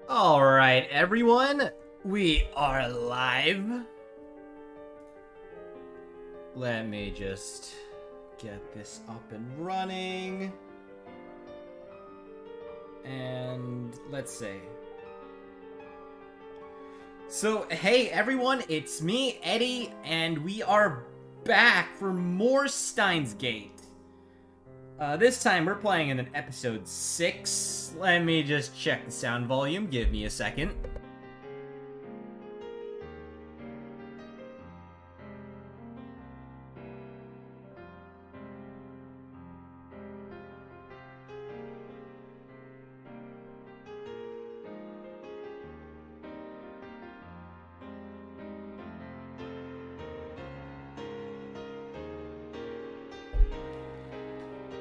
Alright, everyone, we are live. Let me just get this up and running. And let's see. So, hey everyone, it's me, Eddie, and we are back for more Steins Gate. This time we're playing in an episode 6. Let me just check the sound volume, give me a second.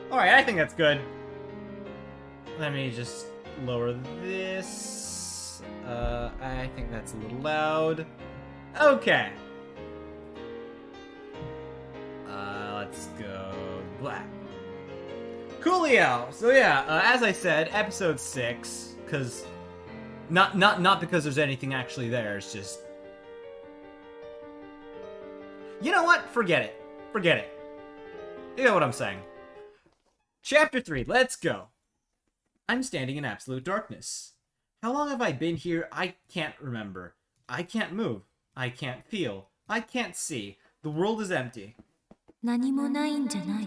Alright, I think that's good. Let me just lower this. I think that's a little loud. Okay. Let's go black. Coolio! So yeah, as I said, episode 6, because... Not because there's anything actually there, it's just... You know what? Forget it. Forget it. You know what I'm saying. Chapter 3, let's go. I'm standing in absolute darkness. How long have I been here? I can't remember. I can't move. I can't feel. I can't see. The world is empty. 何もないんじゃない。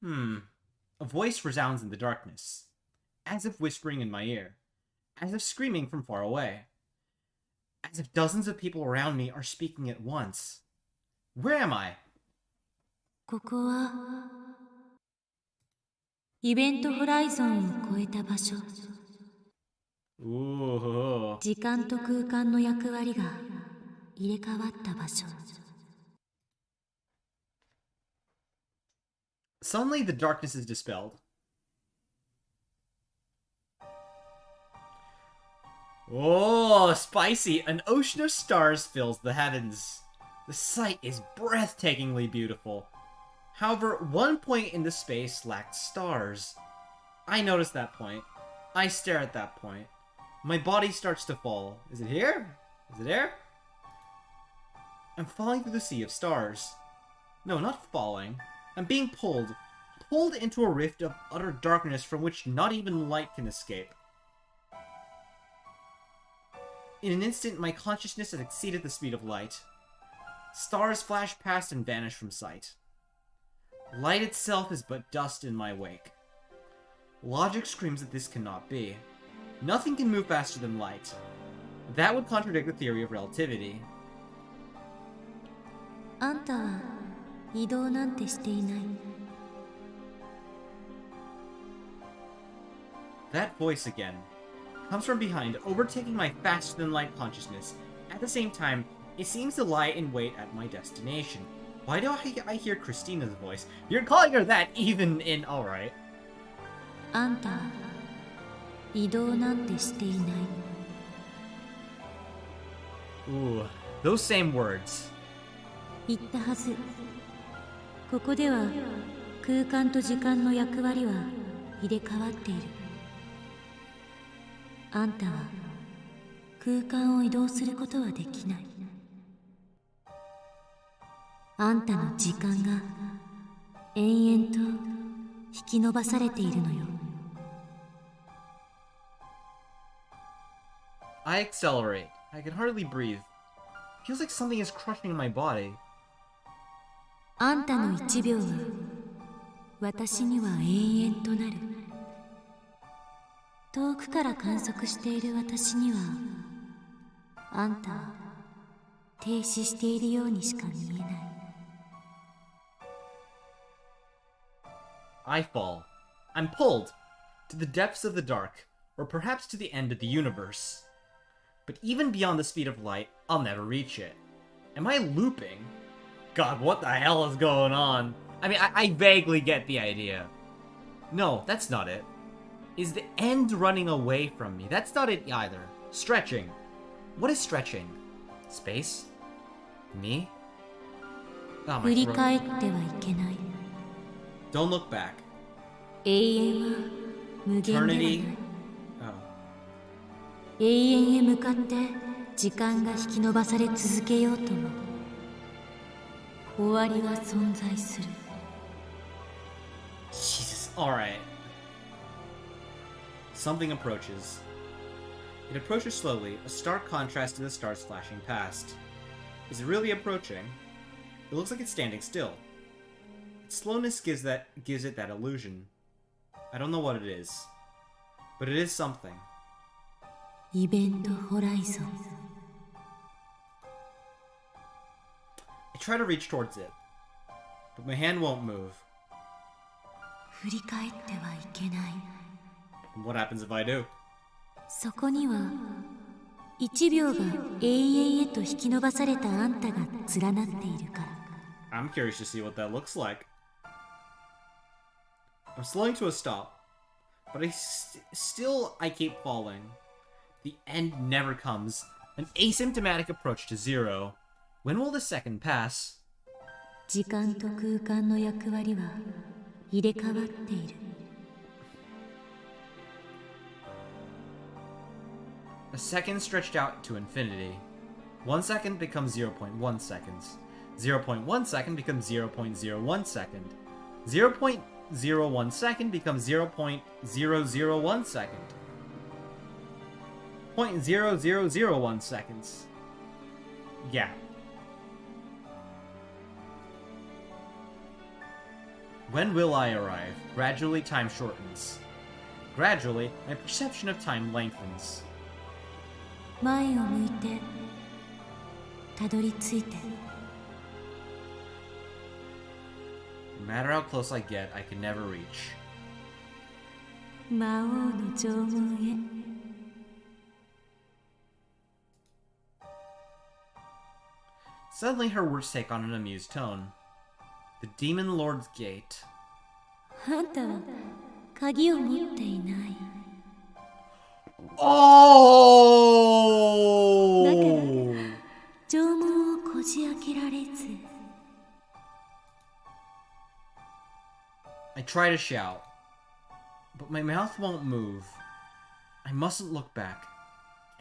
A voice resounds in the darkness, as if whispering in my ear, as if screaming from far away, as if dozens of people around me are speaking at once. Where am I? ここはイベントホライゾンを超えた場所。Ooh. 時間と空間の役割が入れ替わった場所。Suddenly the darkness is dispelled. Oh, spicy! An ocean of stars fills the heavens. The sight is breathtakingly beautiful. However, one point in the space lacked stars. I notice that point. I stare at that point. My body starts to fall. Is it here? Is it there? I'm falling through the sea of stars. No, not falling. I'm being pulled. Pulled into a rift of utter darkness from which not even light can escape. In an instant, my consciousness has exceeded the speed of light. Stars flash past and vanish from sight. Light itself is but dust in my wake. Logic screams that this cannot be. Nothing can move faster than light. That would contradict the theory of relativity. あんたは移動なんてしていない。That voice again comes from behind, overtaking my faster-than-light consciousness. At the same time, it seems to lie in wait at my destination. Why do I hear Christina's voice? You're calling her that even in... Alright. あんたは移動なんてしていない。Ooh, those same words. 言ったはず。ここでは空間と時間の役割は入れ替わっている。あんたは空間を移動することはできない。あんたの時間が延々と引き伸ばされているのよ。I accelerate. I can hardly breathe. Feels like something is crushing my body. あんたの1秒は私には永遠となる。遠くから観測している私にはあんたは停止しているようにしか見えない。I fall. I'm pulled to the depths of the dark, or perhaps to the end of the universe. But even beyond the speed of light, I'll never reach it. Am I looping? God, what the hell is going on? I mean, I vaguely get the idea. No, that's not it. Is the end running away from me? That's not it either. Stretching. What is stretching? Space? Me? Oh, 振 my り throat. 返ってはいけない。 Don't look back. 永遠は無限ではない。 Eternity. Oh. 永遠へ向かって時間が引き延ばされ続けようとも終わりは存在する。 Jesus. Alright. Something approaches. It approaches slowly, a stark contrast to the stars flashing past. Is it really approaching? It looks like it's standing still. Its slowness gives it that illusion. I don't know what it is, but it is something. イベントホライゾン。 I try to reach towards it, but my hand won't move. 振り返ってはいけない。 What happens if I do? そこには1秒が永遠へと引き延ばされたあんたが連なっているから。 I'm curious to see what that looks like. I'm slowing to a stop, but I keep falling. The end never comes. An asymptomatic approach to zero. When will the second pass? 時間と空間の役割は入れ替わっている。 A second stretched out to infinity. 1 second becomes 0.1 seconds. 0.1 second becomes 0.01 second. 0.01 second becomes 0.001 second. 0.0001 seconds. Yeah. When will I arrive? Gradually, time shortens. Gradually, my perception of time lengthens. 前を向いてたどり着いて。 No matter how close I get, I can never reach. 魔王の縄文へ。 Suddenly, her words take on an amused tone. The Demon Lord's Gate. あんたは鍵を持っていない。 Oh! だから縄文をこじ開けられず。 I try to shout, but my mouth won't move. I mustn't look back.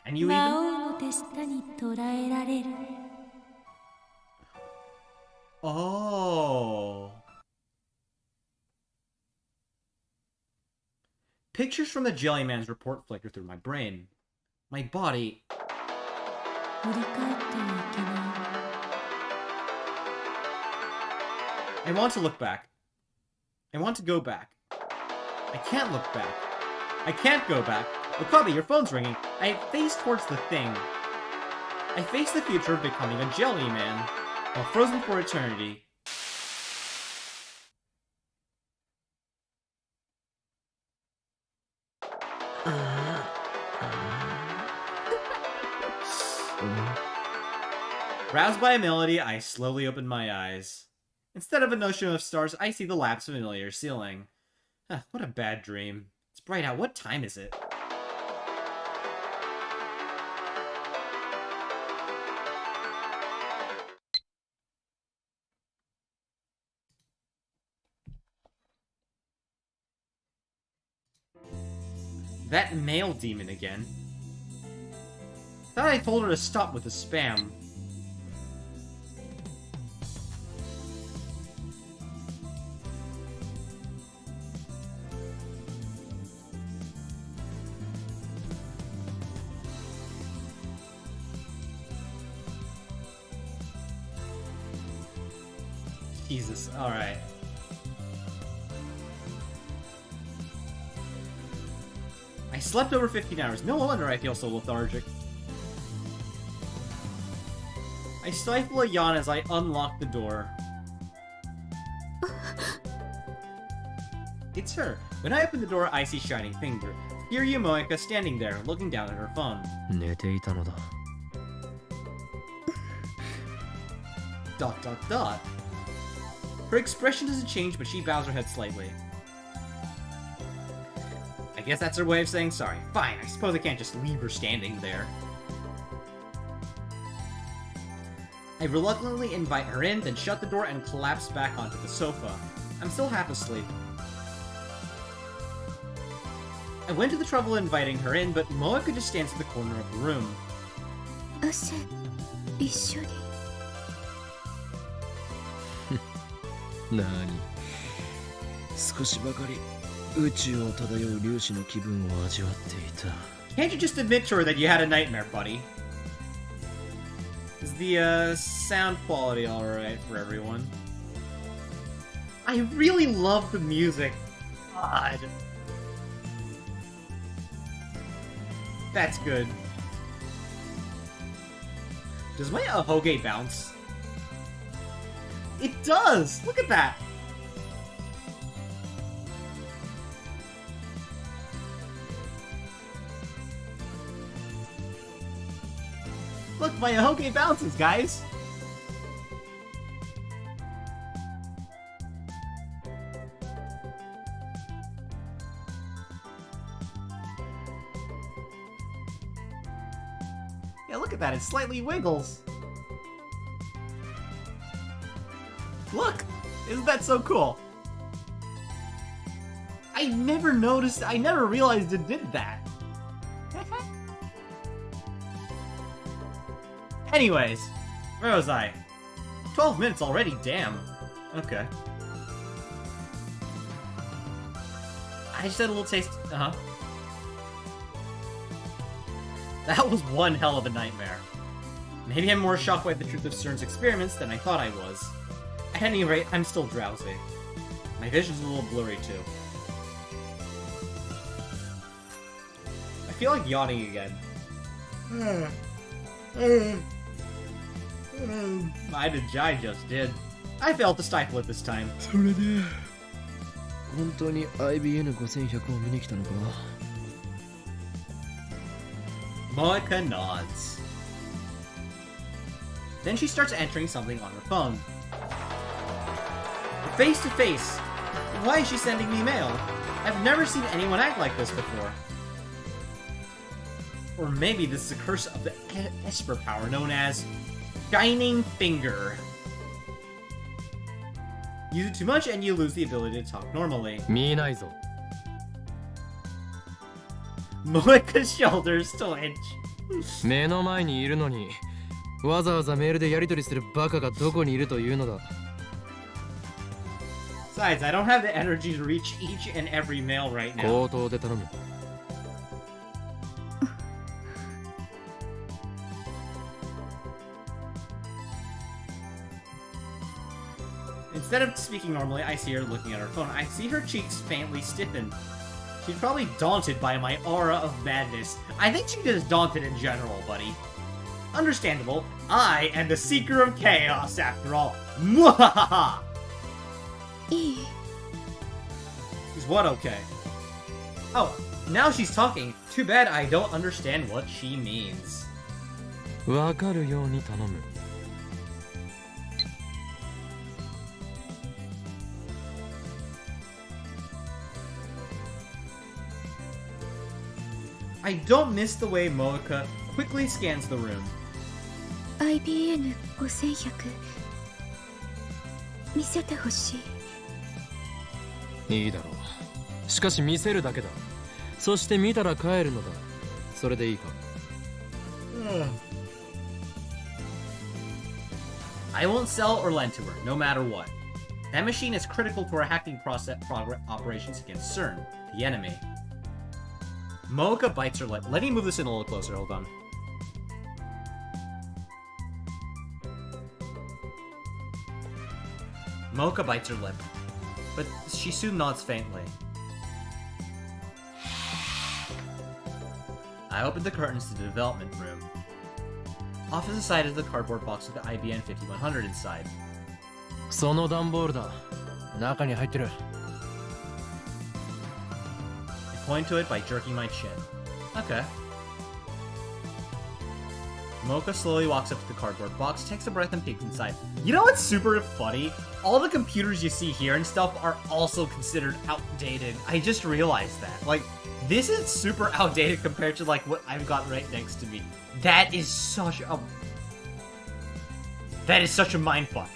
Can you 魔 even? 王の手下に捕らえられる。 Oh. Pictures from the Jellyman's report flicker through my brain. My body. 振り返ってはいけない。 I want to look back. I want to go back. I can't look back. I can't go back. Okabe, your phone's ringing. I face towards the thing. I face the future of becoming a Jellyman, while frozen for eternity. Roused by a melody, I slowly open my eyes. Instead of an ocean of stars, I see the lap's familiar ceiling. What a bad dream. It's bright out. What time is it? That male demon again. Thought I told her to stop with the spam. Jesus, alright. I slept over 15 hours. No wonder I feel so lethargic. I stifle a yawn as I unlock the door. It's her. When I open the door, I see Shining Finger. Kiryu Moeka standing there, looking down at her phone. 寝ていたのだ。 Dot dot dot. Her expression doesn't change, but she bows her head slightly. I guess that's her way of saying sorry. Fine, I suppose I can't just leave her standing there. I reluctantly invite her in, then shut the door and collapse back onto the sofa. I'm still half asleep. I went to the trouble of inviting her in, but Moeka just stands in the corner of the room. 朝一緒になに少しばかり宇宙を漂う粒子の気分を味わっていた Can't you just admit to her that you had a nightmare, buddy? Is the sound quality alright for everyone? I really love the music. God. That's good. Does my Ahoge bounce? It does! Look at that! Look, my Ahoge bounces, guys! Yeah, look at that, it slightly wiggles! Look! Isn't that so cool? I never realized it did that! Anyways, where was I? 12 minutes already, damn. Okay. I just had a little taste. That was one hell of a nightmare. Maybe I'm more shocked by the truth of CERN's experiments than I thought I was. At any rate, I'm still drowsy. My vision's a little blurry too. I feel like yawning again. I just did. I failed to stifle it this time. それで本当に IBN5100 を見に来たのか Moeka nods. Then she starts entering something on her phone. Face to face. Why is she sending me mail? I've never seen anyone act like this before. Or maybe this is a curse of the Esper power known as Shining Finger. Use it too much and you lose the ability to talk normally. 見えないぞ Moeka's shoulders twitch. 目の前にいるのにわざわざメールでやり取りするバカがどこにいるというのだ Besides, I don't have the energy to reach each and every mail right now. 口頭で頼む Instead of speaking normally, I see her looking at her phone. I see her cheeks faintly stiffen. She's probably daunted by my aura of madness. I think she's just daunted in general, buddy. Understandable. I am the Seeker of Chaos, after all. Mwahaha! いい Is what okay? Oh, now she's talking. Too bad I don't understand what she means. わかるように頼む I don't miss the way Moeka quickly scans the room. IBN5100 見せてほしいいいだろうしかし見せるだけだそして見たら帰るのだそれでいいか I won't sell or lend to her, no matter what. That machine is critical to our hacking operations against CERN, the enemy. Moeka bites her lip. Let me move this in a little closer, hold on. Moeka bites her lip, but she soon nods faintly. I open the curtains to the development room. Off to the side is the cardboard box with the IBN 5100 inside. その段ボールだ中に入ってる I point to it by jerking my chin. Okay. Moeka slowly walks up to the cardboard box, takes a breath, and peeks inside. You know what's super funny? All the computers you see here and stuff are also considered outdated. I just realized that. Like, this is super outdated compared to, like, what I've got right next to me. That is such a mindfuck.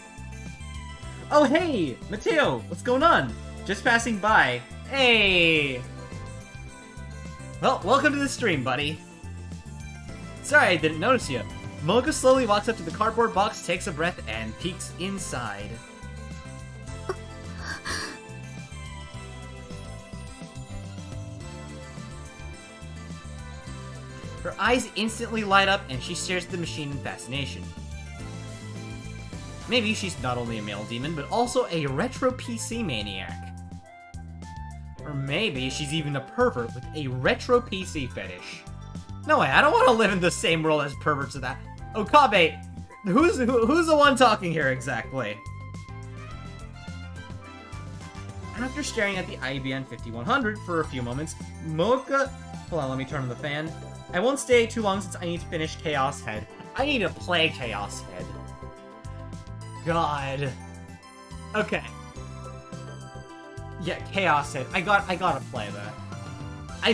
Oh, hey! Matteo! What's going on? Just passing by. Hey! Well, welcome to the stream, buddy. Sorry I didn't notice you. Moeka slowly walks up to the cardboard box, takes a breath, and peeks inside. Her eyes instantly light up, and she stares at the machine in fascination. Maybe she's not only a male demon, but also a retro PC maniac. Or maybe she's even a pervert with a retro PC fetish. No way, I don't want to live in the same world as perverts of that. Okabe, who's the one talking here exactly? After staring at the IBM 5100 for a few moments, Moeka... Hold on, let me turn on the fan. I won't stay too long since I need to finish Chaos Head. I need to play Chaos Head. God. Okay. Yeah, Chaos Head. I gotta play that. I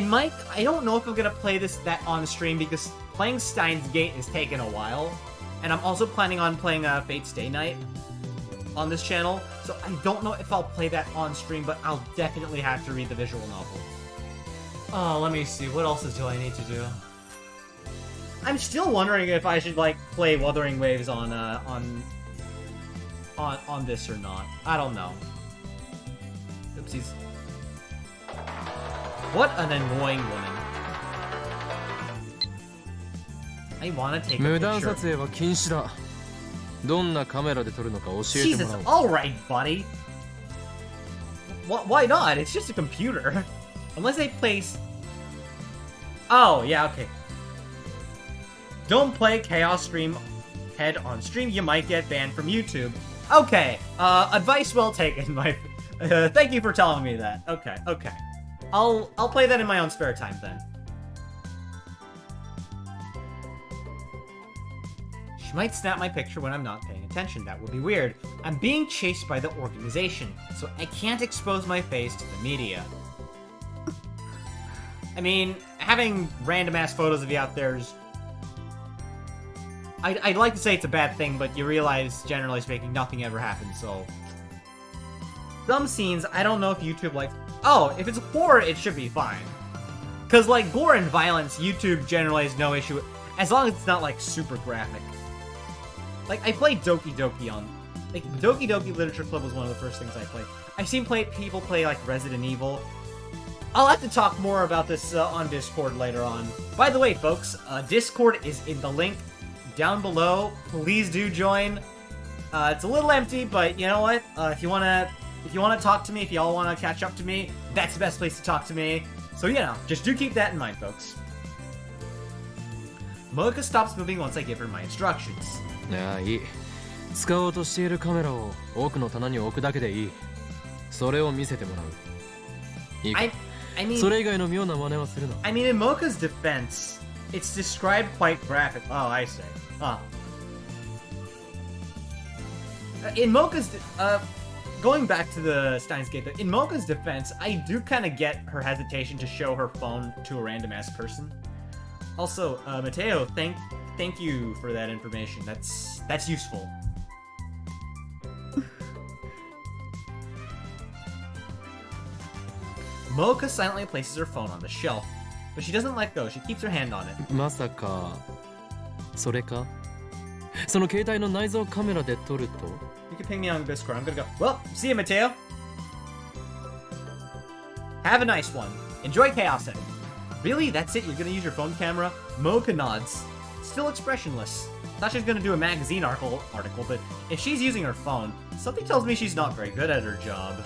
don't know if I'm gonna play that on stream because playing Steins Gate is taking a while. And I'm also planning on playing Fate's Day Night on this channel. So I don't know if I'll play that on stream, but I'll definitely have to read the visual novel. Oh, let me see. What else do I need to do? I'm still wondering if I should, like, play Wuthering Waves on this or not. I don't know. Oopsies. What an annoying woman. I wanna take a picture. Jesus, alright, buddy. Why not? It's just a computer. Unless I place... Oh, yeah, okay. Don't play Chaos Stream Head on stream, you might get banned from YouTube. Okay, advice well taken, my... thank you for telling me that. Okay. I'll play that in my own spare time, then. She might snap my picture when I'm not paying attention. That would be weird. I'm being chased by the organization, so I can't expose my face to the media. I mean, having random-ass photos of you out there is... I'd like to say it's a bad thing, but you realize, generally speaking, nothing ever happens, so... Some scenes, I don't know if YouTube likes... Oh, if it's horror, it should be fine. Because, like, gore and violence, YouTube generally has no issue with... As long as it's not, like, super graphic. Like, I played Doki Doki on... Like, Doki Doki Literature Club was one of the first things I played. I've seen people play, like, Resident Evil. I'll have to talk more about this on Discord later on. By the way, folks, Discord is in the link down below. Please do join. It's a little empty, but you know what? If you wanna talk to me, if y'all wanna catch up to me, that's the best place to talk to me. So you know, just do keep that in mind, folks. Moeka stops moving once I give her my instructions. Yeah, 使おうとしているカメラを奥の棚に置くだけでいい。それを見せてもらう。いいか。I mean, それ以外の妙な真似はするな。I mean, in Moeka's defense, it's described quite graphic. Oh, I say. In Moeka's, going back to the Steins Gate, in Moeka's defense, I do kind of get her hesitation to show her phone to a random-ass person. Also, Mateo, thank you for that information. That's useful. Moeka silently places her phone on the shelf, but she doesn't let go. She keeps her hand on it. まさかそれか？その携帯の内蔵カメラで撮ると？ You can ping me on Discord. I'm gonna go. Well, see you, Mateo. Have a nice one. Enjoy Chaos Head. Really? That's it? You're gonna use your phone camera? Moeka nods. Still expressionless. Thought she was gonna do a magazine article, but if she's using her phone, something tells me she's not very good at her job.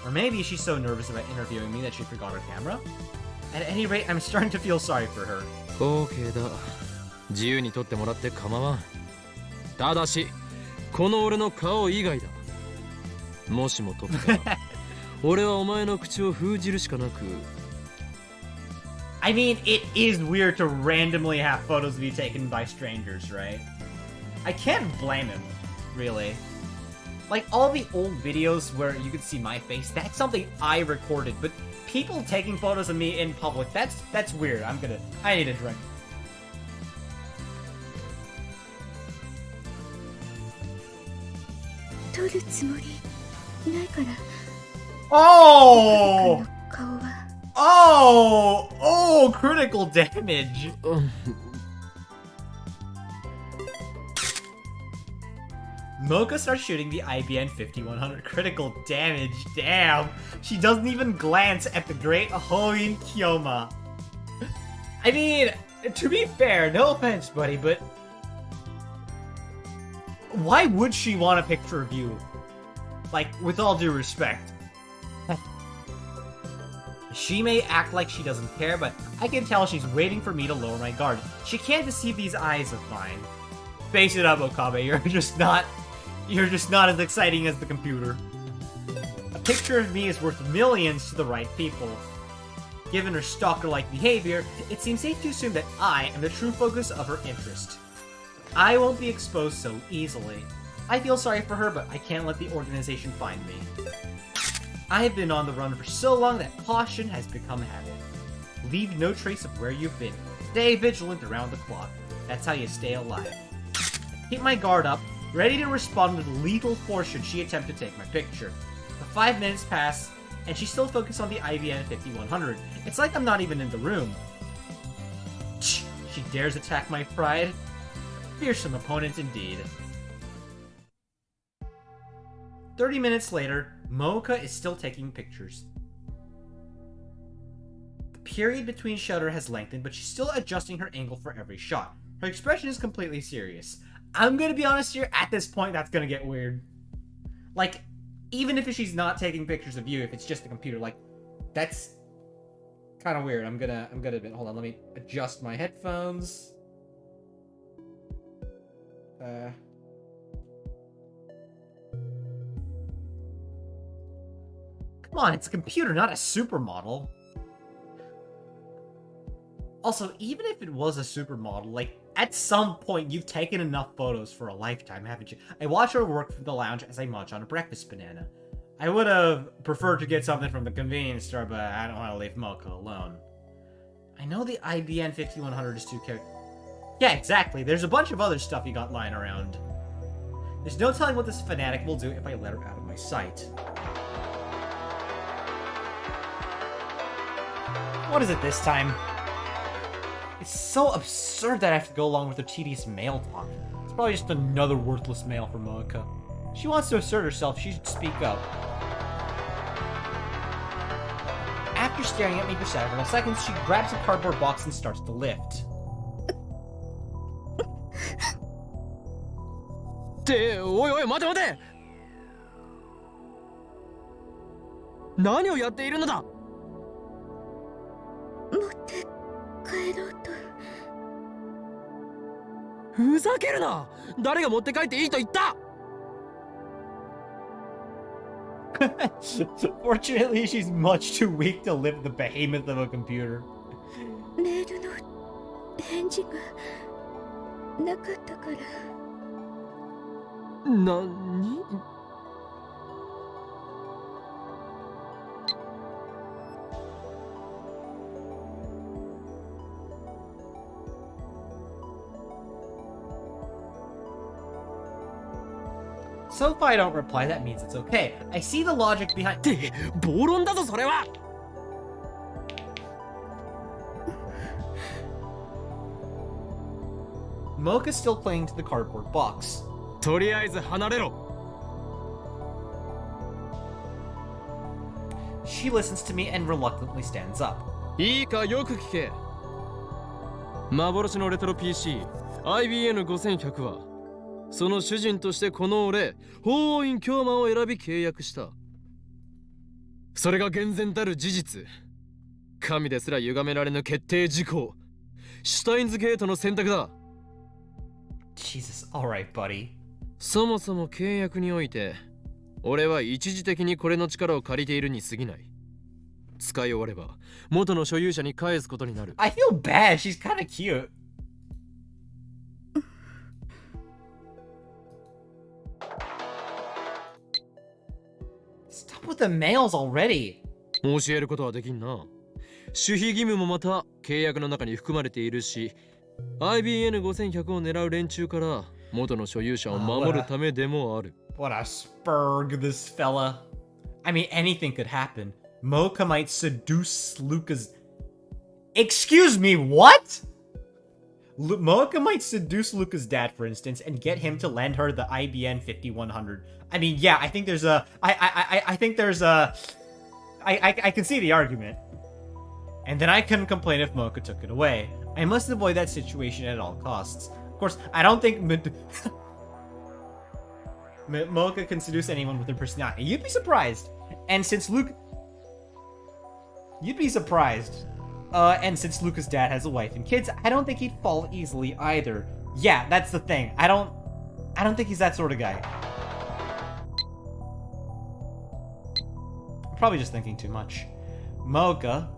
Or maybe she's so nervous about interviewing me that she forgot her camera? At any rate, I'm starting to feel sorry for her. OK だ。自由に撮ってもらって構わん。ただし、この俺の顔以外だ。もしも撮ったら、俺はお前の口を封じるしかなく。I mean, it is weird to randomly have photos of you taken by strangers, right? I can't blame him, really. Like, all the old videos where you could see my face, that's something I recorded, but people taking photos of me in public, that's weird. I need a drink. Oh! Oh! Oh, critical damage! Moeka starts shooting the IBN 5100 critical damage. Damn! She doesn't even glance at the great Hoin Kyoma. I mean, to be fair, no offense, buddy, but why would she want a picture of you? Like, with all due respect. She may act like she doesn't care, but I can tell she's waiting for me to lower my guard. She can't deceive these eyes of mine. Face it up, Okabe, you're just not as exciting as the computer. A picture of me is worth millions to the right people. Given her stalker-like behavior, it seems safe to assume that I am the true focus of her interest. I won't be exposed so easily. I feel sorry for her, but I can't let the organization find me. I have been on the run for so long that caution has become habit. Leave no trace of where you've been. Stay vigilant around the clock. That's how you stay alive. Keep my guard up, ready to respond with lethal force should she attempt to take my picture. The 5 minutes pass, and she's still focused on the IBN 5100. It's like I'm not even in the room. She dares attack my pride? Fearsome opponent indeed. 30 minutes later, Moeka is still taking pictures. The period between shutter has lengthened, but she's still adjusting her angle for every shot. Her expression is completely serious. I'm gonna be honest here, at this point, that's gonna get weird. Like, even if she's not taking pictures of you, if it's just the computer, like, that's kind of weird. I'm gonna admit, hold on, let me adjust my headphones. Come on, it's a computer, not a supermodel. Also, even if it was a supermodel, like, at some point, you've taken enough photos for a lifetime, haven't you? I watch her work from the lounge as I munch on a breakfast banana. I would have preferred to get something from the convenience store, but I don't want to leave Moeka alone. I know the IBN 5100 is too careful. Yeah, exactly. There's a bunch of other stuff you got lying around. There's no telling what this fanatic will do if I let her out of my sight. What is it this time? It's so absurd that I have to go along with her tedious mail talk. It's probably just another worthless mail from Moeka. She wants to assert herself, she should speak up. After staring at me for several seconds, she grabs a cardboard box and starts to lift. っておいおい待て待て何をやっているのだ持って帰ろうと。ふざけるな誰が持って帰っていいと言った Fortunately, she's much too weak to lift the behemoth of a computer. メールの返事がなかったから。何 So if I don't reply, that means it's okay. I see the logic behind- って暴論だぞそれは Moeka's still clinging to the cardboard box. とりあえず離れろ She listens to me and reluctantly stands up. いいかよく聞け幻のレトロ PC IBN5100 はその主人としてこの俺法院京馬を選び契約したそれが厳然たる事実神ですら歪められぬ決定事項シュタインズゲートの選択だ Jesus, alright, buddy. そもそも契約において俺は一時的にこれの力を借りているに過ぎない使い終われば元の所有者に返すことになる I feel bad, she's kinda cute. Stop with the mails already. 教えることはできんな守秘義務もまた契約の中に含まれているし IBN5100 を狙う連中から元の所有者を守るためでもある What a spurg, this fella. I mean, anything could happen. Moeka might seduce Luca's... Excuse me, what? Moeka might seduce Luca's dad, for instance, and get him to lend her the IBN 5100. I mean, yeah, I think there's a... I think there's a... I can see the argument. And then I couldn't complain if Moeka took it away. I must avoid that situation at all costs. Of course, I don't think Moeka can seduce anyone with her personality. You'd be surprised. And since Luke... You'd be surprised. And since Luca's dad has a wife and kids, I don't think he'd fall easily either. Yeah, that's the thing. I don't think he's that sort of guy. I'm probably just thinking too much. Moeka,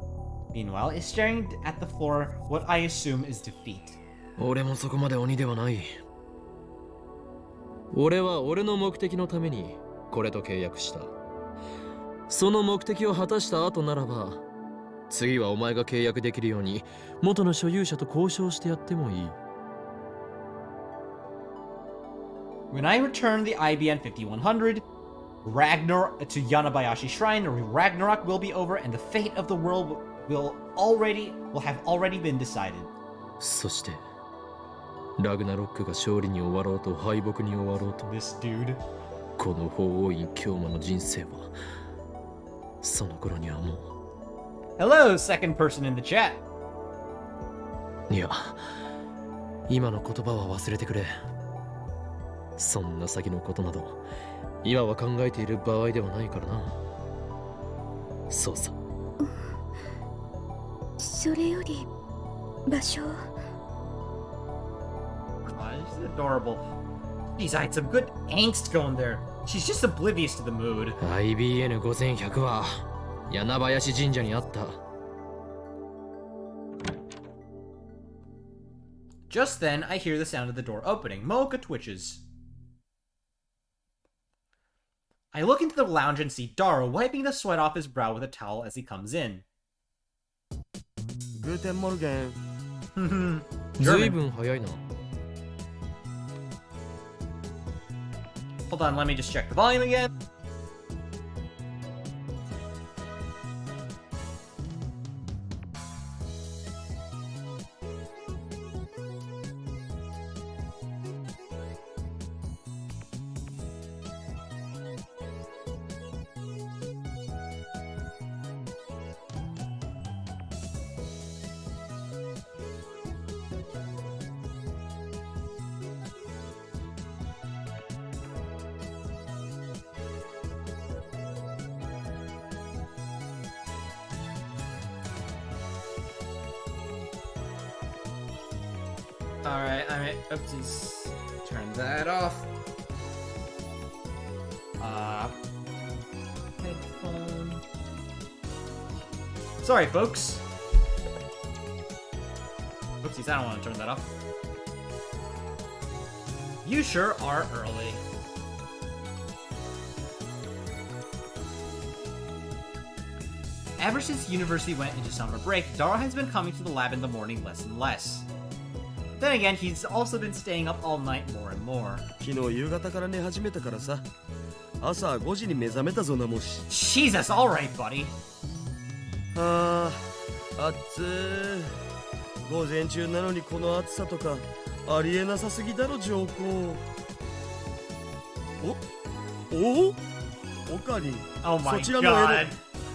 meanwhile, is staring at the floor, what I assume is defeat. 俺もそこまで鬼ではない。俺は俺の目的のためにこれと契約した。その目的を果たした後ならば、次はお前が契約できるように元の所有者と交渉してやってもいい。When I return the IBN 5100 Ragnar to Yanabayashi Shrine, Ragnarok will be over and the fate of the world will have already been decided. そしてラグナロックが勝利に終わろうと敗北に終わろうと、 This dude. この法王院教魔の人生はその頃にはもう。 Hello, second person in the chat. いや、今の言葉は忘れてくれ。そんな先のことなど今は考えている場合ではないからな。そうさ。それより場所。This is adorable. Jeez, I had some good angst going there. She's just oblivious to the mood. IBN 5100は柳林神社にあった。 Just then, I hear the sound of the door opening. Moeka twitches. I look into the lounge and see Daro wiping the sweat off his brow with a towel as he comes in. Guten Morgen. ずいぶん早いな。 Hold on, let me just check the volume again. Alright, oopsies. Turn that off. Headphone. Sorry, folks. Oopsies, I don't want to turn that off. You sure are early. Ever since university went into summer break, Dara has been coming to the lab in the morning less and less. Then again, he's also been staying up all night more and more. 昨日夕方から寝始めたからさ。朝5時に目覚めたぞなもし。Jesus, alright, buddy. ああ、暑い。午前中なのにこの暑さとかありえなさすぎだろ上皇。おオカリン。Oh my そちらのエロ god.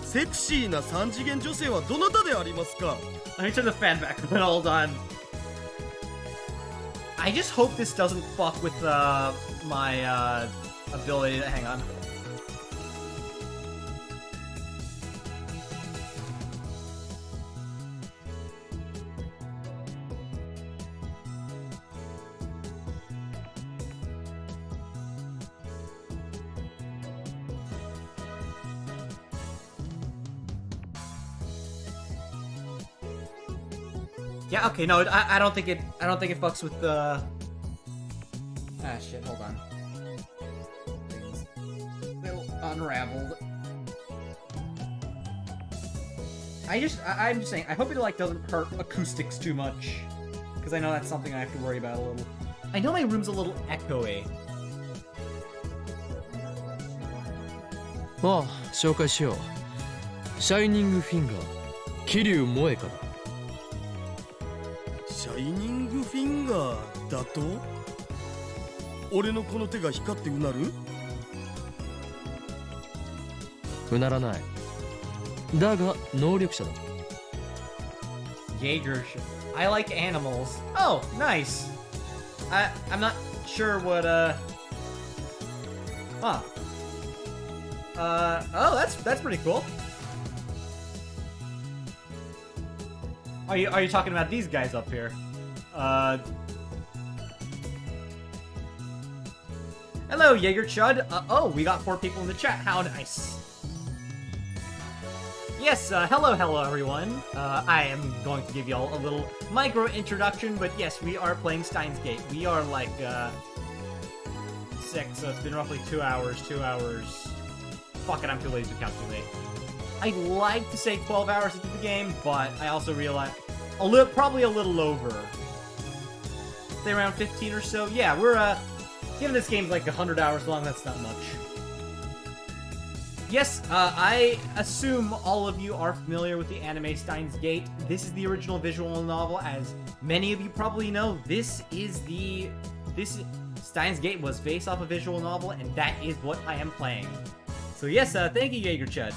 セクシーな三次元女性はどなたでありますか？ Let me turn the fan back. Hold on. I just hope this doesn't fuck with my ability to hang on. Yeah, okay, no, I don't think it fucks with the... Ah, shit, hold on. Things a little unraveled. I'm just saying, I hope it, like, doesn't hurt acoustics too much. Because I know that's something I have to worry about a little. I know my room's a little echoey. ああ、紹介しよう。シャイニングフィンガー桐生萌香だ。シャイニングフィンガーだと？俺のこの手が光ってうなる？うならない。だが能力者だ。Jaeger. I like animals. Oh, nice. I'm not sure what Huh. Oh, that's pretty cool. Are you talking about these guys up here? Hello, Jaeger Chud. Oh, we got 4 people in the chat. How nice. Yes, hello everyone. I am going to give y'all a little micro introduction, but yes, we are playing Steins Gate. We are like, 6, so it's been roughly 2 hours. Fuck it, I'm too lazy to calculate. I'd like to say 12 hours into the game, but I also realize probably a little over. Say around 15 or so. Yeah, we're, given this game's like 100 hours long, that's not much. Yes, I assume all of you are familiar with the anime Steins Gate. This is the original visual novel. As many of you probably know, Steins Gate was based off a visual novel, and that is what I am playing. So yes, thank you, Jaeger Chud.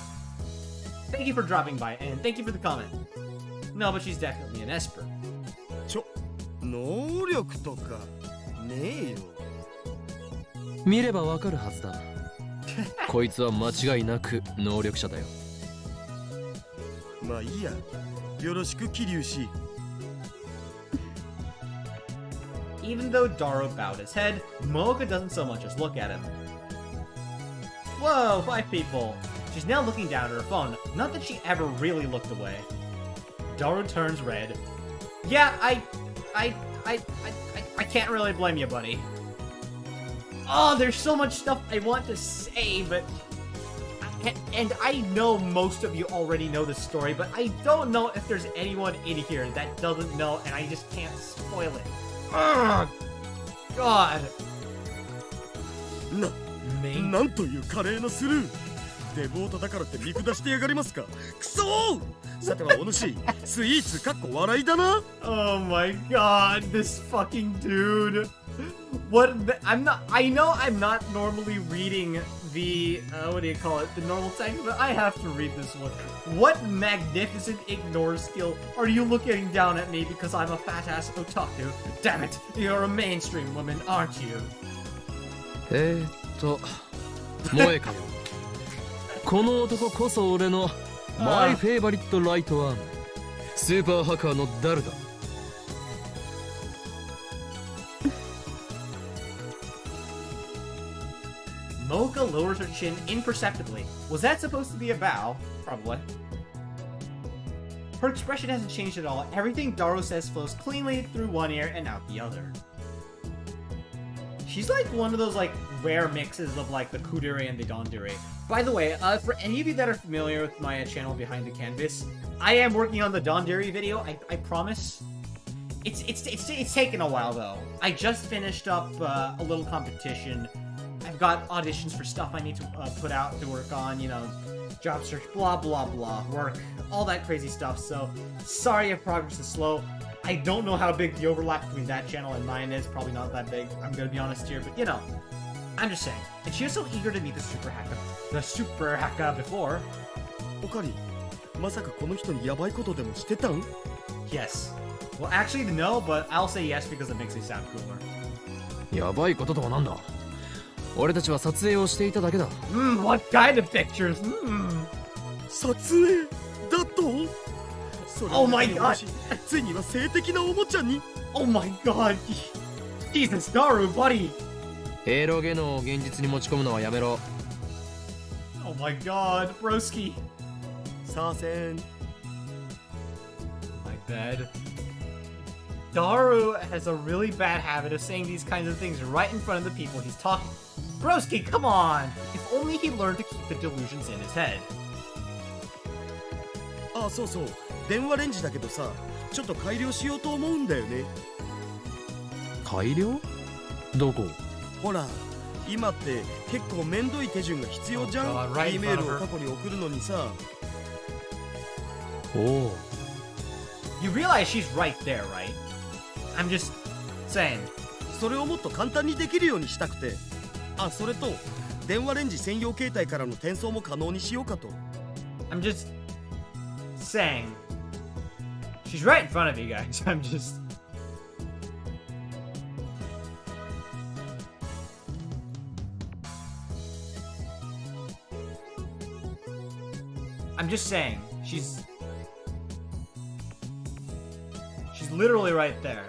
Thank you for dropping by, and thank you for the comment. No, but she's definitely an Esper. 能力とかねえよ。見ればわかるはずだ。こいつは間違いなく能力者だよ。まあいいや。よろしく桐生氏。Even though Daro bowed his head, Moeka doesn't so much as look at him. Whoa, 5 people. She's now looking down at her phone. Not that she ever really looked away. Daro turns red. Yeah, I can't really blame you, buddy. Oh, there's so much stuff I want to say, but... And I know most of you already know the story, but I don't know if there's anyone in here that doesn't know, and I just can't spoil it. Ugh! God! なんという華麗なスルー。デボートだからって見下してやがりますか。クソー。さてはお主、スイーツかっこ笑いだな。Oh my god, this fucking dude. What? I know I'm not normally reading the, what do you call it? The normal text, but I have to read this one. What magnificent ignore skill are you looking down at me because I'm a fat-ass otaku? Damn it, you're a mainstream woman, aren't you? 萌香よ。この男こそ俺のマイフェイバリットライトアーム。スーパーハッカーのダルだ。Moeka lowers her chin imperceptibly. Was that supposed to be a bow? Probably. Her expression hasn't changed at all. Everything Daro says flows cleanly through one ear and out the other. She's like one of those like rare mixes of like the kudere and the dondere. By the way, for any of you that are familiar with my channel Behind the Canvas, I am working on the dondere video. I promise. It's taken a while though. I just finished up a little competition. I've got auditions for stuff I need to put out to work on, you know, job search, blah, blah, blah, work, all that crazy stuff. So, sorry if progress is slow. I don't know how big the overlap between that channel and mine is. Probably not that big. I'm gonna be honest here, but you know, I'm just saying. And she was so eager to meet the super hacker before. おかり、まさかこの人にヤバいことでもしてたん? Yes. Well, actually, no, but I'll say yes because it makes me sound cooler. やばいこととはなんだ。俺たちは撮影をしていただけだ。What kind of pictures? 撮影だと? Oh my god! ついには性的なおもちゃに? Oh my god! Jesus, Daru, buddy! エロゲノを現実に持ち込むのはやめろ。Oh my god, broski! さあせん。My bad. Daru has a really bad habit of saying these kinds of things right in front of the people he's talking. Broski, come on! If only he learned to keep the delusions in his head. あ、そうそう。電話レンジだけどさ、ちょっと改良しようと思うんだよね。改良？どこ？ほら、今って結構めんどい手順が必要じゃん。E メールを過去に送るのにさ。おう You realize she's right there, right? I'm just saying. それをもっと簡単にできるようにしたくて。あ、それと電話レンジ専用携帯からの転送も可能にしようかと。 I'm just saying. She's right in front of you guys. I'm just. I'm just saying. She's literally right there.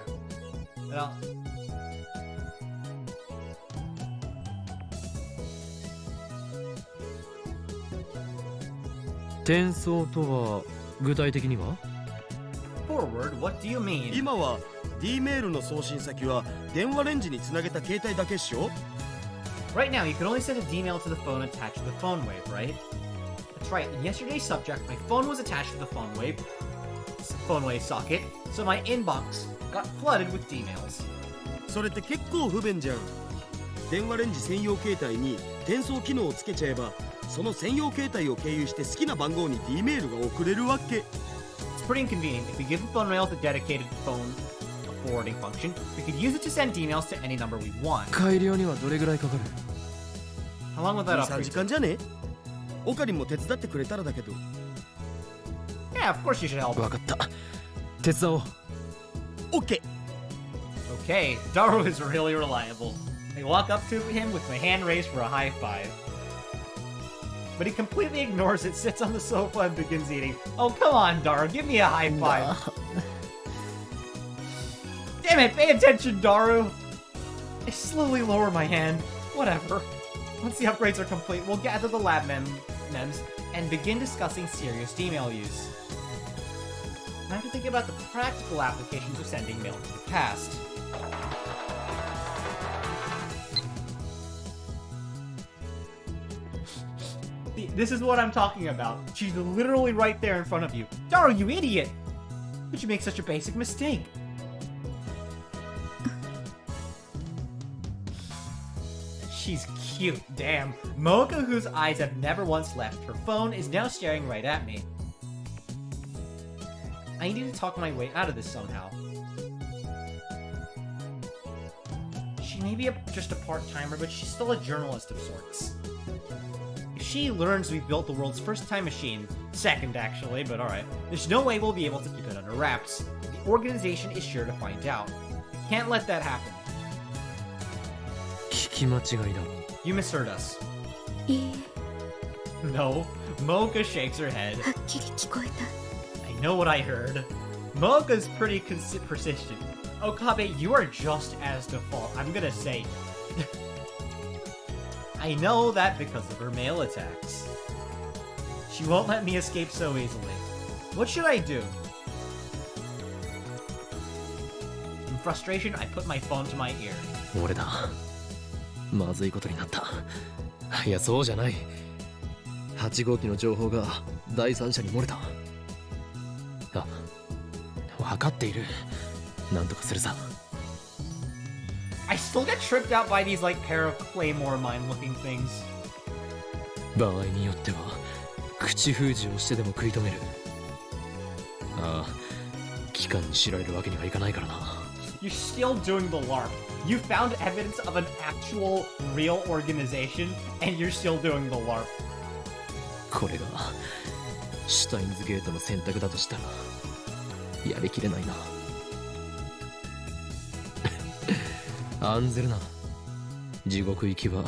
And I'll... 転送とは具体的には Forward? What do you mean? 今は D メールの送信先は電話レンジにつなげた携帯だけっしょ。 Right now, you can only send a D-mail to the phone attached to the phone wave, right? That's right. In yesterday's subject, my phone was attached to the phone wave socket, so my inbox got flooded with D-mails. それって結構不便じゃん。電話レンジ専用携帯に転送機能をつけちゃえば、その専用携帯を経由して好きな番号に D メールが送れるわけ。 It's pretty inconvenient. If we give the phone rails a dedicated phone forwarding function, we could use it to send D-mails to any number we want. 改良にはどれぐらいかかる How long will that 3 upgrade? 時間じゃね。オカリンも手伝ってくれたらだけど。 Yeah, of course you should help. 分かった手伝おう OK。 Okay, Daru is really reliable. I walk up to him with my hand raised for a high five. But he completely ignores it, sits on the sofa, and begins eating. Oh, come on, Daru, give me a high five. Damn it, pay attention, Daru. I slowly lower my hand. Whatever. Once the upgrades are complete, we'll gather the lab mems and begin discussing serious email use. I have to think about the practical applications of sending mail to the past. This is what I'm talking about. She's literally right there in front of you. Daru, you idiot! Would you make such a basic mistake? She's cute, damn. Moeka, whose eyes have never once left her phone, is now staring right at me. I need to talk my way out of this somehow. She may be just a part-timer, but she's still a journalist of sorts. If she learns we built the world's first time machine, second actually, but alright, there's no way we'll be able to keep it under wraps. The organization is sure to find out. I can't let that happen. 聞き間違いだ You misheard us. いい No. Moeka shakes her head. え、はっきり聞こえた。 I know what I heard. Moeka's pretty persistent. Okabe, you are just as default. I'm gonna say... I know that because of her mail attacks. She won't let me escape so easily. What should I do? In frustration, I put my phone to my ear. 俺だまずいことになったいやそうじゃない8号機の情報が第三者に漏れたあ分かっているなんとかするさ I still get tripped out by these like pair of claymore mine-looking things. 場合によっては口封じをしてでも食い止めるああ機関に知られるわけにはいかないからな You're still doing the LARP. You found evidence of an actual, real organization, and you're still doing the LARP. これがシュタインズゲートの選択だとしたらやりきれないな案ずるな地獄行きは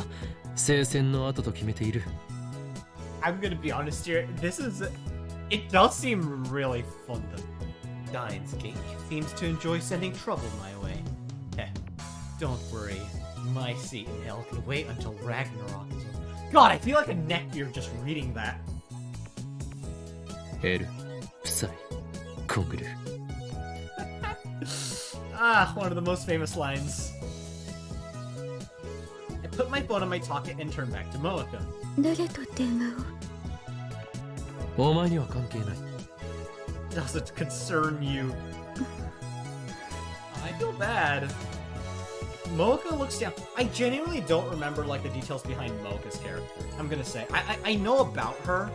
聖戦の後と決めている I'm gonna be honest here, this is... It does seem really fun to... Steins seems to enjoy sending trouble my way. Heh, don't worry. My seat in hell can wait until Ragnarok is over. God, I feel like a neckbeard just reading that. エル、プサイ、コングル Ah, one of the most famous lines. I put my phone on my pocket and turned back to Moeka. 誰と電話をお前には関係ない Does it concern you? I feel bad. Moeka looks down. I genuinely don't remember like the details behind Moeka's character. I'm gonna say I know about her,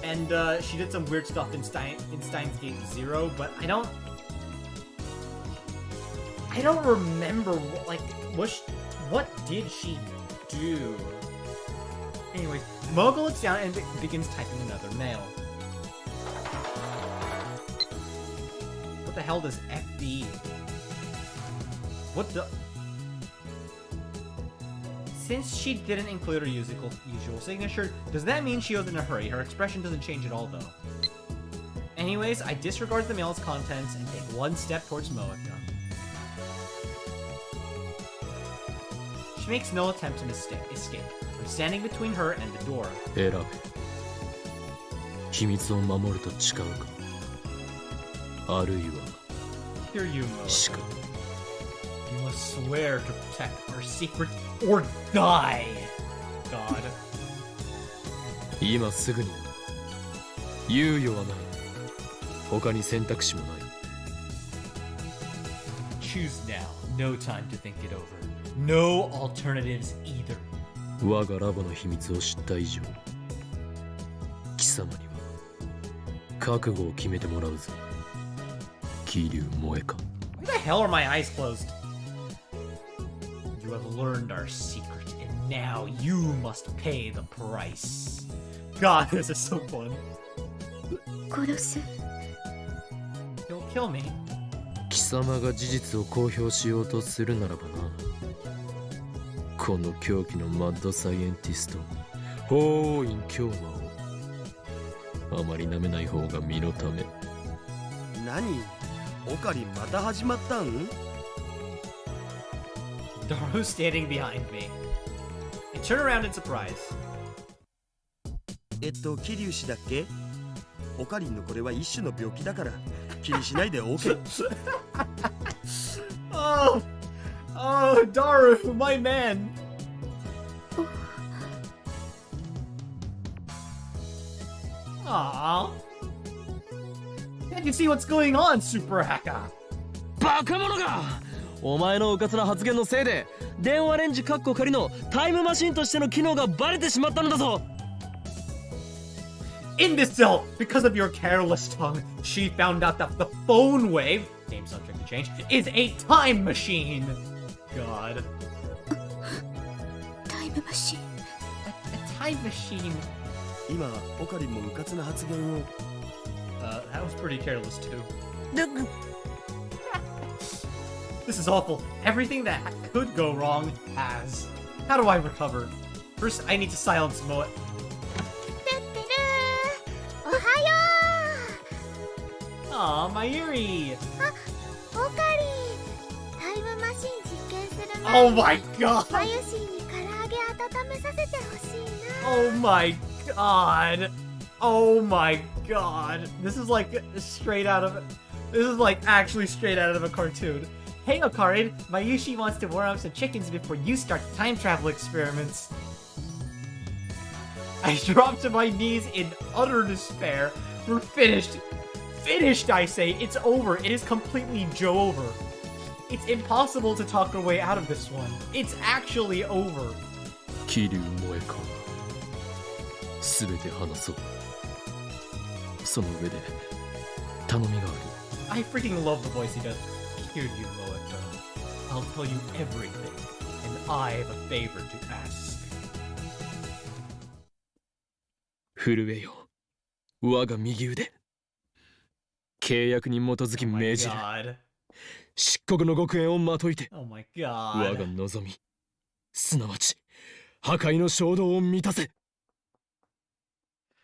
And she did some weird stuff in Steins Gate 0, but I don't remember what did she do? Anyways, Moeka looks down and begins typing another mail. What the hell does FD? What the? Since she didn't include her usual signature, does that mean she was in a hurry? Her expression doesn't change at all, though. Anyways, I disregard the mail's contents and take one step towards Moeka. She makes no attempt to escape. I'm standing between her and the door. 選べ。秘密を守ると誓うか。あるいは Here you, 死か。 Moeka. You must swear to protect our secret or die. God. 今すぐに。猶予はない。他に選択肢もない。Choose now. No time to think it over. No alternatives either. 我がラボの秘密を知った以上、貴様には覚悟を決めてもらうぞ。桐生萌香。 Why the hell are my eyes closed? You have learned our secret, and now you must pay the price. God, this is so fun. 殺す。 He'll kill me. 貴様が事実を公表しようとするならばな。この狂気のマッドサイエンティスト、法王院京馬をあまり舐めない方が身のため。何？オカリンまた始まったん？ Daru's standing behind me. I turn around in surprise. 桐生氏だっけ？オカリンのこれは一種の病気だから気にしないで OK。 Oh, Daru, my man. Aww. Can't you see what's going on, Super Hacker? バカ者が！お前のうかつな発言のせいで電話レンジカッコ仮のタイムマシンとしての機能がバレてしまったのだぞ。 Imbecile! Because of your careless tongue, she found out that the phone wave, name subject to change, is a time machine. God. タイムマシン。 A time machine. 今オカリンもうかつな発言を。That was pretty careless too. This is awful. Everything that could go wrong has. How do I recover? First, I need to silence Moe. おはよ Aw, Mayuri! う。オカリン。タイムマシン実験する Oh 前に my god! マユシーに唐揚げ温めさせてほしいな。 Oh my god! Oh my god! This is like straight out of... This is like actually straight out of a cartoon. Hey Okarin, Mayushi wants to warm up some chickens before you start the time travel experiments. I dropped to my knees in utter despair. We're finished. Finished, I say. It's over. It is completely over. It's impossible to talk our way out of this one. It's actually over. 桐生萌香。すべて話そう。その上で頼みがある。 I freaking love the voice he does. Here you, Moeka. I'll tell you everything, and I have a favor to ask. 震えよ、我が右腕。契約に基づき Oh my 命じる。 god. 漆黒の極限をまといて、 Oh my 我が god. 望み、すなわち破壊の衝動を満たせ。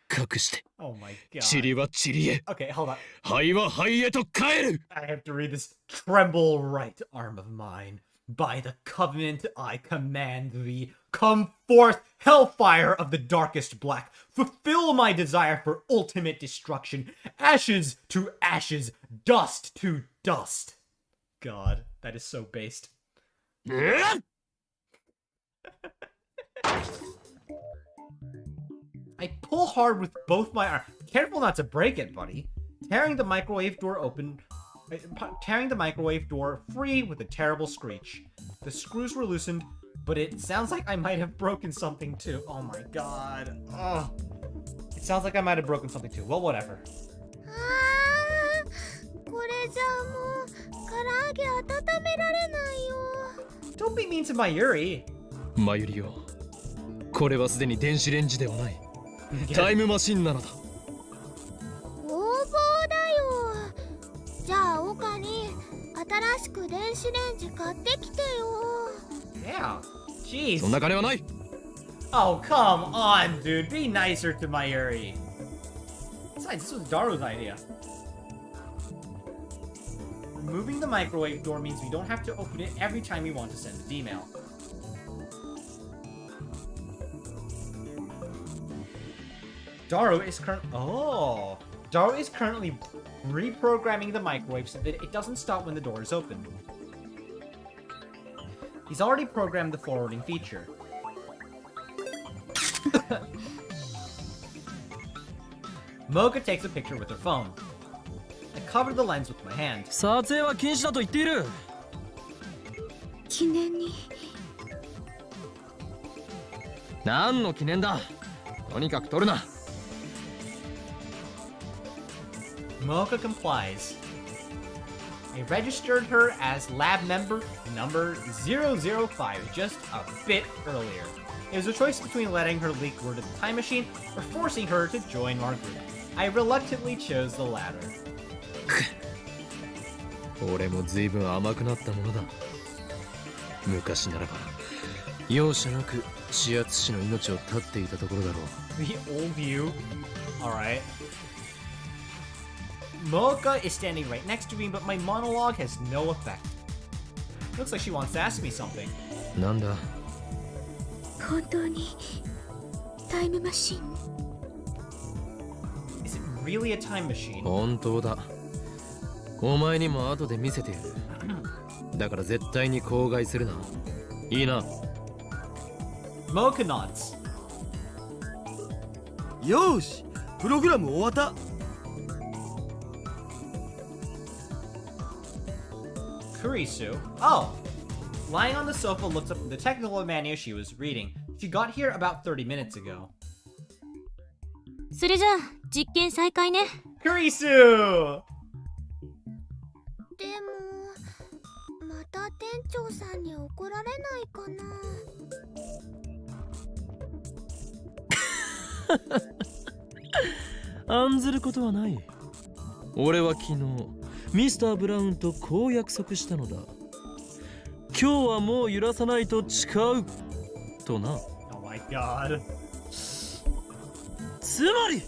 かくして、 Oh my 塵 god. は塵へ、 Okay, hold on. 灰は灰へと帰る。 I have to read this. Tremble, right arm of mine. By the covenant I command thee. Come forth, hellfire of the darkest black. Fulfill my desire for ultimate destruction. Ashes to ashes, dust to dust. God, that is so based. うっ I pull hard with both my arms. Careful not to break it, buddy. Tearing the microwave door open. Tearing the microwave door free with a terrible screech. The screws were loosened, but it sounds like I might have broken something too. Oh my god. Oh. It sounds like I might have broken something too. Well, whatever. あー、これじゃあもう唐揚げ温められないよ。 Don't be mean to my Yuri. マユリよ、これはすでに電子レンジではない。タイムマシンなのだ。工房だよ。じゃあ岡に新しく電子レンジ買ってきてよ。 Yeah. Jeez. そんな金はない。 Oh, come on, dude. Be nicer to my Yuri. Besides, this was Daru's idea. Removing the microwave door means we don't have to open it every time we want to send a D-mail. Daru is currently reprogramming the microwave so that it doesn't stop when the door is open. He's already programmed the forwarding feature. Moeka takes a picture with her phone. I cover the lens with my hand. 撮影は禁止だと言っている。記念に。何の記念だ。とにかく撮るな。Moeka complies. I registered her as lab member number 005 just a bit earlier. It was a choice between letting her leak word of the time machine or forcing her to join our group. I reluctantly chose the latter. 俺も随分甘くなったものだ。昔ならば容赦なく始圧師の命を絶っていたところだろう。 The old you. Alright. Moeka is standing right next to me, but my monologue has no effect. Looks like she wants to ask me something. なんだ。本当にタイムマシン。 Is it really a time machine? 本当だ。お前にも後で見せてやる。だから絶対に口外するな。いいな。Moeka nods. よーし、プログラム終わった。Kurisu. Oh! Lying on the sofa looks up from the technical manual she was reading. She got here about 30 minutes ago. それじゃあ実験再開ね。 Kurisu! でもまた店長さんに怒られないかな。案ずることはない。俺は昨日ミスター・ブラウンとこう約束したのだ。今日はもう揺らさないと誓うとな。 Oh my god. つまり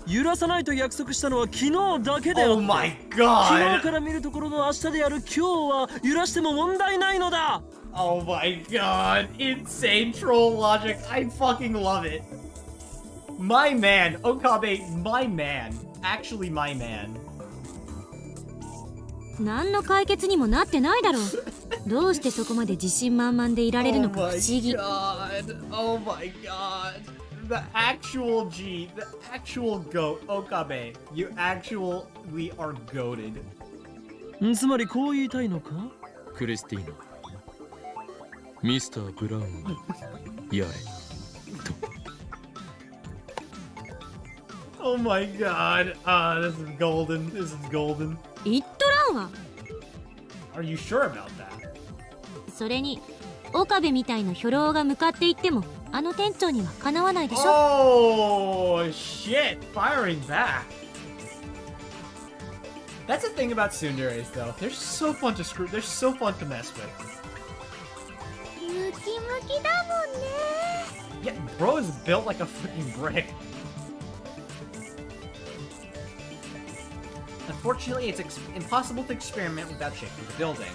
揺らさないと約束したのは昨日だけであって、 Oh my 昨日 god! から見るところの明日である今日は揺らしても問題ないのだ。 Oh my god! Insane troll logic. I fucking love it. My man, Okabe, my man. Actually my man. 何の解決にもなってないだろう。どうしてそこまで自信満々でいられるのか不思議。 Oh my god. The actual G, the actual goat, Okabe. You actually are goated. つまりこう言いたいのか、クリスティーナ。ミスター・ブラウンをやれと。 Oh my god. This is golden. This is golden. 言っとらんわ。 Are you sure about that? それに岡部みたいな兵糧が向かっていってもあの店長にはかなわないでしょ。 Oh shit! Firing back. That's the thing about tsunderes, though. They're so fun to screw. They're so fun to mess with. ムキムキだもんね。 Yeah, bro is built like a freaking brick. Unfortunately, it's impossible to experiment without shaking the building.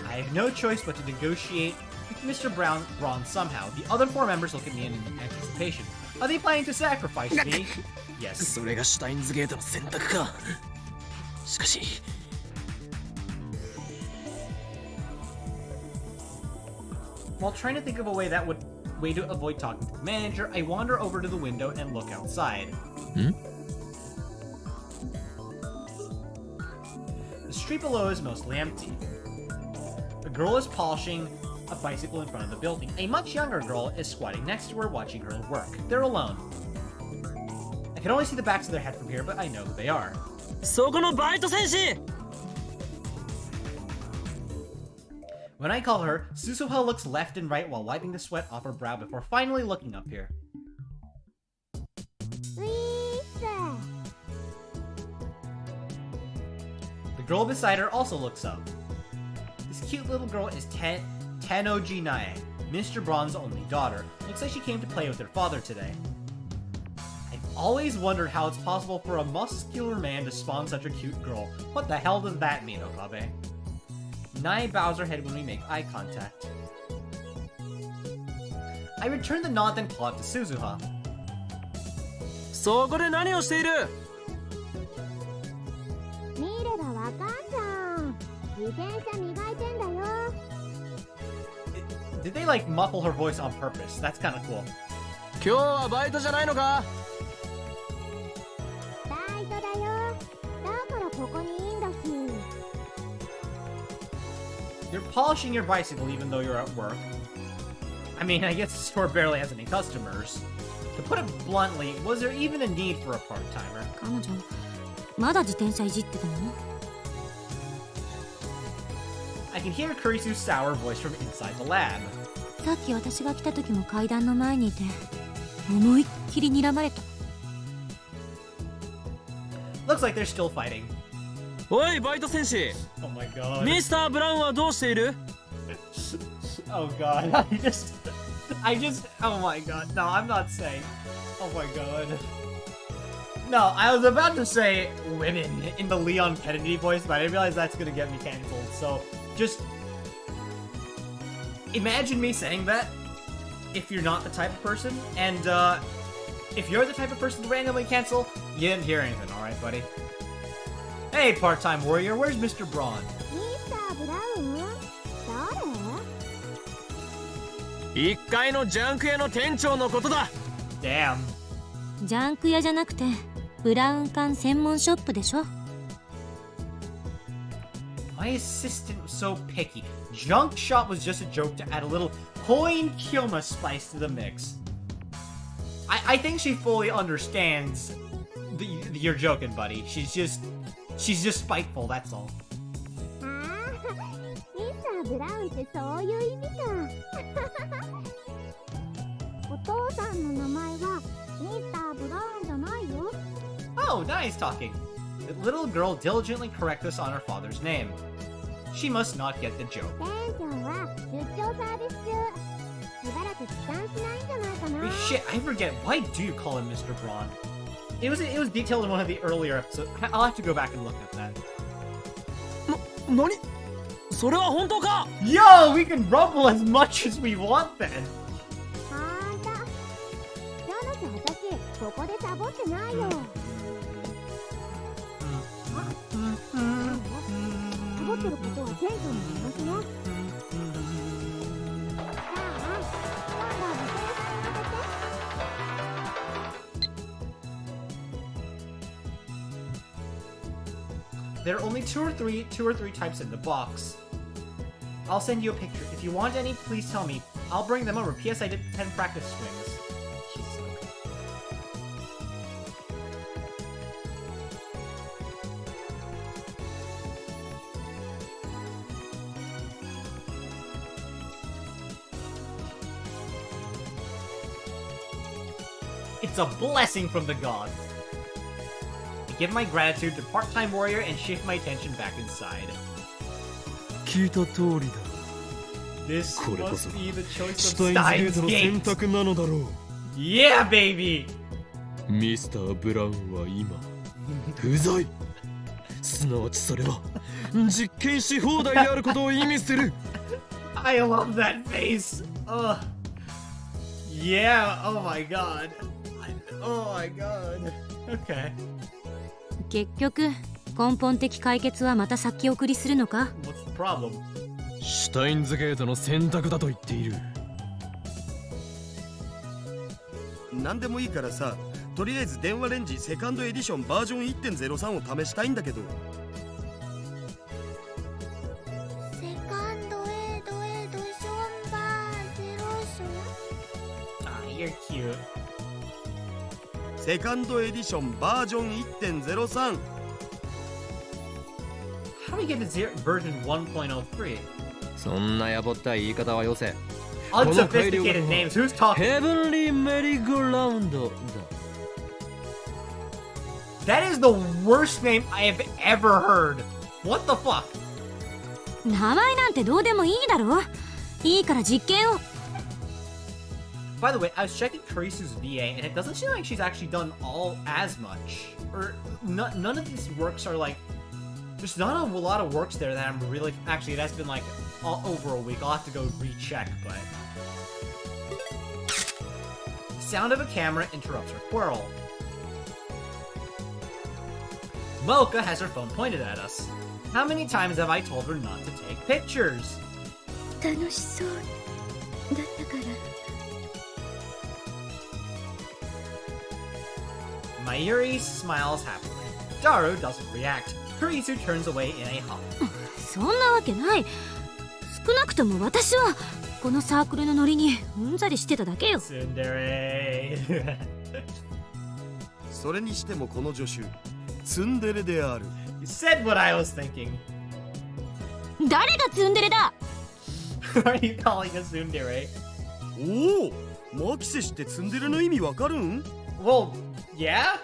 I have no choice but to negotiate with Mr. Braun somehow. The other four members look at me in anticipation. Are they planning to sacrifice me? Yes. それがシュタインズゲートの選択か。しかし While trying to think of a way to avoid talking to the manager, I wander over to the window and look outside. The street below is mostly empty. A girl is polishing a bicycle in front of the building. A much younger girl is squatting next to her watching her work. They're alone. I can only see the backs of their head from here, but I know who they are. そこのバイト戦士 When I call her, Suzuha looks left and right while wiping the sweat off her brow before finally looking up here. The girl beside her also looks up. This cute little girl is Tenoji Nae, Mr. Braun's only daughter. Looks like she came to play with her father today. I've always wondered how it's possible for a muscular man to spawn such a cute girl. What the hell does that mean, Okabe? Nae bows her head when we make eye contact. I return the nod then call out to Suzuha. そこで何をしている 見ればわかんじゃん。自転車磨いてんだよ。 Did they like muffle her voice on purpose? That's kind of cool. 今日はバイトじゃないのかバイトだよ。だからここにいいんだし。 You're polishing your bicycle even though you're at work. I mean, I guess the store barely has any customers. To put it bluntly, was there even a need for a part-timer? 彼女まだ自転車いじってたの I can hear Kurisu's sour voice from inside the lab. さっき私が来た時も階段の前にいて思いっきり睨まれた Looks like they're still fighting. おいバイト戦士 Oh my god. ミスター・ブラウンはどうしている Oh god. Oh my god. No, I'm not saying. Oh my god. No, I was about to say women in the Leon Kennedy voice, but I didn't realize that's gonna get me cancelled. So, just imagine me saying that if you're not the type of person, and if you're the type of person to randomly cancel, you didn't hear anything, alright, buddy? Hey, part-time warrior, where's Mr. Braun? ミスター・ブラウン？誰？ 1階のジャンク屋の店長のことだ Damn. ジャンク屋じゃなくてブラウン管専門ショップでしょ My assistant was so picky. Junk shop was just a joke to add a little coin Kyoma spice to the mix. I think she fully understands you're joking, buddy. She's just spiteful, that's all. ああ、ミスター・ブラウンってそういう意味か。お父さんの名前はミスター・ブラウンじゃないよ。 Oh, nice talking. The little girl diligently corrects us on her father's name. She must not get the joke. 店長は出張サービス中。しばらく帰還しないんじゃないかな。 Wait, shit, I forget. Why do you call him Mr. Braun? It was detailed in one of the earlier episodes. I'll have to go back and look at that. 何それは本当か Yo, we can rumble as much as we want then. あんた。じゃなきゃ私ここでサボってないよ。サボってることは店長に話ね。じゃあ、今度は自転車に乗せて。 There are only two or three types in the box. I'll send you a picture. If you want any, please tell me. I'll bring them over. P.S. I did 10 practice swings. Jesus, okay. It's a blessing from the gods. I give my gratitude to part-time warrior and shift my attention back inside. 聞いた通りだ This これこそ must be the choice シ of ュタインズゲー Steins トの選 Gate. 択なのだろう Yeah, baby! ミスター・ブラウンは今不在すなわちそれは実験し放題であることを意味する I love that face. Ugh. Yeah. Oh my god. Oh my god. Okay. 結局根本的解決はまた先送りするのか What's the problem? シュタインズゲートの選択だと言っている何でもいいからさ、とりあえず電話レンジセカンドエディションバージョン 1.03 を試したいんだけど。セカンドエドションバーゼロション。 Ah, you're cute. セカンドエディションバージョン 1.03。 How do we get to version 1.03? そんなやぼったい言い方はよせ。この改良 Unsophisticated は names. Who's talking? ヘブンリーメリーゴーラウンドだ。 That is the worst name I have ever heard. What the fuck? 名前なんてどうでもいいだろ。いいから実験を。 By the way, I was checking Karisu's VA, and it doesn't seem like she's actually done all as much. Or none of these works are like. There's not a lot of works there that I'm really. Actually, that's been like over a week. I'll have to go recheck, but. The sound of a camera interrupts her whirl. Moeka has her phone pointed at us. How many times have I told her not to take pictures? 楽しそうだったから。 Mayuri smiles happily. Daru doesn't react. Kurisu turns away in a huff. そんなわけない。少なくとも私はこのサークルのノリにうんざりしてただけよ。 Tsundere. それにしてもこの助手ツンデレである。 You said what I was thinking. 誰がツンデレだ。 Who are you calling a tsundere? おお、マキセ氏ってツンデレの意味わかるん？ Well, yeah?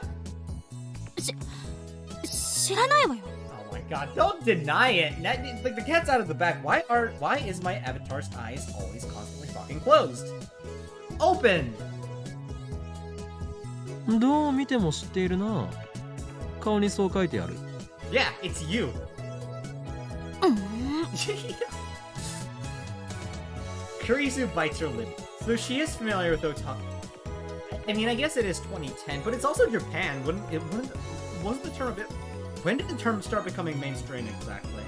知らないわよ。 Oh my god, don't deny it. Like the cat's out of the bag. Why is my avatar's eyes always constantly fucking closed? Open! どう見ても知っているな。顔にそう書いてある。 Yeah, it's you. うん。 Kurisu bites her lip. Though she is familiar with Otaku. I mean, I guess it is 2010, but it's also Japan. Wasn't the term a bit... When did the term start becoming mainstream exactly?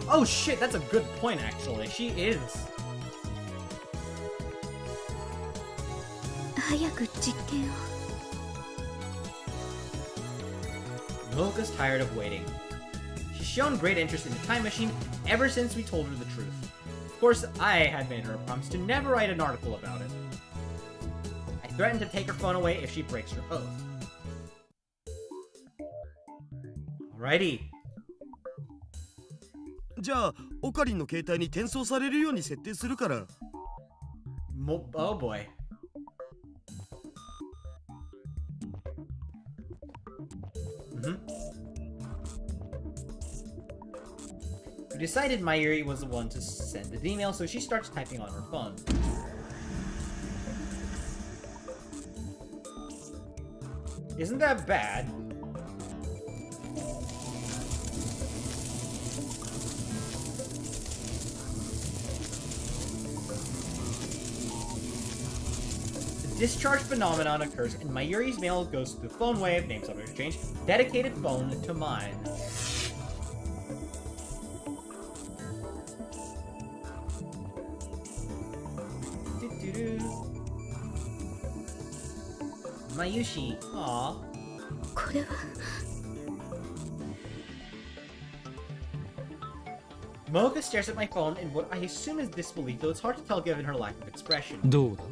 Oh shit, that's a good point actually. She is. 早く実験を。 Moeka's tired of waiting. She's shown great interest in the time machine ever since we told her the truth. Of course, I had made her a promise to never write an article about it. I threatened to take her phone away if she breaks her oath. Alrighty. じゃあオカリンの携帯に転送されるように設定するから。Oh boy. We decided Mayuri was the one to send the email, so she starts typing on her phone. Isn't that bad? The discharge phenomenon occurs, and Mayuri's mail goes through the phone wave, name subject exchange, dedicated phone to mine. Mayushi, aww. これは。 Moeka stares at my phone in what I assume is disbelief, though it's hard to tell given her lack of expression. どうだ。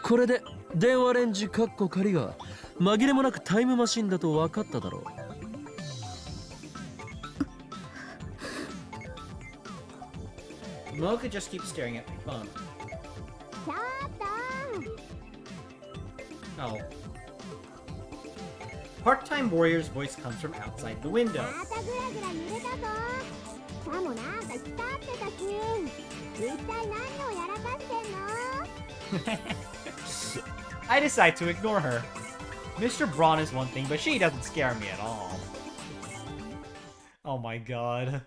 これで電話レンジカッコ仮が紛れもなくタイムマシンだと分かっただろう。 Moeka just keeps staring at my phone. ちょっと Oh. Part-time warrior's voice comes from outside the window. またグラグラ揺れたぞ。しかもなんか光ってたし。一体何をやらかしてんの？ I decide to ignore her. Mr. Braun is one thing, but she doesn't scare me at all. Oh my god.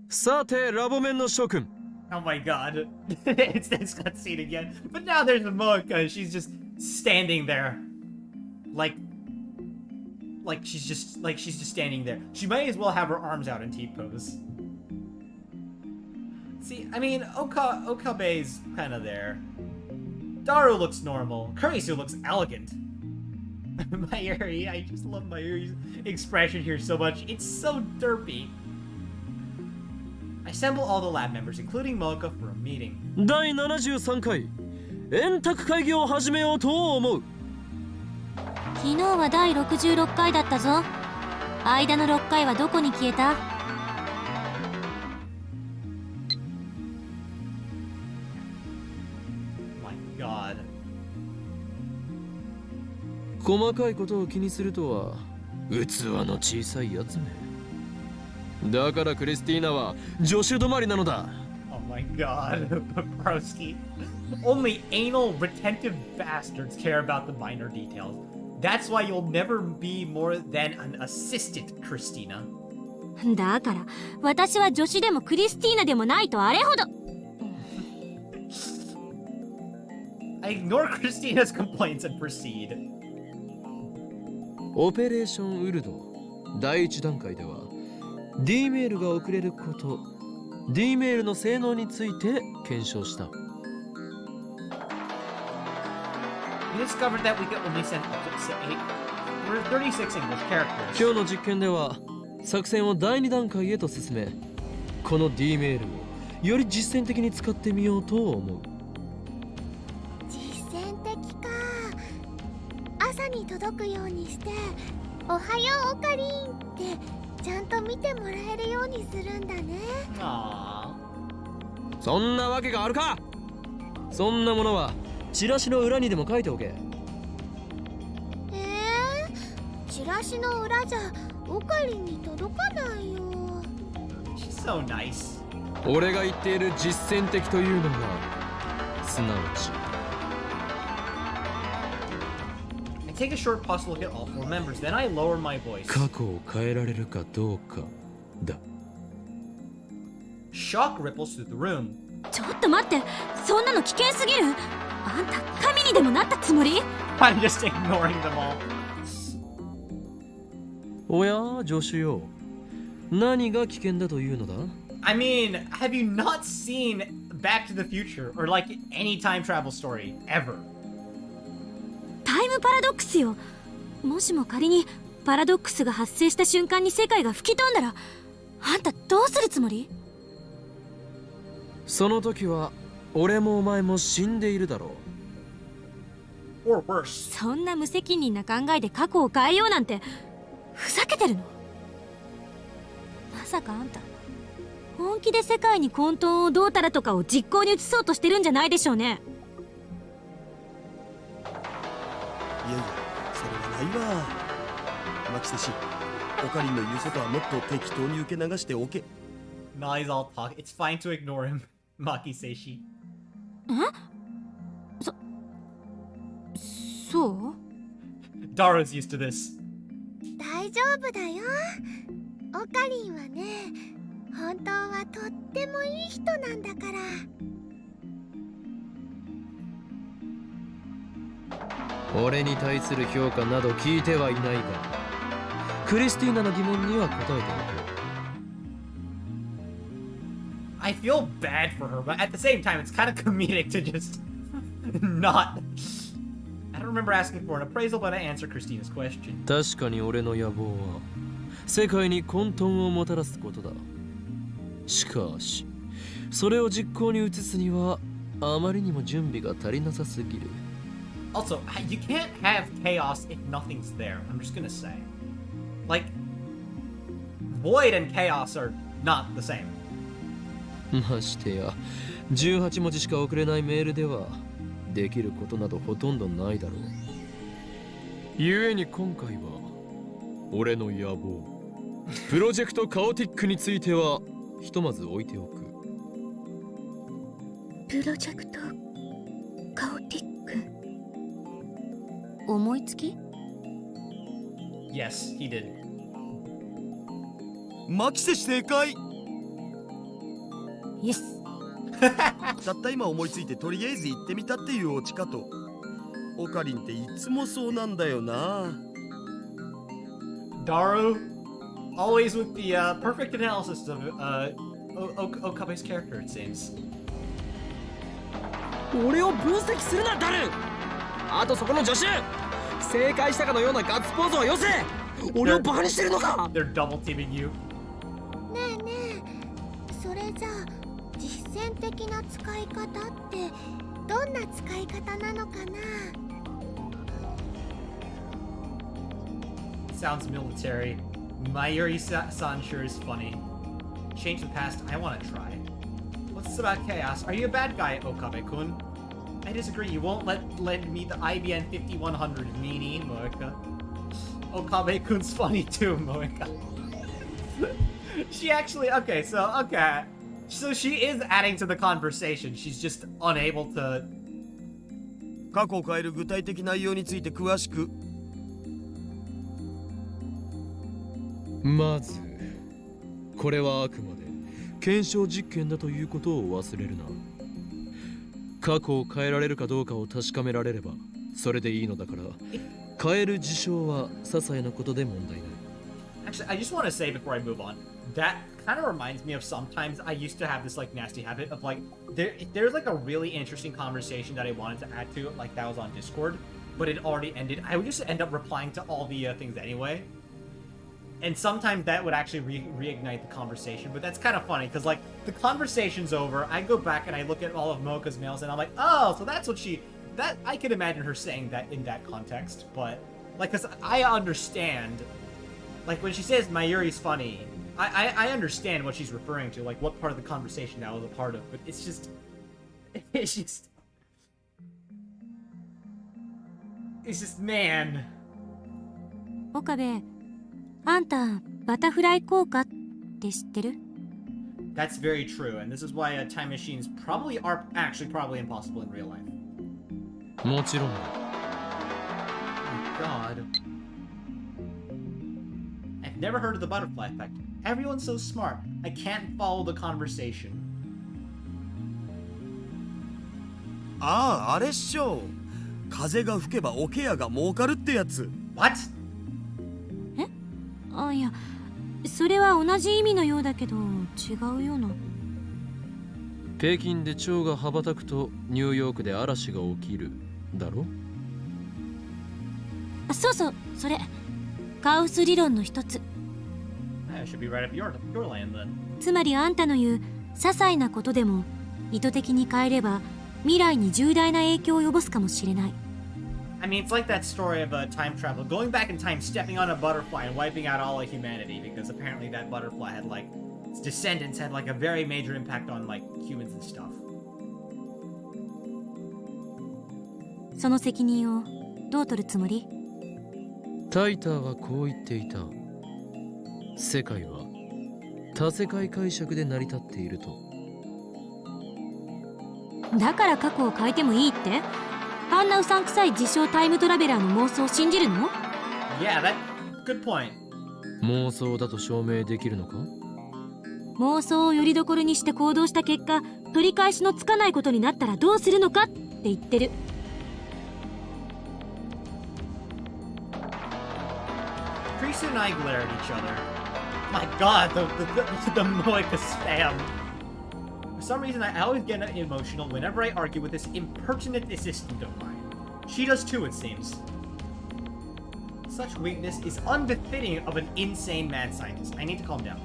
さてラボメンの諸君。 Oh my god. It's this cutscene again. But now there's Moeka, and she's just standing there. Like she's just standing there. She might as well have her arms out in T-pose. See, I mean, Okabe's kind of there. Daru looks normal. Kurisu looks elegant. Mayuri, I just love Mayuri's expression here so much. It's so derpy. I assemble all the lab members, including Moeka, for a meeting. 第73回円卓会議を始めようと思う。昨日は第66回だったぞ。間の6回はどこに消えた？ My God. 細かいことを気にするとは器の小さいやつめ。だからクリスティーナは助手止まりなのだ。 Oh my God. Broski. Only anal, retentive bastards care about the minor details. That's why you'll never be more than an assistant, Christina. だから私は助手でもクリスティーナでもないとあれほど。 I ignore Christina's complaints and proceed. オペレーションウルド第1段階では D メールが送れること、 D メールの性能について検証した。 We discovered that we could only send up to 36 English characters. 今日の実験では作戦を第2段階へと進め、この D メールをより実践的に使ってみようと思う。実践的か。朝に届くようにして「おはようオカリン」ってちゃんと見てもらえるようにするんだね。 Aww. そんなわけがあるか。そんなものはチラシの裏にでも書いておけ。チラシの裏じゃオカリンに届かないよ。 She's so nice. 俺が言っている実践的というのはすなわち I take a short pause to look at all four members, then I lower my voice. 過去を変えられるかどうかだ。 Shock ripples through the room. ちょっと待って、そんなの危険すぎる。あんた神にでもなったつもり？ I'm just ignoring them all. おや助手よ、何が危険だというのだ？ I mean, have you not seen Back to the Future or like any time travel story ever? タイムパラドックスよ。もしも仮にパラドックスが発生した瞬間に世界が吹き飛んだら、あんたどうするつもり？その時は俺もお前も死んでいるだろう。 Or worse. そんな無責任な考えで過去を変えようなんてふざけてるの？まさかあんた本気で世界に混沌をどうたらとかを実行に移そうとしてるんじゃないでしょうね。いやいや、それはないわ。マキセ氏、オカリンの言うことはもっと適当に受け流しておけ。 Nah, he's all talk. It's fine to ignore him. Maki Seishi. そう？ Daru's used to this. 大丈夫だよ。オカリンはね、本当はとってもいい人なんだから。俺に対する評価など聞いてはいないが、クリスティーナの疑問には答えておく。 I feel bad for her, but at the same time, it's kind of comedic to just not. I don't remember asking for an appraisal, but I answered Christina's question. 確かに俺の野望は世界に混沌をもたらすことだ。しかしそれを実行に移すにはあまりにも準備が足りなさすぎる。 Also, you can't have chaos if nothing's there. I'm just gonna say. Like, void and chaos are not the same. ましてや18文字しか送れないメールではできることなどほとんどないだろう。故に今回は俺の野望プロジェクトカオティックについてはひとまず置いておく。プロジェクトカオティック、思いつき？ Yes, he did. マキセ氏正解。イエス。たった今思いついてとりあえず行ってみたっていうオチかと。オカリンっていつもそうなんだよな。 Daru, always with the perfect analysis of Okabe's character, it seems. 俺を分析するなダル。あとそこの助手、正解したかのようなガッツポーズをよせ。俺をバカにしてるのか。 They're double teaming you. ねえねえ、それじゃあ実践的な使い方ってどんな使い方なのかな。 Sounds military. Mayuri-san sure is funny. Change the past, I want to try. What's this about chaos? Are you a bad guy, Okabe-kun? I disagree, you won't lend me the IBN 5100, meanie, Moeka. Okabe-kun's funny too, Moeka. She actually, okay. So she is adding to the conversation. She's just unable to... 過去を変える具体的内容について詳しく。まずこれはあくまで検証実験だということを忘れるな。過去を変えられるかどうかを確かめられればそれでいいのだから、変える事象は些細なことで問題ない。 Actually, I just want to say before I move on, that kind of reminds me of sometimes I used to have this like nasty habit of like, there's like a really interesting conversation that I wanted to add to, like that was on Discord, but it already ended. I would just end up replying to all the things anyway. And sometimes that would actually reignite the conversation, but that's kind of funny because like the conversation's over, I go back and I look at all of Mocha's mails and I'm like, oh, so that's what that I could imagine her saying that in that context, but like, cause I understand, like when she says Mayuri's funny, I understand what she's referring to, like what part of the conversation that was a part of, but it's just, man. 岡部、あんたバタフライ効果って知ってる？ That's very true, and this is why time machines probably are actually probably impossible in real life. もちろん Oh my god. I've never heard of the butterfly effect. Everyone's so smart. I can't follow the conversation. ああ、あれっしょ。風が吹けば桶屋が儲かるってやつ。 What? あ、いや、それは同じ意味のようだけど違うような。北京で蝶が羽ばたくとニューヨークで嵐が起きるだろ。そうそう、それカウス理論の一つ。 I should be right up your land then. つまりあんたの言う些細なことでも意図的に変えれば未来に重大な影響を及ぼすかもしれない。I mean, it's like that story of time travel, going back in time, stepping on a butterfly and wiping out all of humanity, because apparently that butterfly had like, its descendants had like a very major impact on like humans and stuff. その責任をどう取るつもり？タイターはこう言っていた。世界は多世界解釈で成り立っていると。だから過去を変えてもいいって？あんなうさんくさい自称タイムトラベラーの妄想を信じるの？ Yeah, that good point. 妄想だと証明できるのか？妄想をよりどころにして行動した結果、取り返しのつかないことになったらどうするのかって言ってる。Teresa and I glare at each other. My god, the Moeka spam. For some reason, I always get emotional whenever I argue with this impertinent assistant of mine. She does too, it seems. Such weakness is unbefitting of an insane mad scientist. I need to calm down.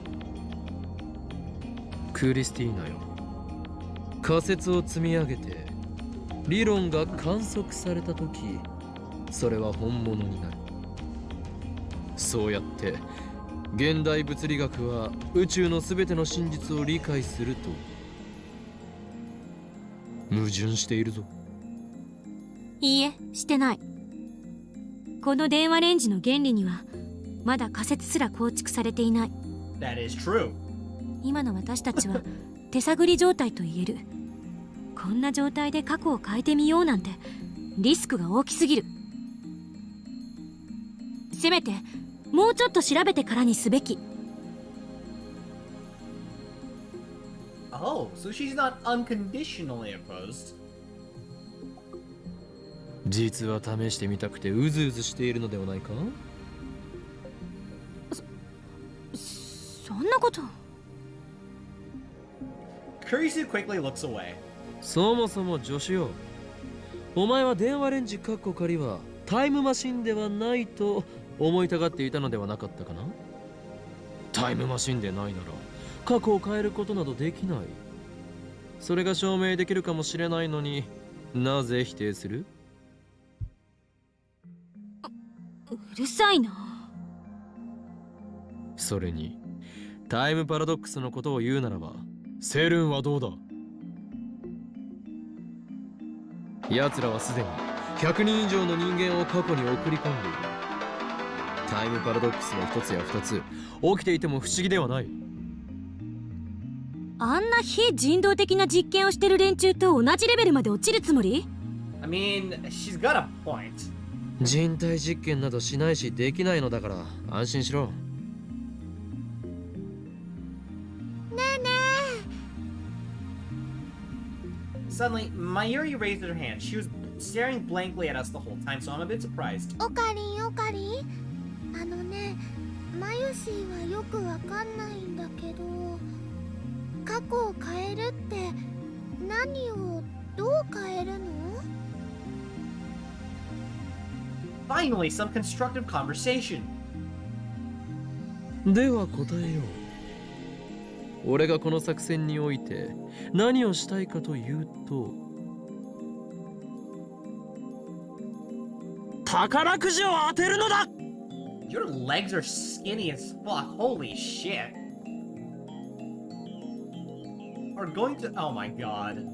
クリスティーナよ、仮説を積み上げて理論が観測されたとき、それは本物になる。そうやって現代物理学は宇宙のすべての真実を理解すると矛盾しているぞ。いいえ、してない。この電話レンジの原理にはまだ仮説すら構築されていない。 That is true. 今の私たちは手探り状態と言える。こんな状態で過去を変えてみようなんてリスクが大きすぎる。せめてもうちょっと調べてからにすべき。 Oh, so she's not unconditionally opposed. 実は試してみたくてうずうずしているのではないか？そんなこと。Kurisu quickly looks away. そもそも助手よ、お前は電話レンジカッコ仮はタイムマシンではないと思いたがっていたのではなかったかな？タイムマシンでないなら過去を変えることなどできない。それが証明できるかもしれないのになぜ否定する？うるさいな。それにタイムパラドックスのことを言うならばセルンはどうだ？奴らはすでに100人以上の人間を過去に送り込んでいる。タイムパラドックスの一つや二つ起きていても不思議ではない。あんな非人道的な実験をしてる連中と同じレベルまで落ちるつもり？ I mean, she's got a point. 人体実験などしないしできないのだから安心しろ。ねえね Suddenly, Mayuri raised her hand. She was staring blankly at us the whole time, so I'm a bit surprised. え、オカリンオカリン、あのね、マユシーはよくわかんないんだけど、過去を変えるって何をどう変えるの？ Finally, some constructive conversation. では答えよう。俺がこの作戦において何をしたいかというと、宝くじを当てるのだ。 Your legs are skinny as fuck. Holy shit. Are going to. Oh my god.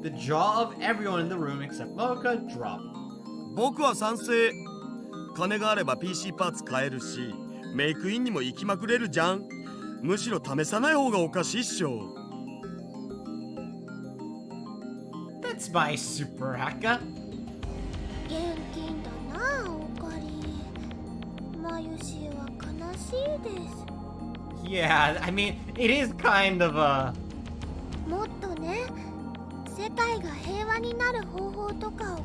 The jaw of everyone in the room except Moeka dropped. 僕は賛成。金があれば PC パーツ買えるし、メイクインにも行きまくれるじゃん。むしろ試さない方がおかしいっしょ。That's my super haka. 現金だな、オカリン。マユシーは悲しいです。 Yeah, I mean, it is kind of a. もっとね、世界が平和になる方法とかを考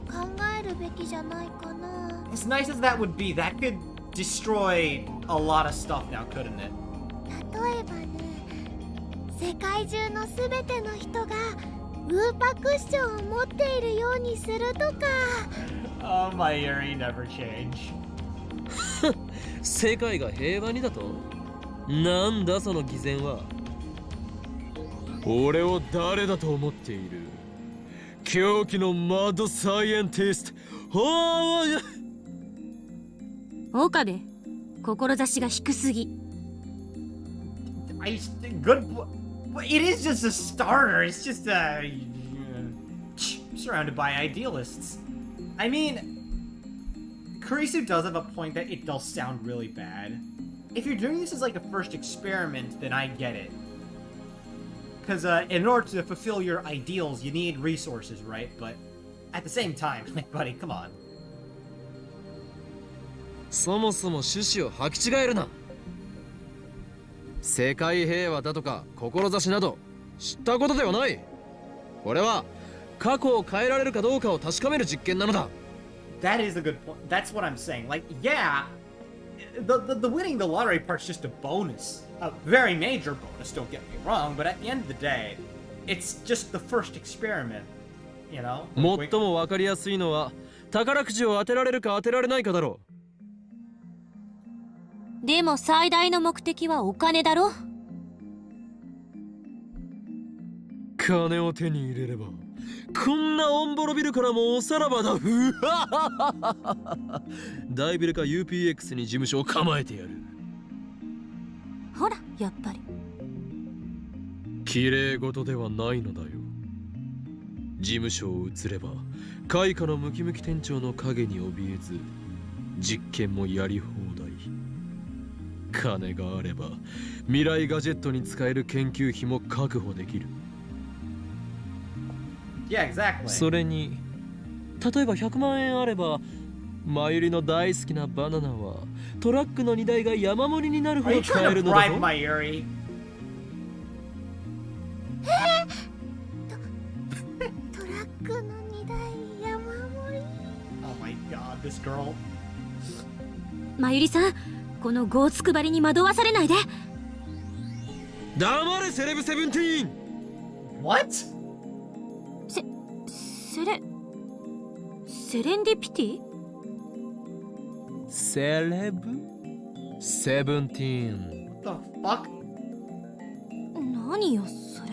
えるべきじゃないかな。 As nice as that would be, that could destroy a lot of stuff now, couldn't it? 例えばね、世界中のすべての人がウーパクッションを持っているようにするとか。 Oh, Mayuri never change. 世界が平和にだと？なんだその偽善は。俺を誰だと思っている？狂気のマッドサイエンティスト。岡部、志が低すぎ。Good. It is just a starter. It's just surrounded by idealists. I mean, Kurisu does have a point that it does sound really bad. If you're doing this as like a first experiment, then I get it. Because in order to fulfill your ideals, you need resources, right? But at the same time, like, buddy, come on. そもそも趣旨を履き違えるな。世界平和だとか志など知ったことではない。これは過去を変えられるかどうかを確かめる実験なのだ。 That is a good point. That's what I'm saying. Like, yeah, the winning the lottery part's just a bonus. A very major bonus, don't get me wrong, but at the end of the day, it's just the first experiment, you know? 最も分かりやすいのは宝くじを当てられるか当てられないかだろう。でも最大の目的はお金だろ。金を手に入れればこんなオンボロビルからもおさらばだ。大ビルか UPX に事務所を構えてやる。ほら、やっぱり綺麗事ではないのだよ。事務所を移れば開花のムキムキ店長の影に怯えず実験もやり放題。金があれば未来ガジェットに使える研究費も確保できる。Yeah, exactly. それに例えば100万円あればマユリの大好きなバナナはトラックの荷台が山盛りになるほ Are ど you 買え trying る to のだ bribe ぞ。 Mayuri? トラックの荷台山盛り。 Oh my god, this girl. まゆりさん、このゴーツくばりに惑わされないで。黙れセレブセブンティーン。 What? セレンディピティ？セレブセブンティーン。 What the fuck? 何よそれ。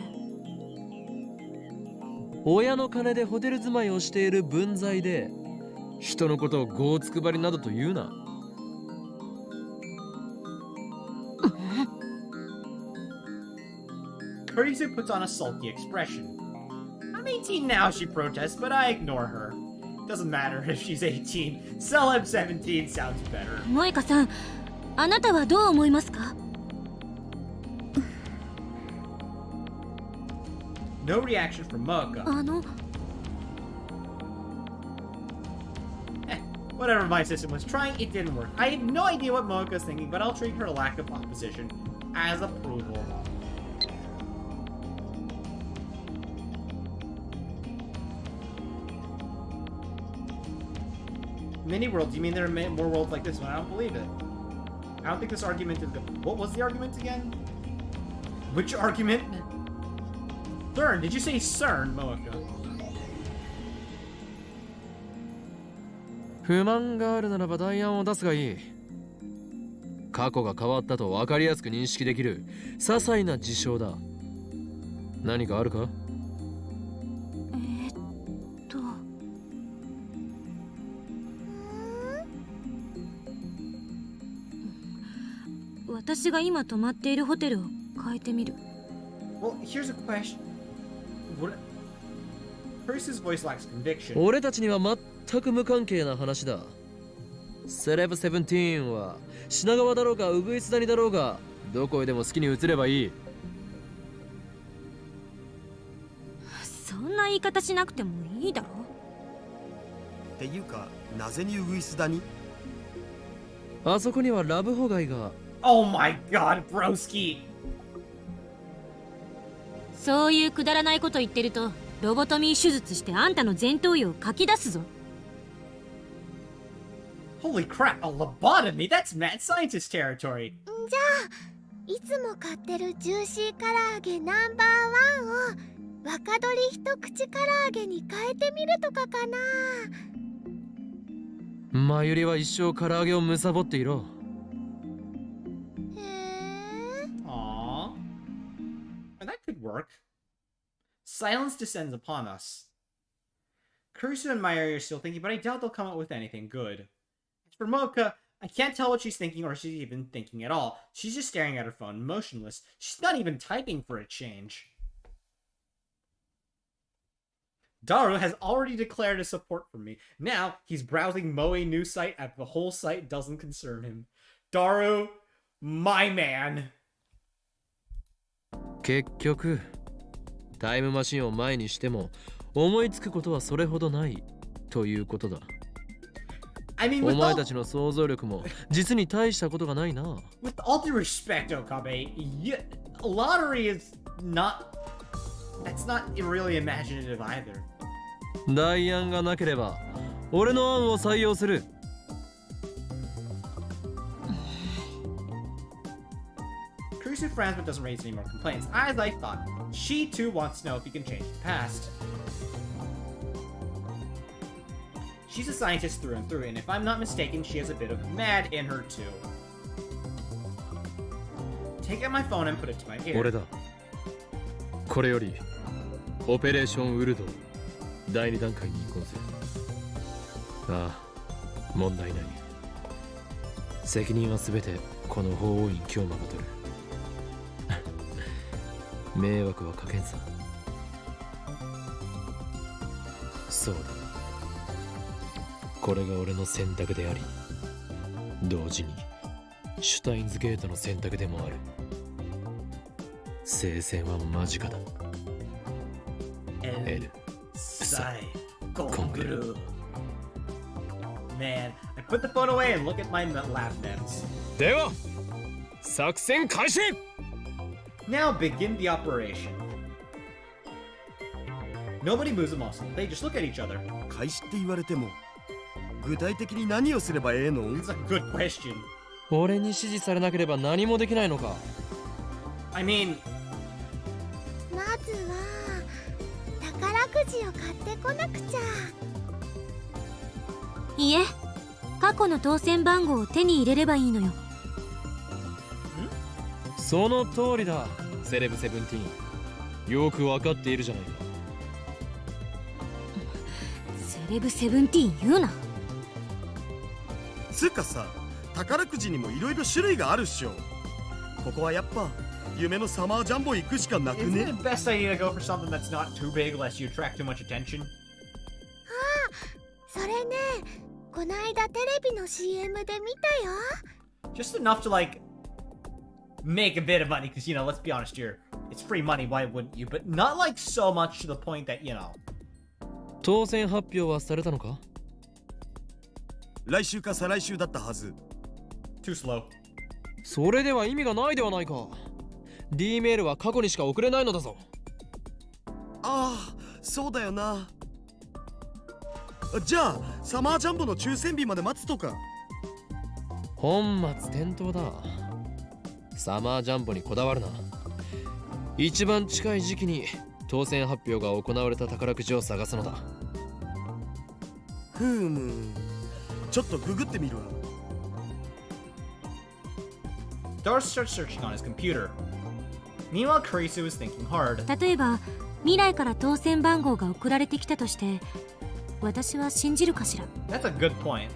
親の金でホテル住まいをしている分際で人のことをゴーつくばりなどと言うな。Kurisu puts on a sulky expression. I'm 18 now, she protests, but I ignore her. Doesn't matter if she's 18. Celeb 17 sounds better. 萌香さん、あなたはどう思いますか？ No reaction from Moeka. Whatever my system was trying, it didn't work. I have no idea what Moeka's thinking, but I'll treat her lack of opposition as approval. Mini worlds? You mean there are more worlds like this one? I don't believe it. I don't think this argument is good. What was the argument again? Which argument? CERN. Did you say CERN, Moeka? 不満があるならば代案を出すがいい。過去が変わったと分かりやすく認識できる些細な事象だ。何かあるか？私が今泊まっているホテルを変えてみる。Well, here's a question. What? Chris's voice lacks conviction. 俺たちには全く無関係な話だ。セレブ17は品川だろうがウグイス谷だろうがどこへでも好きに移ればいい。そんな言い方しなくてもいいだろ。っていうか、なぜにウグイス谷？あそこにはラブホ街が。Oh my god, broski! そういうくだらないこと言ってるとロボトミー手術してあんたの前頭葉をかき出すぞ。Holy crap, a lobotomy? That's mad scientist territory. じゃあいつも買ってるジューシー唐揚げナンバーワンを若鶏一口唐揚げに変えてみるとかかな。マユリは一生唐揚げを貪っていろ。Aww. That could work. Silence descends upon us. Kurisu and Mayuri are still thinking, but I doubt they'll come up with anything good. As for Moeka, I can't tell what she's thinking or she's even thinking at all. She's just staring at her phone, motionless. She's not even typing for a change. Daru has already declared his support for me. Now, he's browsing Moe news site as the whole site doesn't concern him. Daru, my man. 結局タイムマシンを前にしても思いつくことはそれほどないということだ。I mean, お前たちの想像力も実に大したことがないな。With all due respect, Okabe, lottery is not... That's not really imaginative either. 代案がなければ俺の案を採用する。Kurisu frowns but doesn't raise any more complaints. As I thought, she too wants to know if he can change the past. She's a scientist through and through, and if I'm not mistaken, she has a bit of mad in her too. Take out my phone and put it to my ear. 俺だ。これよりオペレーションウルド第2段階に移行する。ああ、問題ない。責任はすべてこの法王院京馬が取る。迷惑はかけんさ。そうだ。これが俺の選択であり、同時にシュタインズゲートの選択でもある。聖戦は間近だ。L Sai Gonguru. Man, I put the phone away and look at my lab names. では作戦開始。 Now begin the operation. Nobody moves a muscle. They just look at each other. 開始って言われても具体的に何をすればええの？ It's a good question. 俺に指示されなければ何もできないのか。 I mean, まずは宝くじを買ってこなくちゃ。いえ、過去の当選番号を手に入れればいいのよ。その通りだ、セレブ17。よくわかっているじゃないか。レブ17言うな。つうかさ、宝くじにもいろいろ種類があるっしょ。ここはやっぱ夢のサマージャンボ行くしかなく Isn't ね。 it best idea to go for something that's not too big lest you attract too much attention? それね、こないだテレビの CM で見たよ。 Just enough to like make a bit of money, because let's be honest here, it's free money, why wouldn't you? But not like so much to the point that 当選発表はされたのか？来週か再来週だったはず。 too slow. それでは意味がないではないか。 D メールは過去にしか送れないのだぞ。ああ、そうだよな。じゃあサマージャンボの抽選日まで待つとか。本末転倒だ。サマージャンボにこだわるな。一番近い時期に当選発表が行われた宝くじを探すのだ。ふむ、ちょっとググってみるわ。 Doris starts searching on his computer. Meanwhile, Kurisu is thinking hard. 例えば未来から当選番号が送られてきたとして、私は信じるかしら。 That's a good point.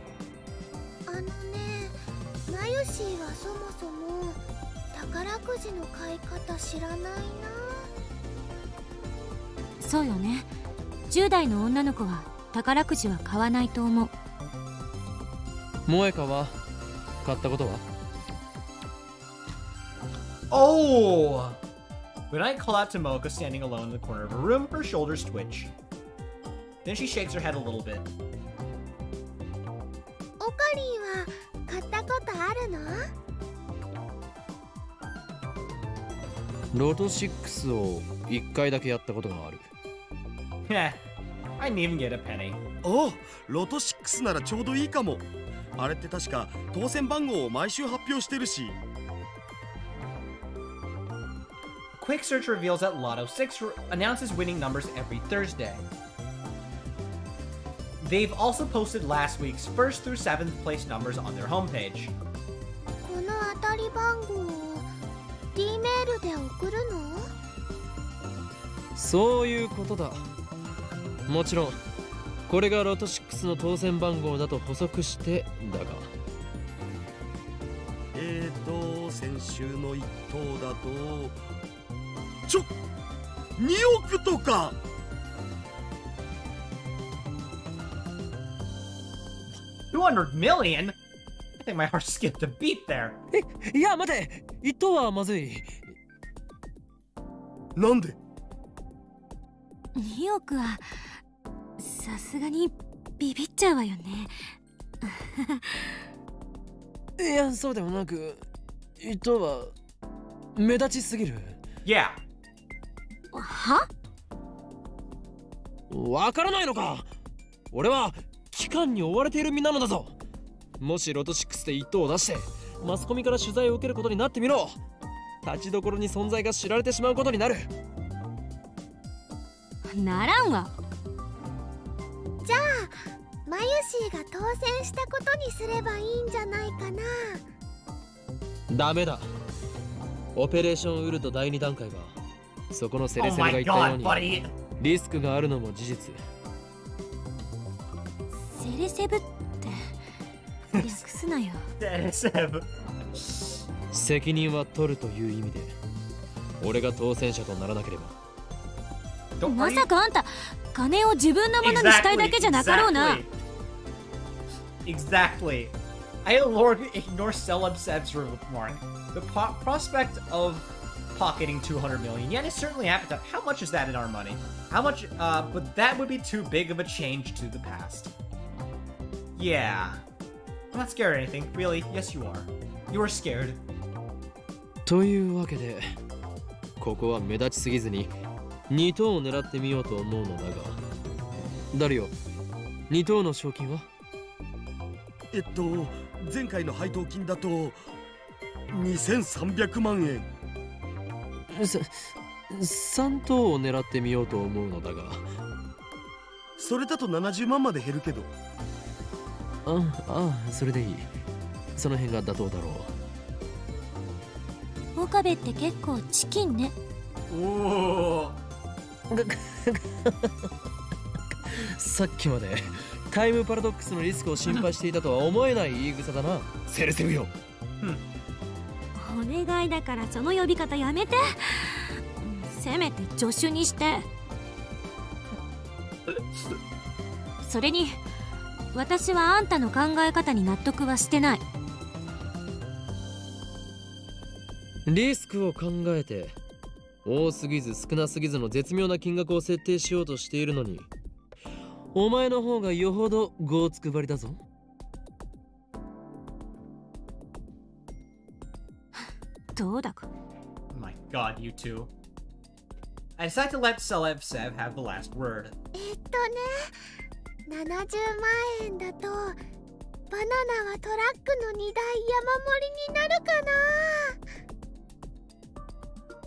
あのね、マユシーはそもそも宝くじの買い方知らないな。そうよね。10代の女の子は宝くじは買わないと思う。萌香は買ったことは？ Oh! When I call out to Moeka standing alone in the corner of her room, her shoulders twitch. Then she shakes her head a little bit. オカリンは買ったことあるの？ロト6を1回だけやったことがある。Heh, I didn't even get a penny. おお、ロト6ならちょうどいいかも。あれって確か当選番号を毎週発表してるし。 Quick search reveals that Lotto 6 announces winning numbers every Thursday. They've also posted last week's 1st through 7th place numbers on their homepage. この当たり番号を D メールで送るの？そういうことだ。もちろんこれがロト6の当選番号だと補足してだが、先週の一等だと2億とか。200 million? I think my heart skipped a beat there. いや待て、一等はまずい。なんで？ 2億はさすがにビビっちゃうわよね。いや、そうでもなく、一等は目立ちすぎる。 Yeah. は？わからないのか。俺は期間に追われている身なのだぞ。もしロト6で一等を出してマスコミから取材を受けることになってみろ。立ちどころに存在が知られてしまうことになる。ならんわ。じゃあマユシーが当選したことにすればいいんじゃないかな。ダメだ。オペレーションウルト第2段階はそこのセレ Oh セレが my 言ったよう god, に buddy. リスクがあるのも事実。セレセブって略すなよ。Seb. 責任は取るという意味で俺が当選者とならなければ。 Don't ま worry. さかあんた金を自分のものにしたいだけじゃなかろうな。 Exactly. I ignore Celeb Seb's remark. The prospect of pocketing 200 million yen is certainly appetite. How much is that in our money? How much? But that would be too big of a change to the past. Yeah. I'm not scared or anything. Really? Yes, you are. You are scared. というわけでここは目立ちすぎずに2等を狙ってみようと思うのだが、ダリオ、2等の賞金は？前回の配当金だと2300万円。3等を狙ってみようと思うのだが。それだと70万まで減るけど。それでいい。その辺が妥当だろう。岡部って結構チキンね。Ooh. さっきまでタイムパラドックスのリスクを心配していたとは思えない言い草だな、セレセブよ。お願いだからその呼び方やめて。せめて助手にして。それに私はあんたの考え方に納得はしてない。リスクを考えて多すぎず少なすぎずの絶妙な金額を設定しようとしているのに、お前の方がよほどゴーつくばりだぞ。どうだか。 My god, you two. I decide to let Celev Sev have the last word. 70万円だとバナナはトラックの荷台山盛りになるかな。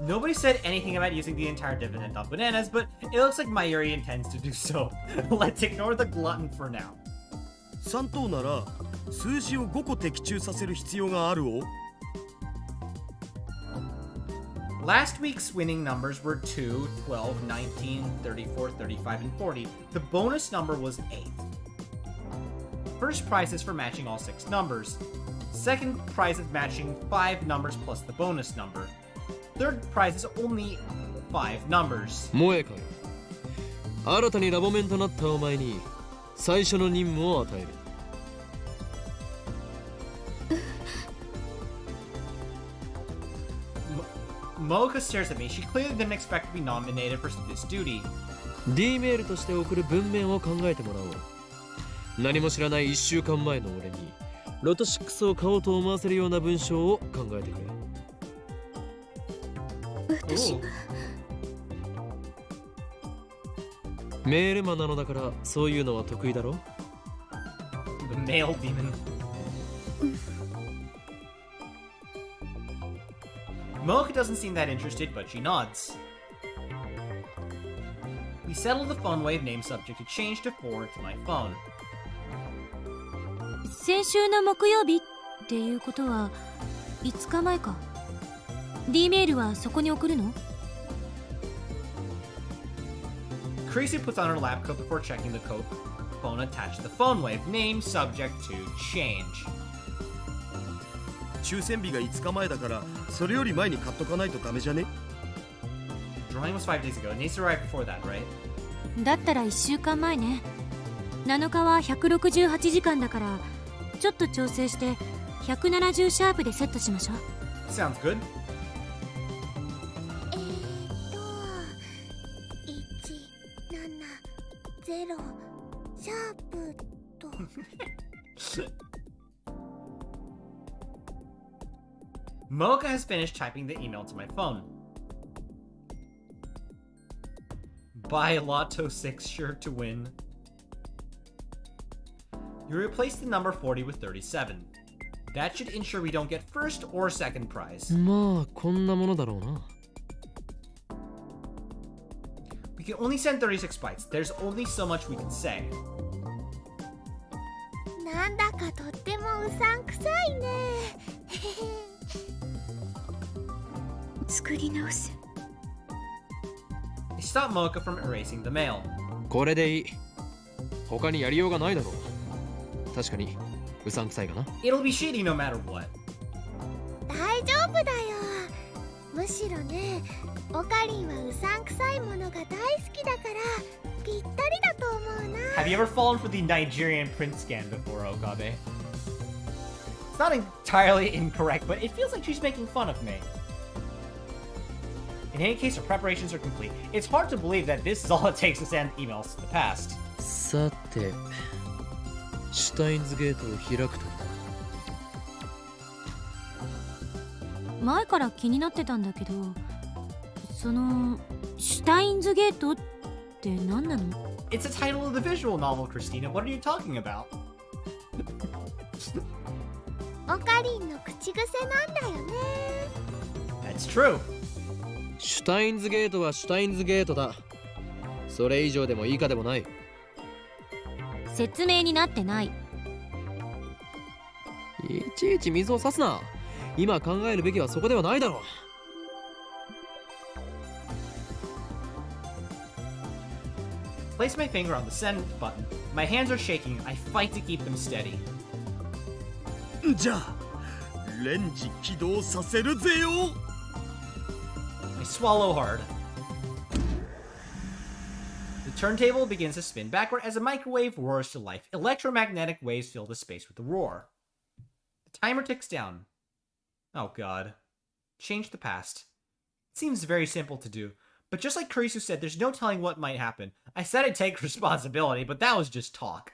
Nobody said anything about using the entire dividend on bananas, but it looks like Mayuri intends to do so. Let's ignore the glutton for now. 3等なら数字を5個的中させる必要があるを。Last week's winning numbers were 2, 12, 19, 34, 35, and 40. The bonus number was 8. First prize is for matching all 6 numbers. Second prize is matching 5 numbers plus the bonus number. Third prize is only 5 numbers. モエカよ、新たにラボメンとなったお前に最初の任務を与える。Moeka stares at me. She clearly didn't expect to be nominated for this duty. D メールとして送る文面を考えてもらおう。何も知らない1週間前の俺にロト6を買おうと思わせるような文章を考えてくれ。私 メールマンなのだからそういうのは得意だろ。 The male demon. Moeka doesn't seem that interested, but she nods. We settle the phone wave name subject to change to forward to my phone. 先週の木曜日っていうことは5日前か。 D メールはそこに送るの？ Creasy puts on her lab coat before checking the coat phone attached to the phone wave name subject to change. 抽選日が5日前だからそれより前に買っとかないとダメじゃね。 Drawing was 5 days ago. It needs to arrive before that, right? だったら1週間前ね。7日は168時間だからちょっと調整して170シャープでセットしましょう。 Sounds good. 170シャープと。Moeka has finished typing the email to my phone. Buy Lotto 6 shirt to win. You replace the number 40 with 37. That should ensure we don't get first or second prize. まあこんなものだろうな。 We can only send 36 bytes. There's only so much we can say. なんだかとってもうさんくさいね。作り直す。 It stopped Moeka from erasing the mail. これでいい。他にやりようがないだろう。確かにうさんくさいがな。 It'll be shitty no matter what. 大丈夫だよ。むしろね、オカリンはうさんくさいものが大好きだからぴったりだと思うな。 Have you ever fallen for the Nigerian print scan before, Okabe? It's not entirely incorrect, but it feels like she's making fun of me. In any case, our preparations are complete. It's hard to believe that this is all it takes to send emails to the past. さて、シュタインズゲートを開くと。前から気になってたんだけど、そのシュタインズゲートって何なの？ It's the title of the visual novel, Christina. What are you talking about? オカリンの口癖なんだよね。 That's true. シュタインズゲートはシュタインズゲートだ。それ以上でも以下でもない。説明になってない。いちいち水を差すな。今考えるべきはそこではないだろう。place my finger on the send button. My hands are shaking. I fight to keep them steady. じゃあレンジ起動させるぜよ。 I swallow hard. The turntable begins to spin backward as a microwave roars to life. Electromagnetic waves fill the space with a roar. The timer ticks down. Oh god. Change the past. It seems very simple to do, but just like Kurisu said, there's no telling what might happen. I said I'd take responsibility, but that was just talk.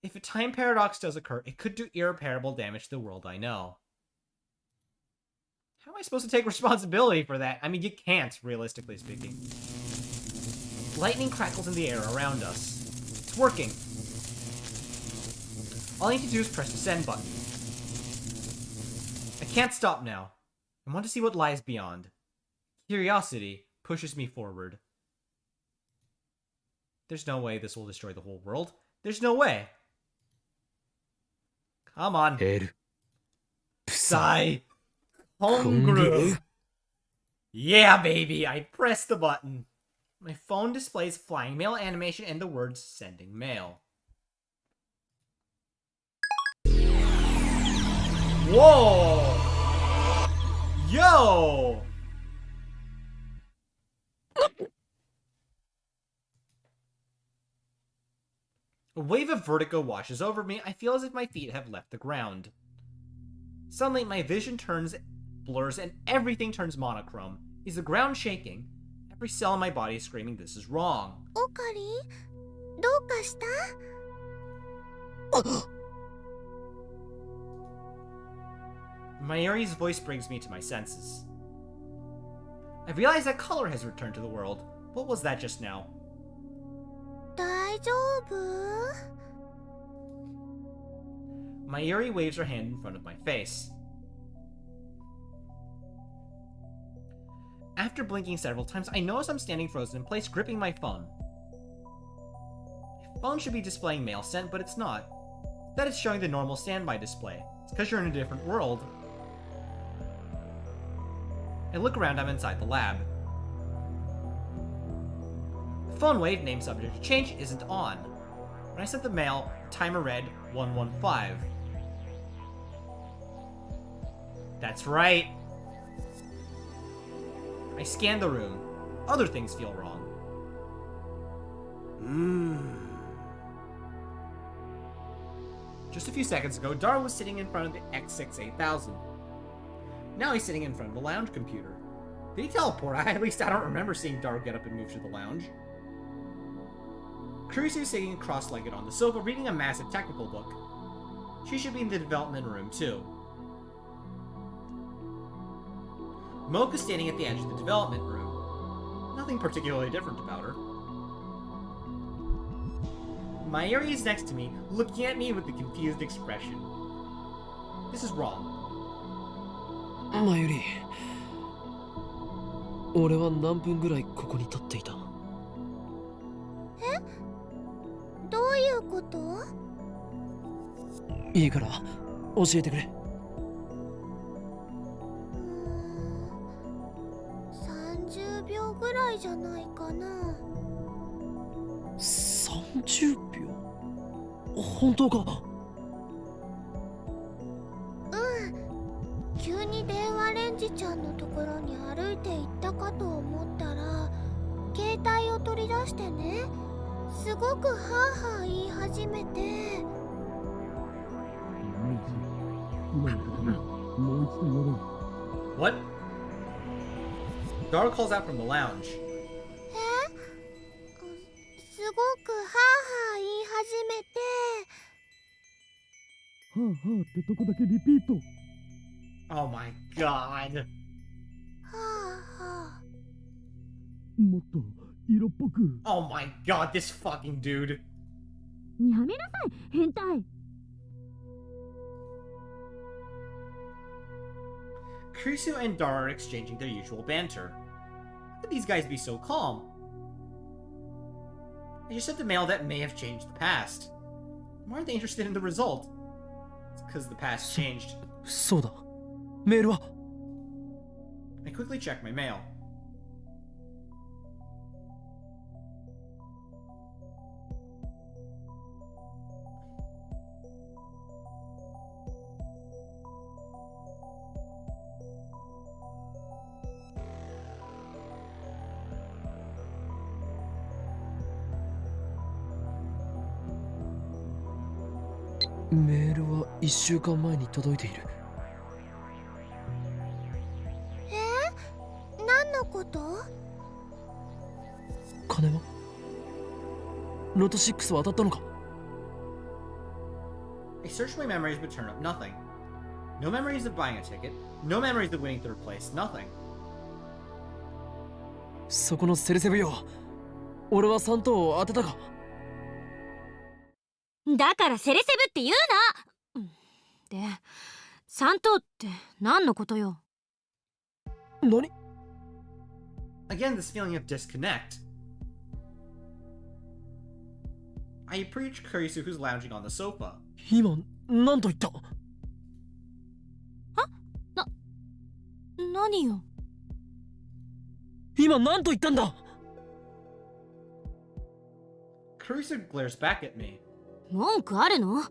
If a time paradox does occur, it could do irreparable damage to the world I know. How am I supposed to take responsibility for that? I mean, you can't, realistically speaking. Lightning crackles in the air around us. It's working. All I need to do is press the send button. I can't stop now. I want to see what lies beyond. Curiosity pushes me forward. There's no way this will destroy the whole world. There's no way. Come on. L Psy. Hungry. Yeah, baby. I pressed the button. My phone displays flying mail animation and the words sending mail. Whoa! Yo! A wave of vertigo washes over me. I feel as if my feet have left the ground. Suddenly, my vision blurs, and everything turns monochrome. Is the ground shaking? Every cell in my body is screaming, this is wrong. オカリン、どうかした？ Mayuri's voice brings me to my senses. I realize that color has returned to the world. What was that just now? 大丈夫？ Mayuri waves her hand in front of my face. After blinking several times, I notice I'm standing frozen in place, gripping my phone. My phone should be displaying mail sent, but it's not. Instead, it's showing the normal standby display. It's because you're in a different world. I look around, I'm inside the lab. The phone wave, name subject to change, isn't on. When I sent the mail, timer read 115. That's right. I scan the room. Other things feel wrong. Just a few seconds ago, Dar was sitting in front of the X68000. Now he's sitting in front of the lounge computer. Did he teleport? At least I don't remember seeing Dar get up and move to the lounge. Kurisu is sitting cross-legged on the sofa reading a massive technical book. She should be in the development room too. Moeka is standing at the edge of the development room. Nothing particularly different about her. Mayuri is next to me, looking at me with a confused expression. This is wrong. マユリ、俺は何分ぐらいここに立っていた？どういうこと？いいから教えてくれ。30秒ぐらいじゃないかな。30秒？本当か？急に電話レンジちゃんのところに歩いて行ったかと思ったら、携帯を取り出してね、すごくハーハー言い始めて。What? Dar calls out from the lounge. すごくハーハー言い始めて。はあはあってとこだけリピート。 Oh my god. はあはあ。もっと色っぽく。 Oh my god, this fucking dude. やめなさい、変態。Kurisu and Dar are exchanging their usual banter. How could these guys be so calm? I just sent a mail that may have changed the past. Why aren't they interested in the result? It's because the past changed. そうだ。メールは？ I quickly check my mail. メールは1週間前に届いている。何のこと？金はロト6は当たったのか？ I searched my memories but turned up nothing. No memories of buying a ticket, no memories of winning third place, nothing. そこのセレセブよ、俺は3等を当てたか？だからセレセブって言うな。で、3等って何のことよ？何？ Again, this feeling of disconnect. I approach Kurisu, who's lounging on the sofa. 今何と言った？何よ？今何と言ったんだ？ Kurisu glares back at me. 文句あるの？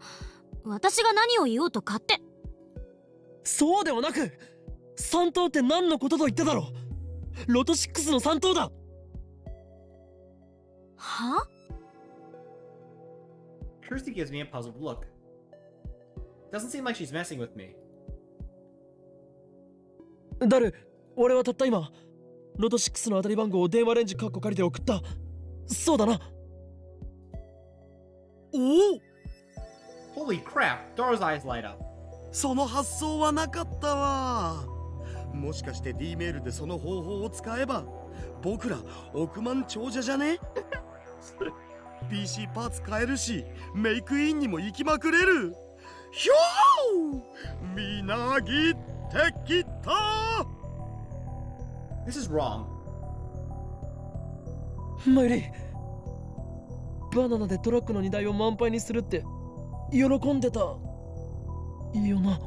私が何を言おうと勝手。そうではなく、3等って何のことと言っただろう？ロト6の3等だ。は？ Kurisu gives me a puzzled look. Doesn't seem like she's messing with me. ダル、俺はたった今ロト6の当たり番号を電話レンジカッコ借りて送った。そうだな。おお、 Holy crap! Doro's eyes light up. その発想はなかったわ。もしかして D メールでその方法を使えば僕ら億万長者じゃね？ PC パーツ買えるしメイクインにも行きまくれる。ひょー、みなぎってきた。 This is wrong. マイリー、バナナでトラックの荷台を満杯にするって喜んでたよな。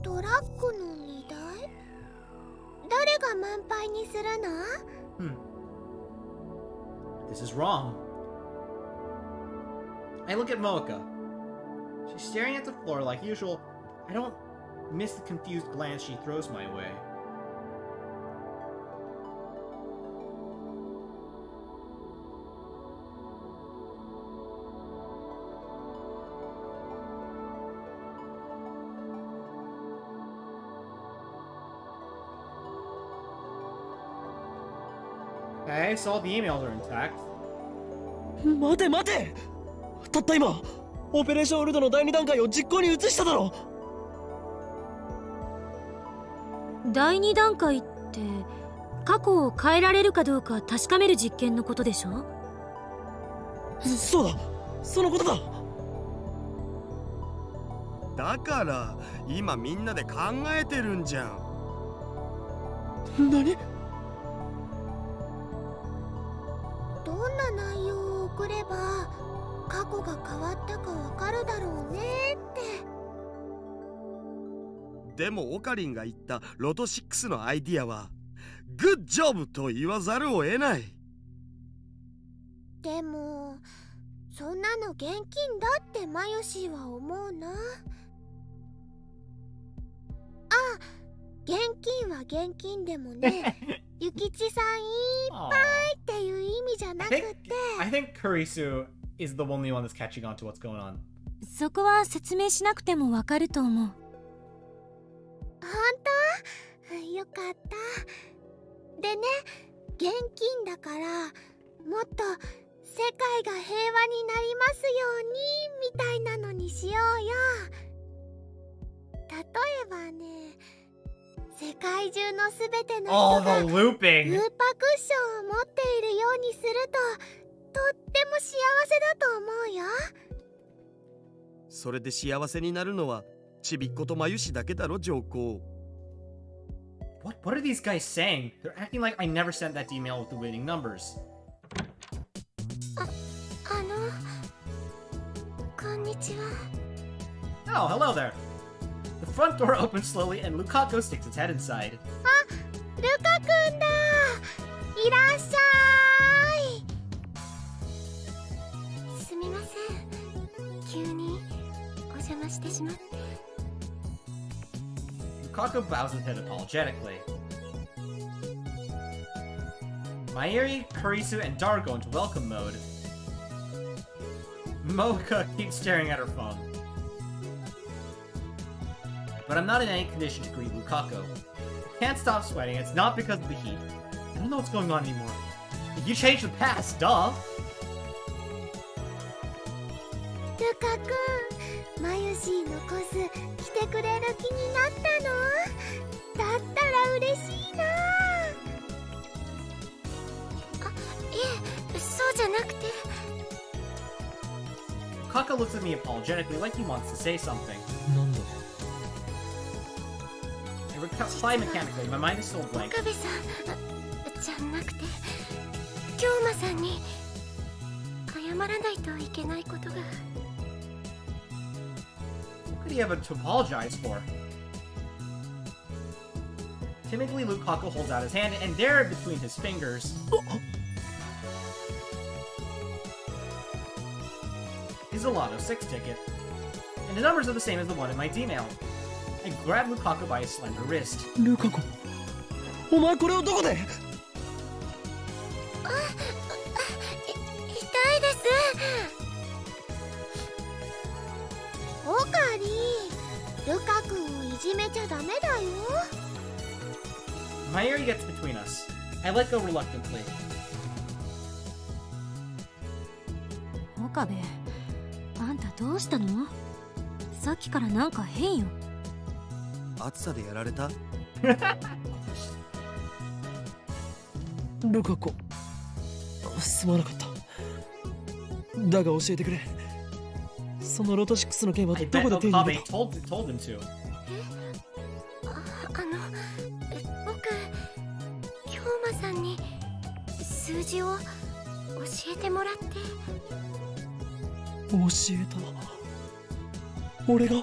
トラックの荷台？誰が満杯にするの？ This is wrong. I look at Moeka. She's staring at the floor like usual. I don't miss the confused glance she throws my way. Okay, so all the emails are intact. 待て待て、たった今オペレーションウルドの第2段階を実行に移しただろ。第2段階って過去を変えられるかどうか確かめる実験のことでしょ？そうだ、そのことだ。だから今みんなで考えてるんじゃん。何？どんな内容を送れば過去が変わったかわかるだろうねって。でもオカリンが言ったロト6のアイディアはグッジョブと言わざるを得ない。でもそんなの現金だってマヨシーは思うな。あ、現金は現金でもね諭吉さんいっぱいっていう意味じゃなくて、 I think Kurisu is the only one that's catching on to what's going on. そこは説明しなくてもわかると思う。本当？よかった。でね、現金だからもっと世界が平和になりますようにみたいなのにしようよ。例えばね、世界中のすべての Oh, 人が the ルー looping! パクッションを持っているようにするととっても幸せだと思うよ。それで幸せになるのはちびっことまゆしだけだろ、上皇。What are these guys saying? They're acting like I never sent that email with the winning numbers. こんにちは。 Oh, hello there. The front door opens slowly and Lukaku sticks its head inside. ルカくんだ。いらっしゃい。すみません、急にお邪魔してしまって。 Lukaku bows his head apologetically. Mayuri, Kurisu, and Dar go into welcome mode. Moeka keeps staring at her phone. But I'm not in any condition to greet Lukaku. I can't stop sweating. It's not because of the heat. I don't know what's going on anymore. You changed the past, duh! ルカ君、マユシーのコス来てくれる気になったの？だったら嬉しいな。あ、いえ、そうじゃなくて。Kaka looks at me apologetically like he wants to say something. なんだ I reply mechanically, my mind is still blank. 岡部さんじゃなくて、京馬さんに謝らないといけないことが。What could he have to apologize for? Timidly, Lukaku holds out his hand, and there between his fingers is a Lotto 6 ticket. And the numbers are the same as the one in my D-mail. I grab Lukaku by his slender wrist. ルカ子お前これをどこで痛いです。オカリン、ルカ君をいじめちゃダメだよ。Mayuri gets between us. I let go reluctantly. 岡部、あんたどうしたの？さっきからなんか変よ。暑さでやられた？ルカ子すまなかっただが教えてくれそのロト6の件は I ど bet こで手に入 Okabe れた told him to. 僕、京馬さんに数字を教えてもらって。教えた俺が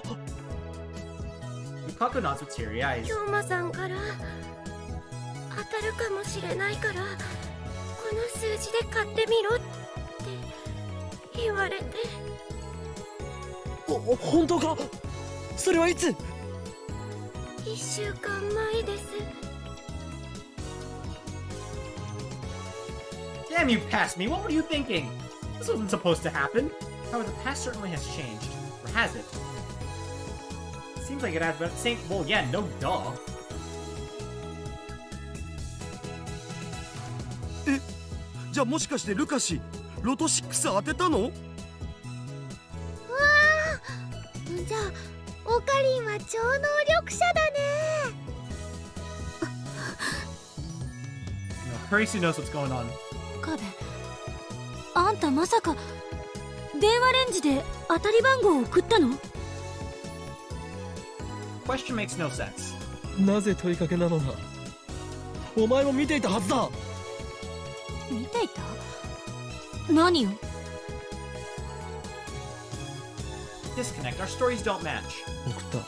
Lukaku nods with teary eyes. 京馬さんから当たるかもしれないから、この数字で買ってみろって言われて。本当かそれはいつ1週間前です。Damn you, past me! What were you thinking? This wasn't supposed to happen. However, the past certainly has changed. Or has it? Seems like it has, but at the same... Well, yeah, no duh. じゃあもしかしてルカシロト6当てたの？じゃあオカリンは超能力者だね。No, Kurisu knows what's going on. 岡部、あんたまさか電話レンジで当たり番号を送ったの？ Question makes no sense. なぜ問いかけなのだお前も見ていたはずだ見ていた？何を？ Disconnect. Our stories don't match. 送った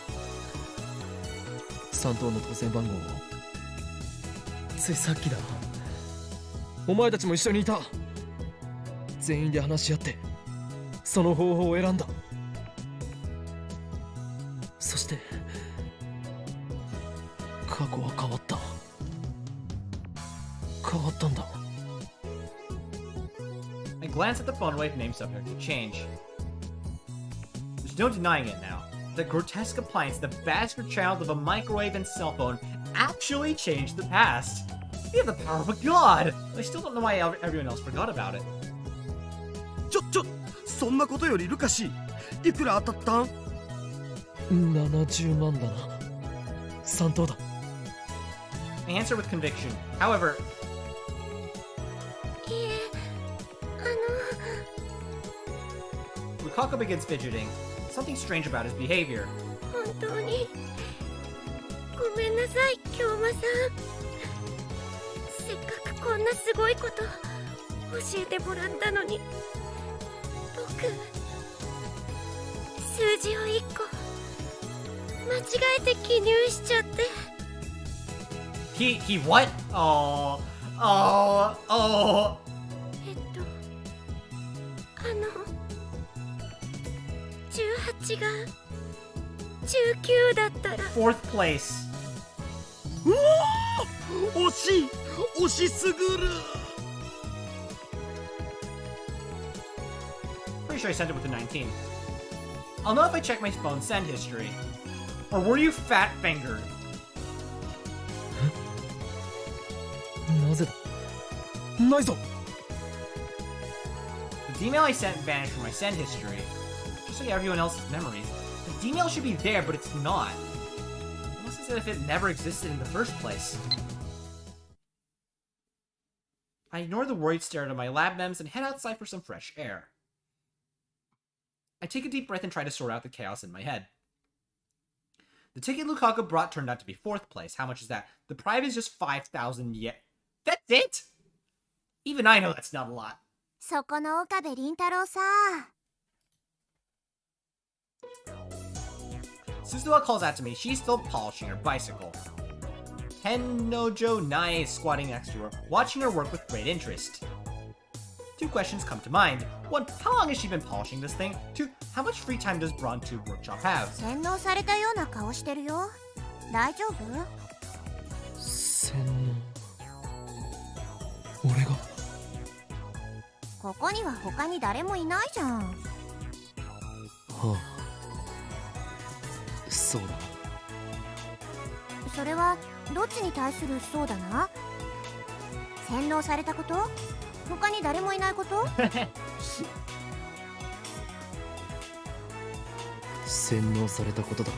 3等の当選番号をついさっきだお前たちも一緒にいた全員で話し合ってその方法を選んだそして過去は変わった変わったんだ I glance at the phone away from name subject to change. There's no denying it now. The grotesque appliance, the bastard child of a microwave and cell phone, actually changed the past. We have the power of a god! I still don't know why everyone else forgot about it. そんなことよりルカシいくら当たったん70万だな3等だ I answer with conviction. However, いえ、Lukaku begins fidgeting. Something strange about his behavior. 本当にごめんなさい、京馬さん。せっかくこんなすごいこと教えてもらったのに、僕数字を1個間違えて記入しちゃって。He what? Oh. 18が19だったら。 Fourth place. うわー惜しい惜しすぐる Pretty sure I sent it with the 19. I'll know if I check my phone send history. Or were you fat-fingered? なぜだないぞ The email I sent vanished from my send history. Just like everyone else's memories. The email should be there, but it's not. Almost as if it never existed in the first place. I ignore the worried stare at my lab mems and head outside for some fresh air. I take a deep breath and try to sort out the chaos in my head. The ticket Lukaku brought turned out to be 4th place. How much is that? The prize is just 5,000 yen. That's it? Even I know that's not a lot. そこの岡部倫太郎さ。Suzuha calls out to me. She's still polishing her bicycle. Tennojo Nae is squatting next to her, watching her work with great interest. 2 questions come to mind. 1, how long has she been polishing this thing? 2, how much free time does Braun Tube Workshop have? 洗脳されたような顔してるよ。大丈夫？洗脳俺がここには他に誰もいないじゃん。はあそうだそれはどっちに対するそうだな。洗脳されたこと？他に誰もいないこと？洗脳されたことだ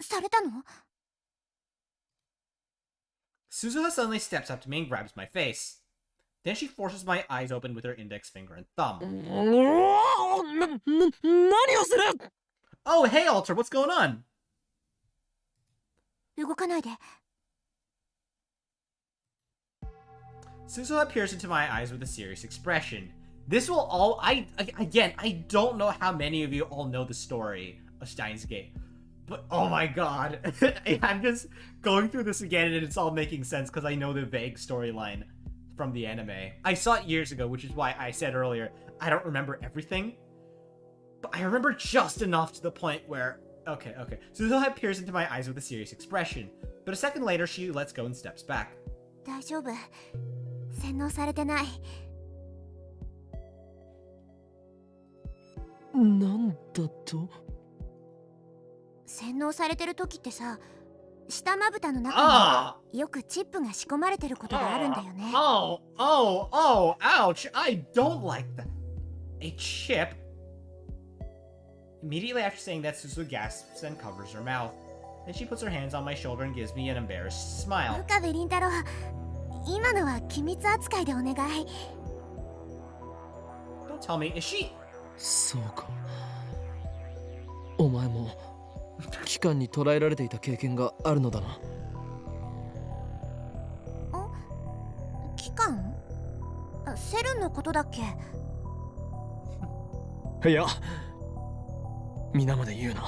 されたの？ Suzuha suddenly steps up to me and grabs my face. Then she forces my eyes open with her index finger and thumb. 何をする Oh, hey, Alter, what's going on? 動かないで。Suzuha peers into my eyes with a serious expression. This will all... I don't know how many of you all know the story of Steins Gate. But, oh my god. I'm just going through this again and it's all making sense because I know the vague storyline from the anime. I saw it years ago, which is why I said earlier, I don't remember everything. But I remember just enough to the point where... Okay. Suzuha peers into my eyes with a serious expression. But a second later, she lets go and steps back. 大丈夫。洗脳されてない。なんだと洗脳されてる時ってさ、下まぶたの中によくチップが仕込まれてることがあるんだよね。Ouch! I don't like that. A chip? Immediately after saying that, Suzu gasps and covers her mouth. Then she puts her hands on my shoulder and gives me an embarrassed smile. 岡部倫太郎、今のは機密扱いでお願い。Don't tell me, is she... そうかお前も機関に捕らえられていた経験があるのだな。機関？セルンのことだっけ？いや皆まで言うな。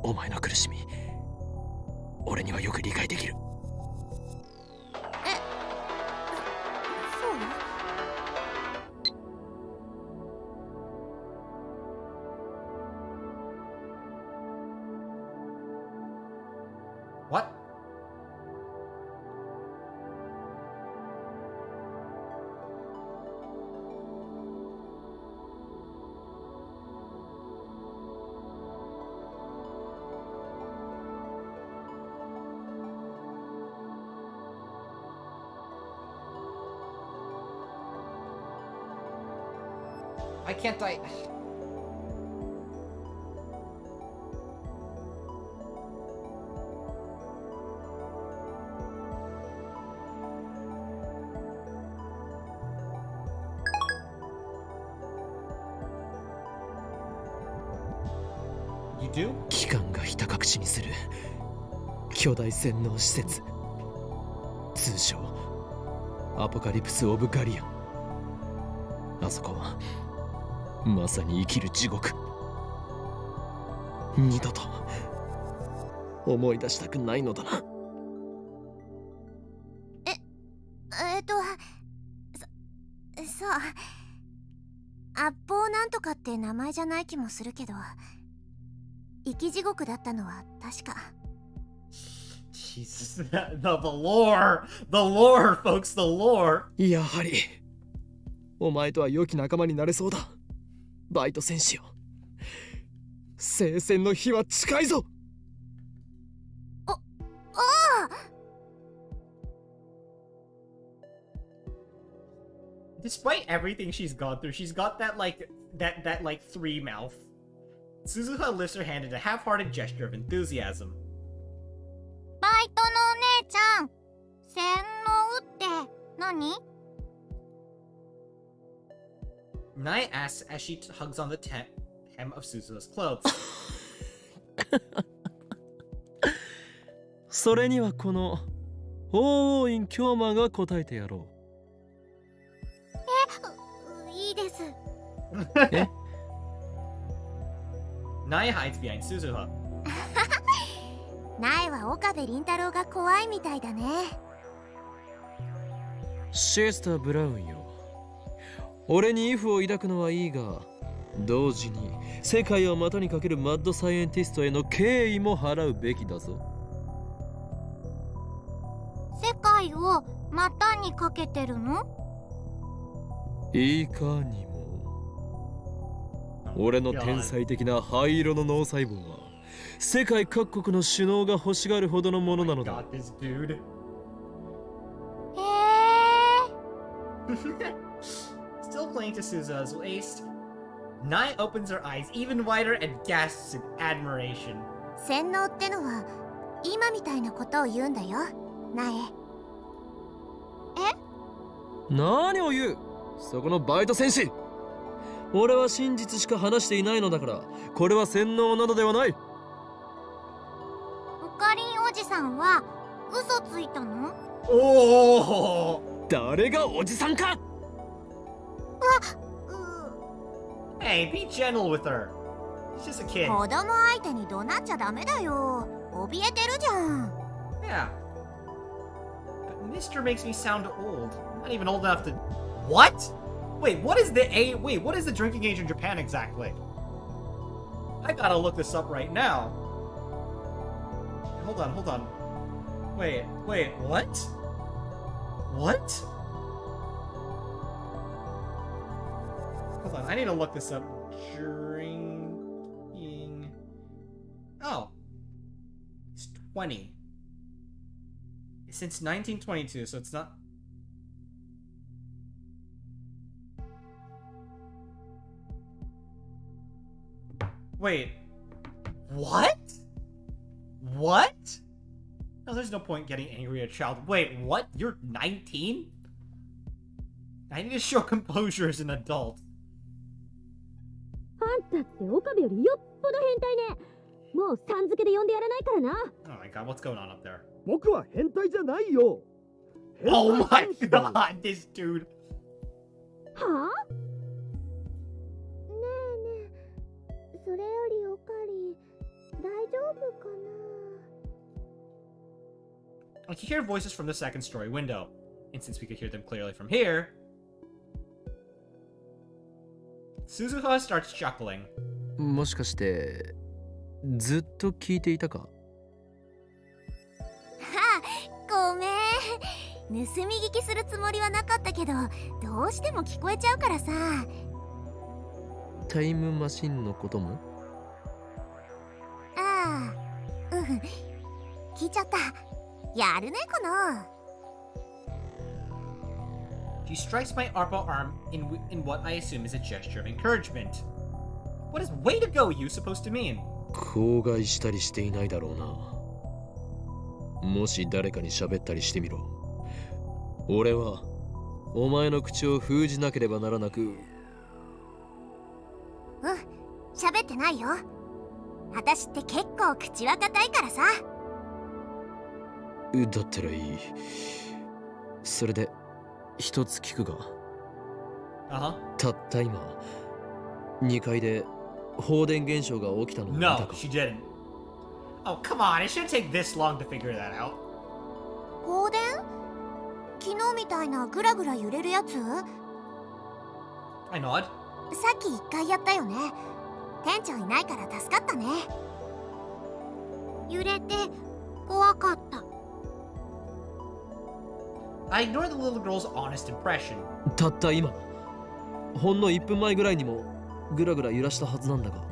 お前の苦しみ俺にはよく理解できる。そう？What? I can't I... You do? 機関がひた隠しにする巨大洗脳施設、通称アポカリプス・オブ・ガリアン。あそこはまさに生きる地獄。二度と思い出したくないのだな。そう。圧砲なんとかって名前じゃない気もするけど、生き地獄だったのは確か。Jesus, the lore, folks, the lore. やはりお前とは良き仲間になれそうだ。バイト戦士よ。聖戦の日は近いぞ。Despite everything she's gone through, she's got that like three mouth. Suzuha lifts her hand in a half-hearted gesture of enthusiasm. バイトのお姉ちゃん、洗脳って何？ Nai asks as she hugs on the hem of Suzuha's clothes. それにはこの法王院京馬が答えてやろいいです。う。え Nai hides behind Suzuha. 苗は岡部倫太郎が怖いみたいだね。シスター・ブラウンよ。俺にイフを抱くのはいいが、同時に世界を股にかけるマッドサイエンティストへの敬意も払うべきだぞ。世界を股にかけてるの？いかにも。俺の天才的な灰色の脳細胞は世界各国の首脳が欲しがるほどのものなのだ。 Got this dude. へー。Still clinging to Suzuha's waist, Nai opens her eyes even wider and gasps in admiration. 洗脳ってのは今みたいなことを言うんだよ、苗。何を言う、そこのバイト戦士。俺は真実しか話していないのだから、これは洗脳などではない。オカリンおじさんは嘘ついたの？ Oh! 誰がおじさんか。Hey, be gentle with her. She's just a kid. 子供相手に怒鳴っちゃダメだよ。怯えてるじゃん。 Yeah. But Mr. makes me sound old. I'm not even old enough to. What? What is the drinking age in Japan exactly? I gotta look this up right now. Hold on. Wait, what? What? Hold on, I need to look this up. Drinking. Oh. It's 20. Since 1922, so it's not. Wait. What? What? No, there's no point getting angry at a child. Wait, what? You're 19? I need to show composure as an adult. あんたって岡部よりよっぽど変態ね。もうさん付けで呼んでやらないからな。 Oh my god, what's going on up there? 僕は変態じゃないよ。 Oh my god, this dude. はあ？ねえねえ、それよりオカリン、大丈夫かな？ I can hear voices from the second story window. And since we could hear them clearly from here, Suzuha starts chuckling. もしかしてずっと聞いていたか。ごめん。盗み聞きするつもりはなかったけど、どうしても聞こえちゃうからさ。タイムマシンのことも。ああ、うん。聞いちゃった。やるね、この。She strikes my Arpo arm in what I assume is a gesture of encouragement. What is way to go you supposed to mean? 口外したりしていないだろうな。もし誰かに喋ったりしてみろ。俺はお前の口を封じなければならなく。うん、喋ってないよ。私って結構口は固いからさ。だったらいい。それで一つ聞くが、たった今2階で放電現象が起きたのを見たか？ No, she didn't. Oh, come on, it shouldn't take this long to figure that out. 放電？昨日みたいなグラグラ揺れるやつ？ I nod. さっき1回やったよね。店長いないから助かったね。揺れて怖かった。I ignore the little girl's honest impression. たった今ほんの1分前ぐらいにもグラグラ揺らしたはずなんだが。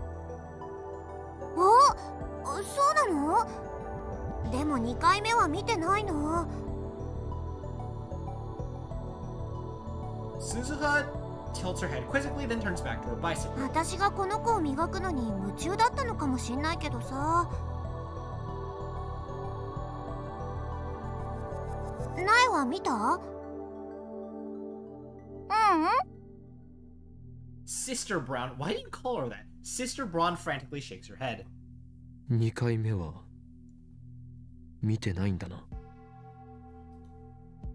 そうなの？でも2回目は見てないな。Suzuha tilts her head quizzically, then turns back to her bicycle. 私がこの子を磨くのに夢中だったのかもしんないけどさ。苗は見た？Sister Brown, why do you call her that? Sister Brown frantically shakes her head. 2回目は見てないんだな。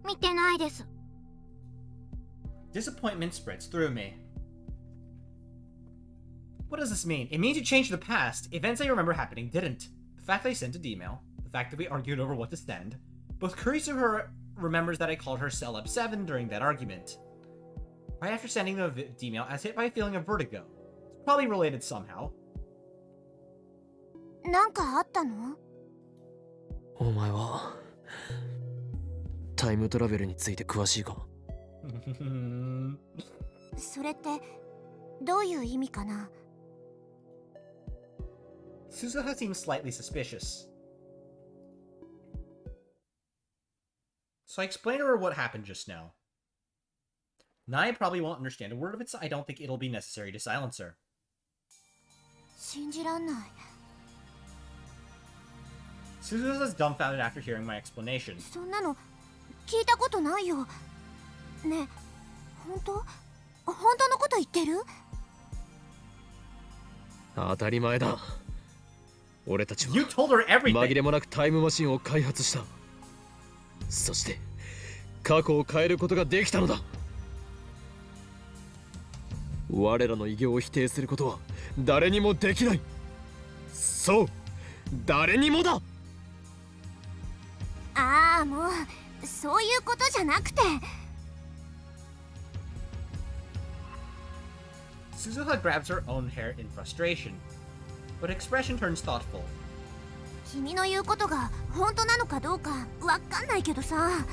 見てないです。Disappointment spreads through me. What does this mean? It means you changed the past. Events I remember happening didn't. The fact that I sent an email, the fact that we argued over what to send. Both Kurisuha remembers that I called her Celeb 7 during that argument. Right after sending the email, I was hit by a feeling of vertigo. It's probably related somehow. なんかあったの？お前はタイムトラベルについて詳しいか？それってどういう意味かな？ Suzuha seems slightly suspicious. So I explained to her what happened just now. Nai probably won't understand a word of it, so I don't think it'll be necessary to silence her. 信じらんない。Suzuha's dumbfounded after hearing my explanation. そんなの聞いたことないよ。ねえ、本当のこと言ってる？当たり前だ。俺たちは You told her everything. 紛れもなくタイムマシンを開発した。そして過去を変えることができたのだ。我らの偉業を否定することは誰にもできない。そう、誰にもだ。ああ、もうそういうことじゃなくて。Suzuha grabs her own hair in frustration, but expression turns thoughtful. 君の言うことが本当なのかどうかわかんないけどさ。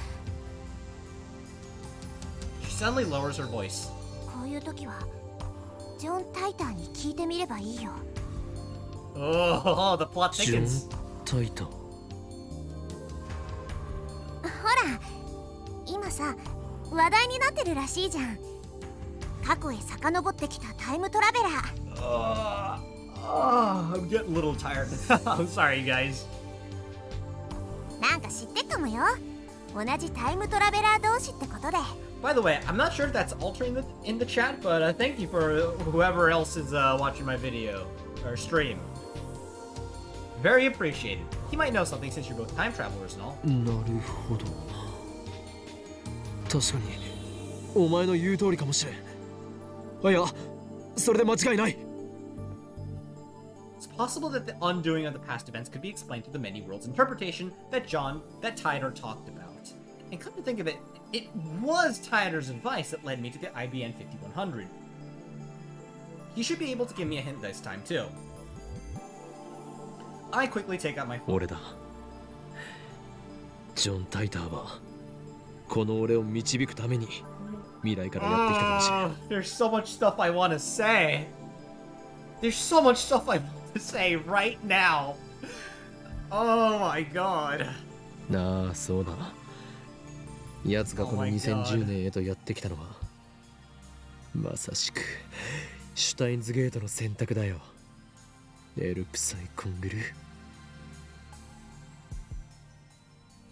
She suddenly lowers her voice. こういう時はジョン・タイターに聞いてみればいいよ。Oh, the plot ジョン thickens. タイタ。ほら、今さ話題になってるらしいじゃん。過去へ遡ってきたタイムトラベラー。I'm getting a little tired. I'm sorry, you guys. なんか知ってっかもよ。同じタイムトラベラー同士ってことで。 By the way, I'm not sure if that's altering in the chat, but thank you for whoever else is watching my video or stream. Very appreciated. He might know something since you're both time travelers and all. なるほど。確かにお前の言う通りかもしれん。いや、それで間違いない。It's possible that the undoing of the past events could be explained through the many worlds interpretation that Tidor talked about. And come to think of it, it was Tidor's advice that led me to the IBN 5100. He should be able to give me a hint this time too. I quickly take out my phone. 俺だ。ジョン・タイターはこの俺を導くために未来からやってきたかもしれん。There's so much stuff I want to say. There's so much stuff I want to say right now. Oh my god. なあ、そうだ。奴がこの Oh my God 2010年へとやってきたのはまさしくシュタインズゲートの選択だよ。エルプサイコングル。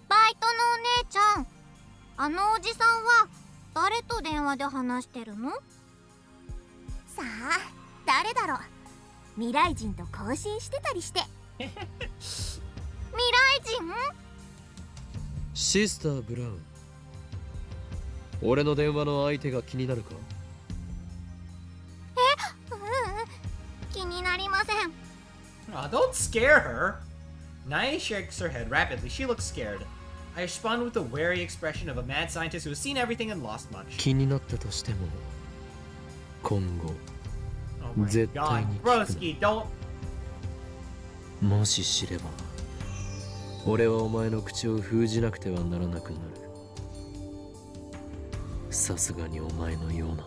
バイトのお姉ちゃん、あのおじさんは誰と電話で話してるの？さあ、誰だろう。未来人と交信してたりして。未来人？シスター・ブラウン。俺の電話の相手が気になるか？気になりません。Don't scare her. Nai shakes her head rapidly. She looks scared. I respond with the wary expression of a mad scientist who has seen everything and lost much. 気になったとしても今後 Oh my 絶対 god. に聞く Broski, don't. な。もし知れば俺はお前の口を封じなくてはならなくなる。さすがにお前のような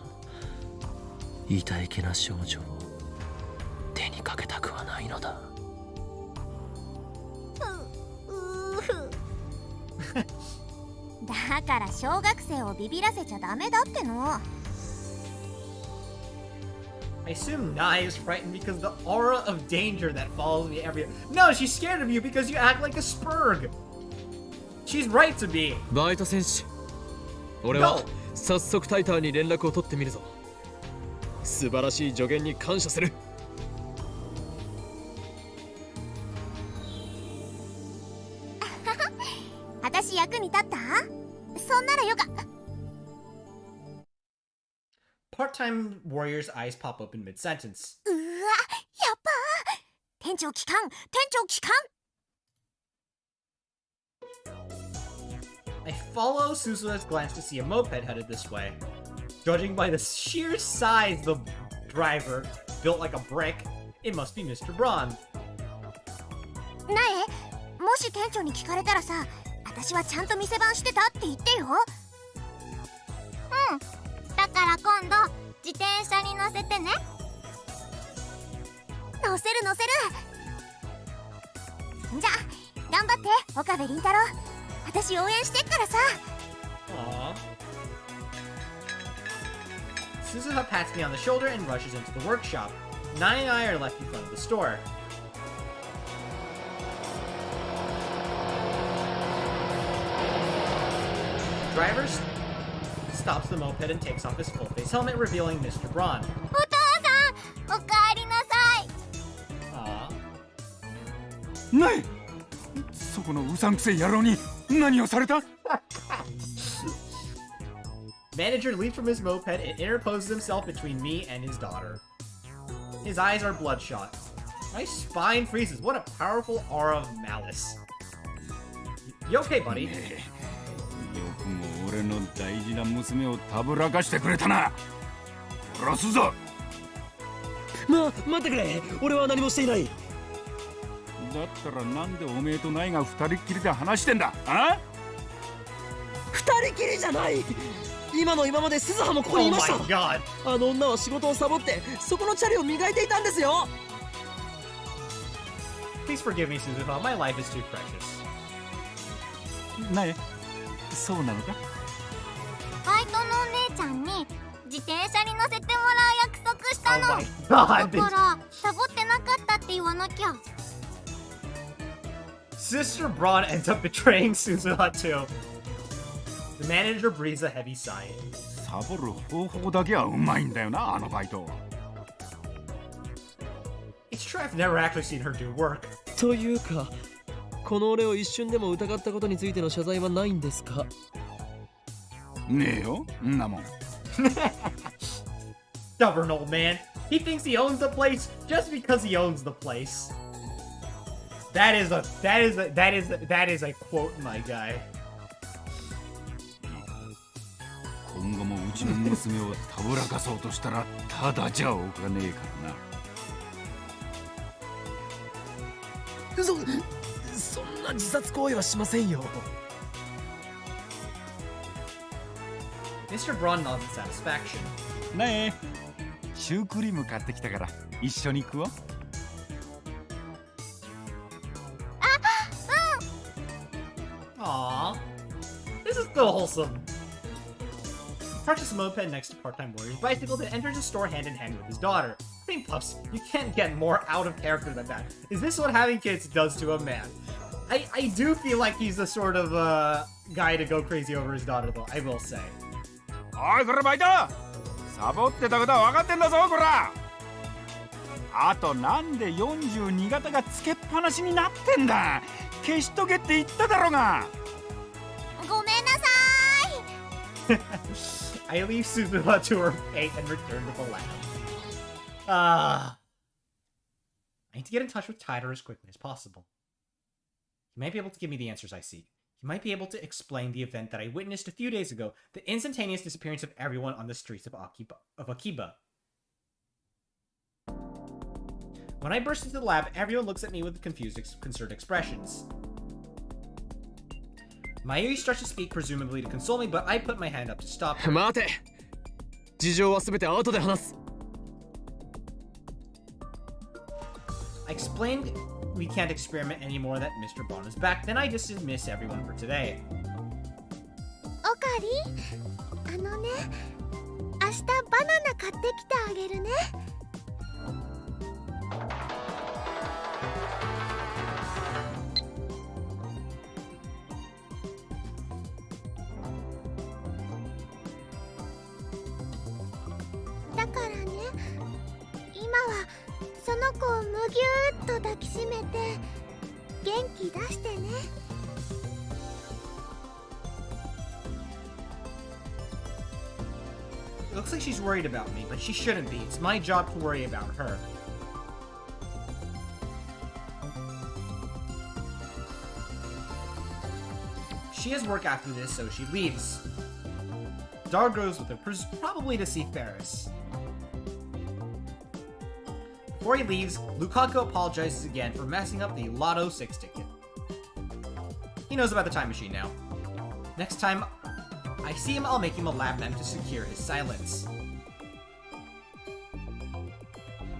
痛いけな少女を手にかけたくはないのだ。だから小学生をビビらせちゃダメだっての。I assume Nai is frightened because the aura of danger that follows me everywhere. No, she's scared of you because you act like a spurg. She's right to be. バイト戦士、俺は早速タイターに連絡を取ってみるぞ。素晴らしい助言に感謝する。私役に立った？そんならよか。Part-time warrior's eyes pop open mid-sentence. うわ、やっばー。店長聞かん、店長聞かん。I follow Suzuha's glance to see a moped headed this way. Judging by the sheer size of the driver, built like a brick, it must be Mr. Braun. なえ、もし店長に聞かれたらさ、私はちゃんと店番してたって言ってよ。うん、だから今度自転車に乗せてね。乗せる乗せる。じゃあ頑張って岡部倫太郎。私応援してっからさ。Aww. Suzuha pats me on the shoulder and rushes into the workshop. Nai and I are left in front of the store. The driver stops the moped and takes off his full-face helmet, revealing Mr. Braun. お父さん、おかえりなさい。Aww. ないそこのうさんくせえ野郎に何をされた？ Manager leaps from his moped and interposes himself between me and his daughter. His eyes are bloodshot. My spine freezes. What a powerful aura of malice. You okay, buddy? よくも俺の大事な娘をたぶらかしてくれたな。殺すぞ。待ってくれ、俺は何もしていない。だったらなんでおめえとナイが二人っきりで話してんだ？あ？二人きりじゃない。今の今まで鈴葉もここにいました。 Oh my god. あの女は仕事をサボってそこのチャリを磨いていたんですよ。 Please forgive me, Suzuha. My life is too precious. ナイ、そうなのか？バイトのお姉ちゃんに自転車に乗せてもらう約束したの。 Oh my だ god. からサボってなかったって言わなきゃ。 Sister Braun ends up betraying Suzuha too. The manager breathes a heavy sigh. サボる方法だけはうまいんだよな、あのバイト。 It's true I've never actually seen her do work. というか、この俺を一瞬でも疑ったことについての謝罪はないんですか？ねえよ、んなもん。Stubborn old man. He thinks he owns the place just because he owns the place. That is a quote, my guy. 今後もうちの娘をたぶらかそうとしたらただじゃおかねえからな。そんな自殺行為はしませんよ。 Mr. Braun nods in satisfaction. ねえ、シュークリーム買ってきたから一緒に食おう。Aww. This is so wholesome. Parks his moped next to part-time warrior's bicycle, then enters the store hand in hand with his daughter. Cream Puffs, you can't get more out of character than that. Is this what having kids does to a man? I do feel like he's the sort of guy to go crazy over his daughter, though, I will say. おいこれバイト、サボってたことは分かってんだぞこら。あとなんで42型がつけっぱなしになってんだ。消しとけって言っただろうが。ごめんなさい。I leave Suzuha to her fate and return to the lab. I need to get in touch with Tider as quickly as possible. He might be able to give me the answers I seek. He might be able to explain the event that I witnessed a few days ago, the instantaneous disappearance of everyone on the streets of Akiba. When I burst into the lab, everyone looks at me with confused, concerned expressions. Mayuri starts to speak, presumably to console me, but I put my hand up to stop her. 待て。事情はすべて後で話す。I explained we can't experiment anymore that Mr. Bond is back, then I dismiss everyone for today. オカリン、あのね、明日バナナ買ってきてあげるね。だからね、今はその子をむぎゅーっと抱きしめて元気出してね。It looks like she's worried about me, but she shouldn't be. It's my job to worry about her. She has work after this, so she leaves. Dar goes with her, probably to see Ferris. Before he leaves, Lukaku apologizes again for messing up the Lotto 6 ticket. He knows about the time machine now. Next time I see him, I'll make him a lab mem to secure his silence.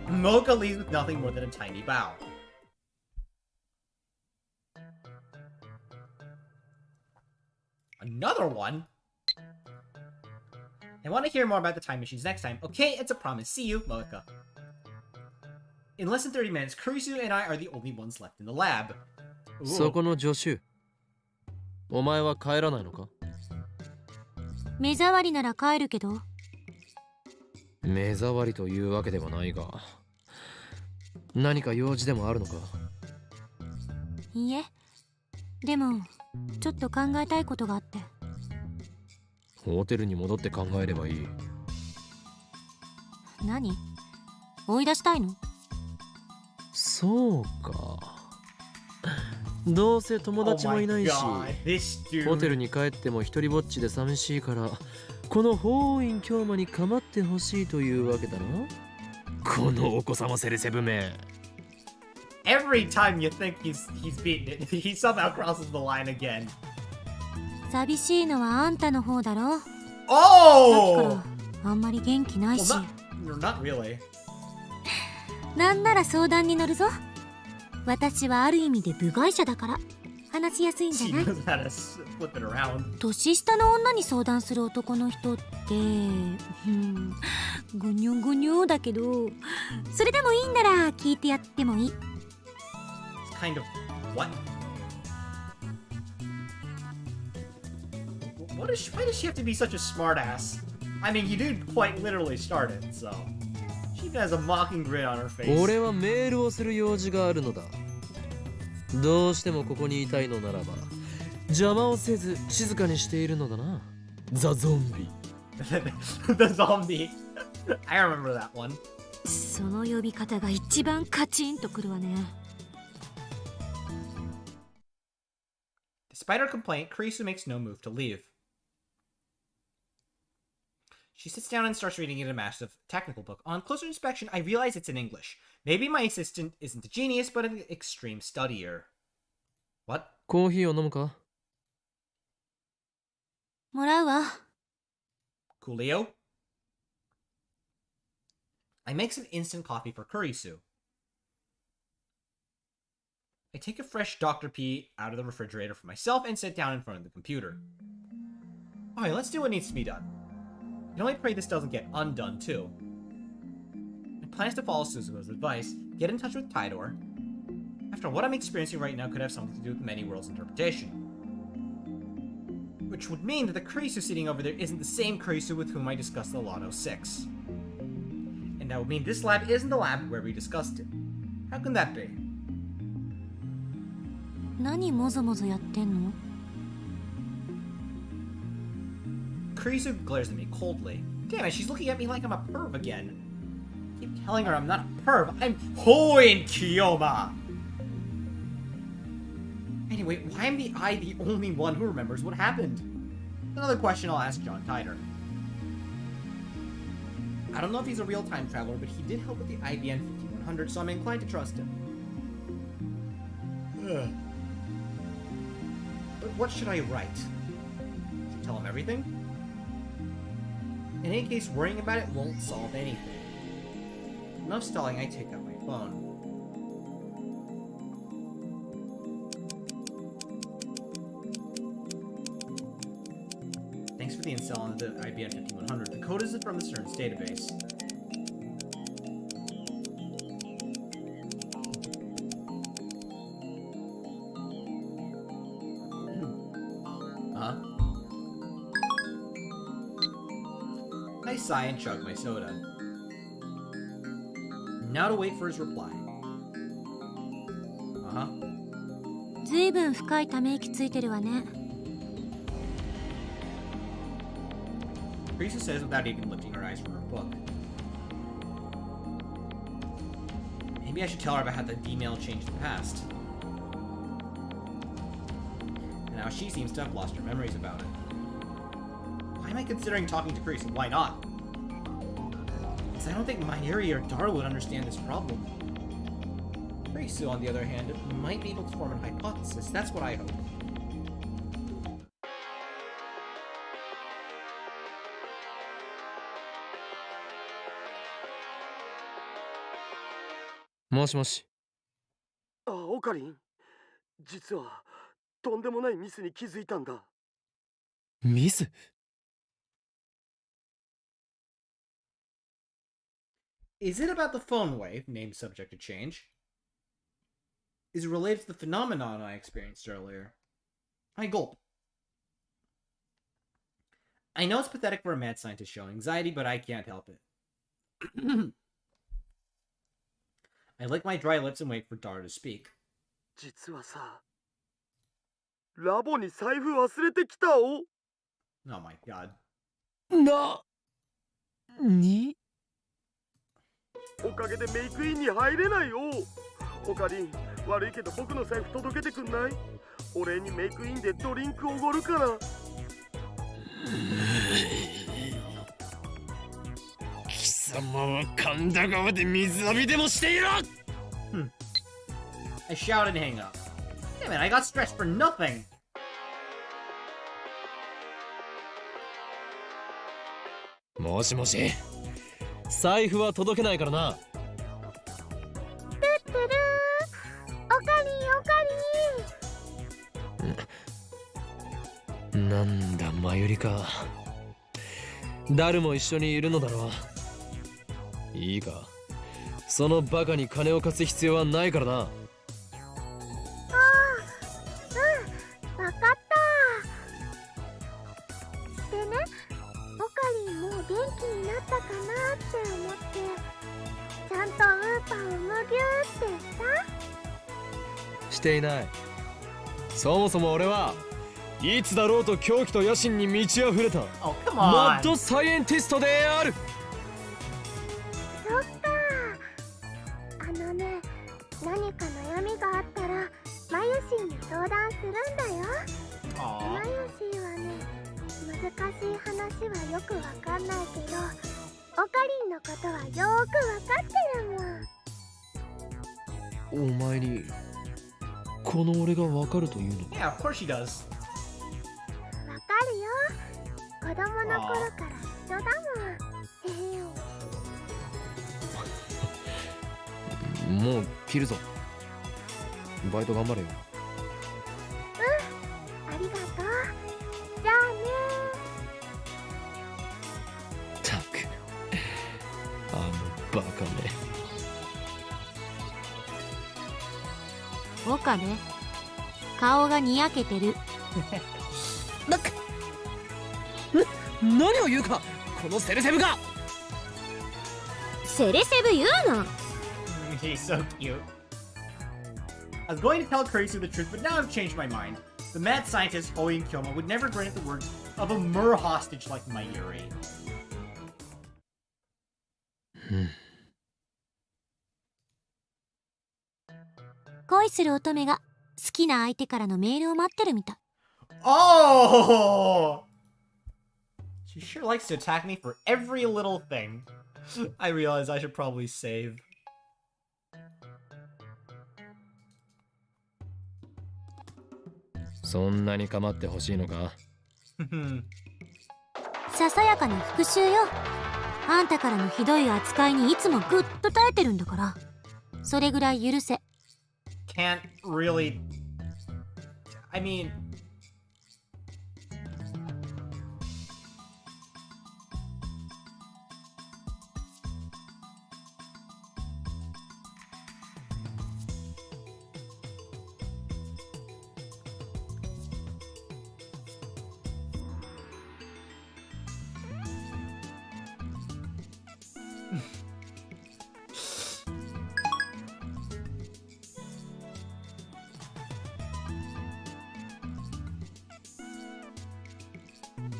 Moeka leaves with nothing more than a tiny bow. Another one? I want to hear more about the time machines next time. Okay, it's a promise. See you, Moeka. In less than 30 minutes, Kurisu and I are the only ones left in the lab. そこの助手、お前は帰らないのか？目障りなら帰るけど。目障りというわけではないが、何か用事でもあるのか？いいえ、でもちょっと考えたいことがあって。ホテルに戻って考えればいい。何？追い出したいの？そうか。どうせ友達もいないし、ホテルに帰っても一人ぼっちで寂しいから、この法院京馬に構ってほしいというわけだな。このお子様セレセブめ。Every time you think he's beaten it, he somehow crosses the line again. 寂しいのはあんたの方だろ。Oh! さっきからあんまり元気ないし。Well, not really. なんなら相談に乗るぞ。私はある意味で部外者だから話しやすいんじゃ She ない？ knows how to flip it around. 年下の女に相談する男の人ってぐにょぐにょだけど、それでもいいんなら聞いてやってもいい。 It's kind of what? Why does she have to be such a smartass? I mean, you did quite literally start it, so she even has a mocking grin on her face. 俺はメールをする用事があるのだ。どうしてもここにいたいのならば、邪魔をせず静かにしているのだな。ザ・ゾンビ。The zombie. I remember that one. その呼び方が一番カチンとくるわね。Despite her complaint, Kurisu makes no move to leave. She sits down and starts reading in a massive technical book. On closer inspection, I realize it's in English. Maybe my assistant isn't a genius, but an extreme studier. What? コーヒーを飲むか？もらうわ。Coolio? I make some instant coffee for Kurisu. I take a fresh Dr. P out of the refrigerator for myself and sit down in front of the computer. Alright, let's do what needs to be done. I can only pray this doesn't get undone, too. My plan is to follow Suzuko's advice, get in touch with Tidor. After what I'm experiencing right now could have something to do with many worlds interpretation. Which would mean that the Kurisu sitting over there isn't the same Kurisu with whom I discussed the Lotto 6. And that would mean this lab isn't the lab where we discussed it. How can that be? 何もぞもぞやってんの？ Kurisu glares at me coldly. Damn it, she's looking at me like I'm a perv again. I keep telling her I'm not a perv. I'm Hoin Kiyoma! Anyway, why am I the only one who remembers what happened? Another question I'll ask John Titor. I don't know if he's a real time traveler, but he did help with the IBN 5100, so I'm inclined to trust him. Ugh. But what should I write? Should I tell him everything? In any case, worrying about it won't solve anything. Enough stalling, I take out my phone. for the incel on the IBN 5100. The code is from the CERN's database. Huh? I sigh and chug my soda. Now to wait for his reply. Uh-huh. ずいぶん深いため息ついてるわね。Teresa says without even lifting her eyes from her book. Maybe I should tell her about how the D-mail changed the past. And how she seems to have lost her memories about it. Why am I considering talking to Teresa? Why not? Because I don't think Mayuri or Dara would understand this problem. Teresa, on the other hand, might be able to form an hypothesis. That's what I hope. Moshi. あ、オカリン。実はとんでもないミスに気づいたんだ。ミス? Is it about the phone wave, named subject to change? Is it related to the phenomenon I experienced earlier? I gulp. I know it's pathetic for a mad scientist showing anxiety, but I can't help it. I lick my dry lips and wait for Dara to speak. 実はさ、ラボに財布忘れてきたお。Oh my god. に? おかげでメイクインに入れないよ。オカリン、悪いけど僕の財布届けてくんない？お礼にメイクインでドリンクおごるから。貴様は神田川で水浴びでもしていろ。I shout and hang up. Damn it, I got stressed for nothing! もしもし、財布は届けないからな。てってるー。オカリン。なんだ、マユリか。誰も一緒にいるのだろう。いいか、そのバカに金を貸す必要はないからな。わかった。でね、オカリンもう元気になったかなって思って、ちゃんとウーパーをむぎゅーってしていない。そもそも俺はいつだろうと狂気と野心に満ち溢れた Oh, come マ on! ッドサイエンティストである。そっか。あのね、何か悩みがあったらマユシーに相談するんだよ。マ Aww. ユシーはね、難しい話はよくわかんないけど、オカリンのことはよーくわかってるもん。お前にこの俺がわかるというの？ Yeah, of course she does. わかるよ。子供の頃から一緒だもん。もう切るぞ。バイト頑張れよ。ありがとう。じゃあね。たく、あのバカね。岡部、顔がにやけてる。何を言うか、このセレセブが。セレセブ言うな。She's so cute. I was going to tell Kurisu the truth, but now I've changed my mind. The mad scientist, Hoi and Kyoma, would never grant the words of a mer hostage like Mayuri. 恋する乙女が好きな相手からのメールを待ってるみたい。 Oh! She sure likes to attack me for every little thing. I realize I should probably save. そんなに構ってほしいのか？ささやかな復讐よ。あんたからのひどい扱いにいつもぐっと耐えてるんだから、それぐらい許せ。 Can't really... I mean...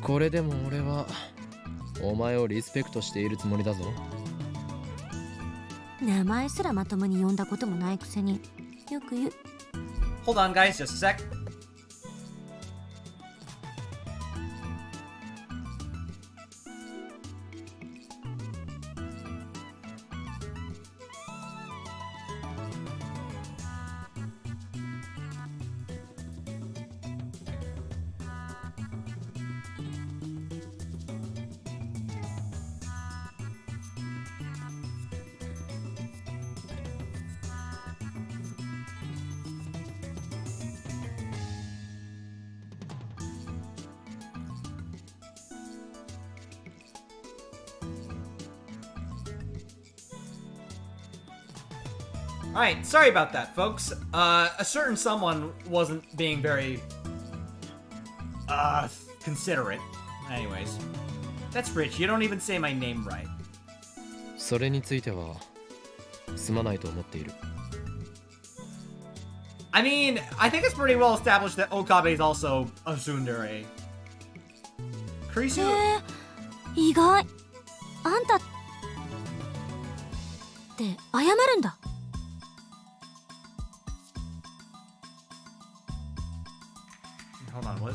これでも俺はお前をリスペクトしているつもりだぞ。名前すらまともに呼んだこともないくせによく言う。 Hold on, guys, just a sec. Alright, sorry about that, folks. A certain someone wasn't being very, considerate. Anyways. That's Rich, you don't even say my name right. それについてはすまないと思っている。I mean, I think it's pretty well established that Okabe is also a tsundere. Kurisu? 意外。あんたって謝るんだ。Hold on, what?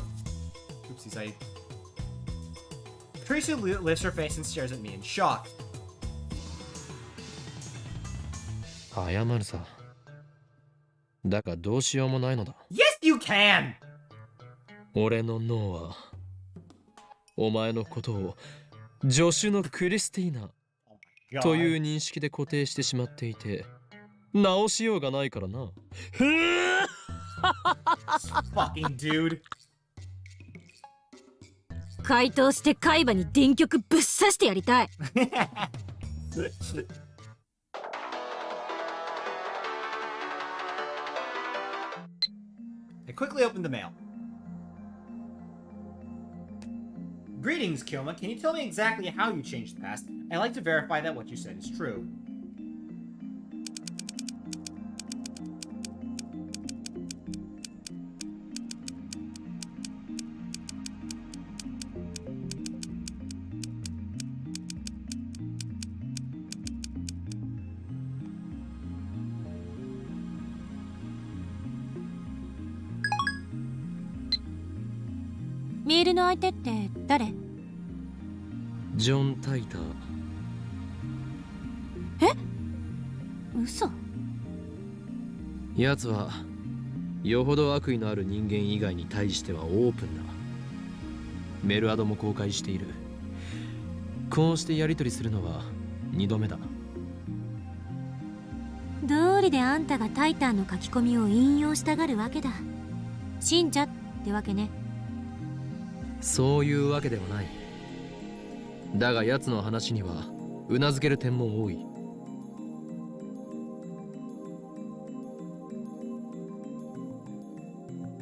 Oopsies, Kurisu lifts her face and stares at me in shock. 謝るさ。だがどうしようもないのだ。 Yes, you can! 俺の脳はお前のことを助手のクリスティーナ God. という認識で固定してしまっていて直しようがないからな。Fucking dude. 回答して海馬に電極ぶっ刺してやりたい。I quickly opened the mail. Greetings, Kyoma. Can you tell me exactly how you changed the past? I'd like to verify that what you said is true.「メールの相手って誰？ジョン・タイター。嘘。奴はよほど悪意のある人間以外に対してはオープンだ。メルアドも公開している。こうしてやり取りするのは2度目だ。道理であんたがタイタンの書き込みを引用したがるわけだ。信者ってわけね。そういうわけではない。だが奴の話にはうなずける点も多い。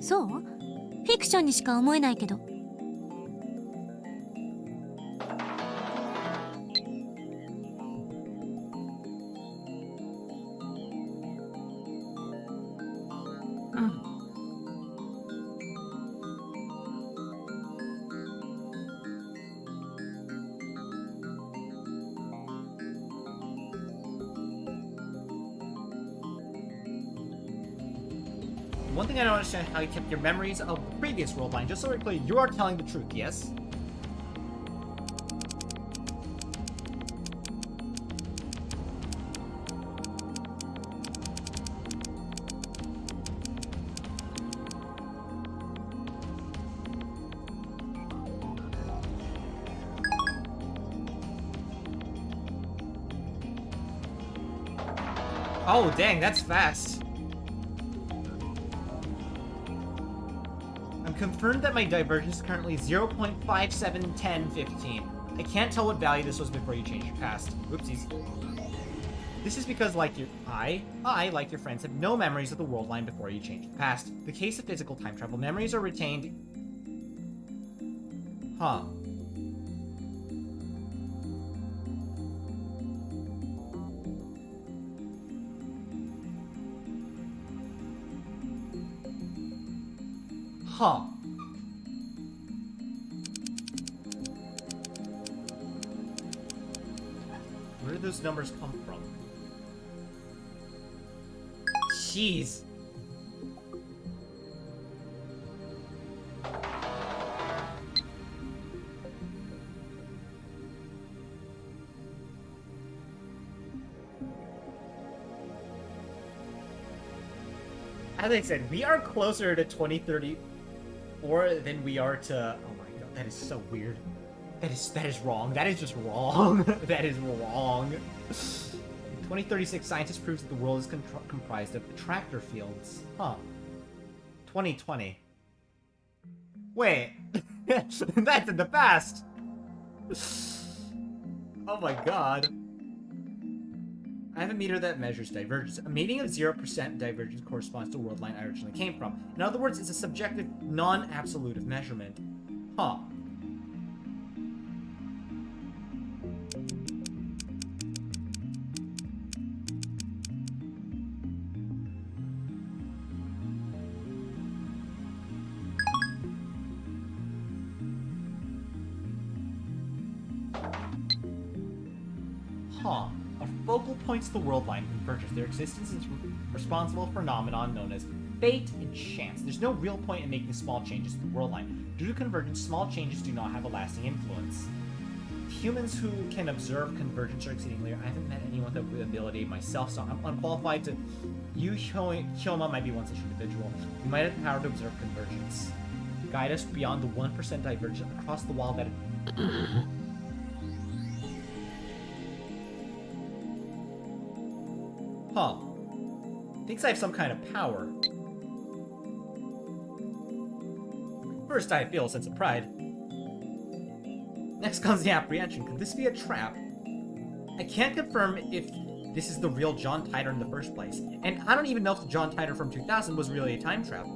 そう？フィクションにしか思えないけど。One thing I don't understand how you kept your memories of the previous world line. Just so we're clear, you are telling the truth, yes? Oh, dang, that's fast. I'm confirmed that my divergence is currently 0.571015. I can't tell what value this was before you changed your past. Oopsies. This is because, like I, like your friends, have no memories of the world line before you changed the past. The case of physical time travel, memories are retained... Huh. Huh. Where did those numbers come from? Jeez. As I said, we are closer to 2034 than we are to... Oh my god, that is so weird. That is wrong. That is just wrong. That is wrong. In 2036, scientists proves that the world is comprised of attractor fields. Huh. 2020. Wait. That's in the past. Oh my god. I have a meter that measures divergence. A meeting of 0% divergence corresponds to the world line I originally came from. In other words, it's a subjective, non-absolute measurement. Huh. Huh. A focal points the world line converges. Their existence is responsible for a phenomenon known as fate and chance. There's no real point in making small changes to the world line. Due to convergence, small changes do not have a lasting influence. Humans who can observe convergence are exceedingly rare. I haven't met anyone with the ability myself, so I'm unqualified to... You, Hyoma, might be one such individual. You might have the power to observe convergence. Guide us beyond the 1% divergence across the wall that... Huh. Thinks I have some kind of power. First, I feel a sense of pride. Next comes the apprehension. Could this be a trap? I can't confirm if this is the real John Titor in the first place. And I don't even know if the John Titor from 2000 was really a time trap.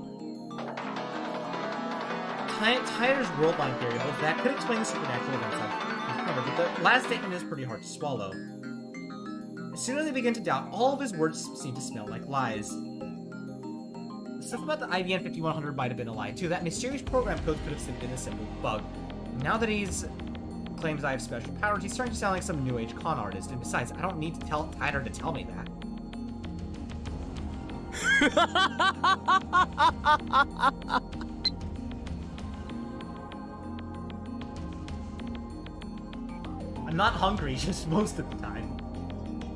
Titor's world line theory, though, that could explain the supernatural events I've covered, but the last statement is pretty hard to swallow. As soon as I begin to doubt, all of his words seem to smell like lies. The stuff about the IBM 5100 might have been a lie, too. That mysterious program code could have been a simple bug. Now that he's claims I have special powers, he's starting to sound like some new age con artist, and besides, I don't need to tell Titor to tell me that. I'm not hungry, just most of the time.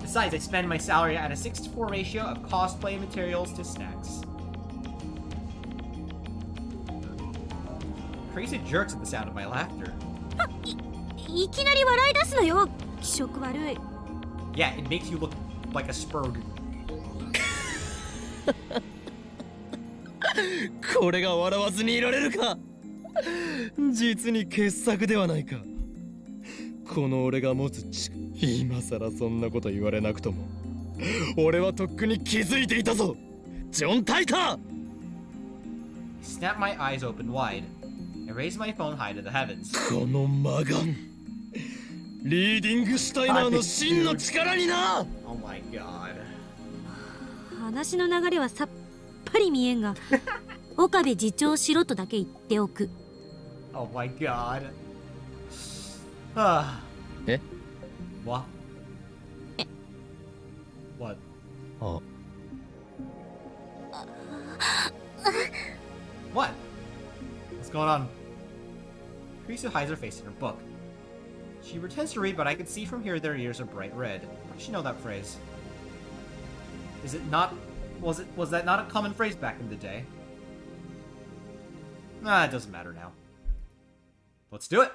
Besides, I spend my salary at a 6-to-4 ratio of cosplay materials to snacks. Crazy jerks at the sound of my laughter. いきなり笑い出すのよ。気色悪い。 Yeah, it makes you look like a spurg. これが笑わずにいられるか。実に傑作ではないか。この俺が持つ今さらそんなこと言われなくとも俺はとっくに気づいていたぞジョン・タイター Snap my eyes open wide. I raise my phone high to the heavens. この魔眼リーディングシュタイナーの真の力にな Oh my god. 話の流れはさっぱり見えんが岡部次長しろとだけ言っておく。 Oh my god. Ah. Eh? What? What? Oh. What? What's going on? Krisu hides her face in her book. She pretends to read, but I can see from here their ears are bright red. How does she know that phrase? Is it not... Was that not a common phrase back in the day? Nah, it doesn't matter now. Let's do it!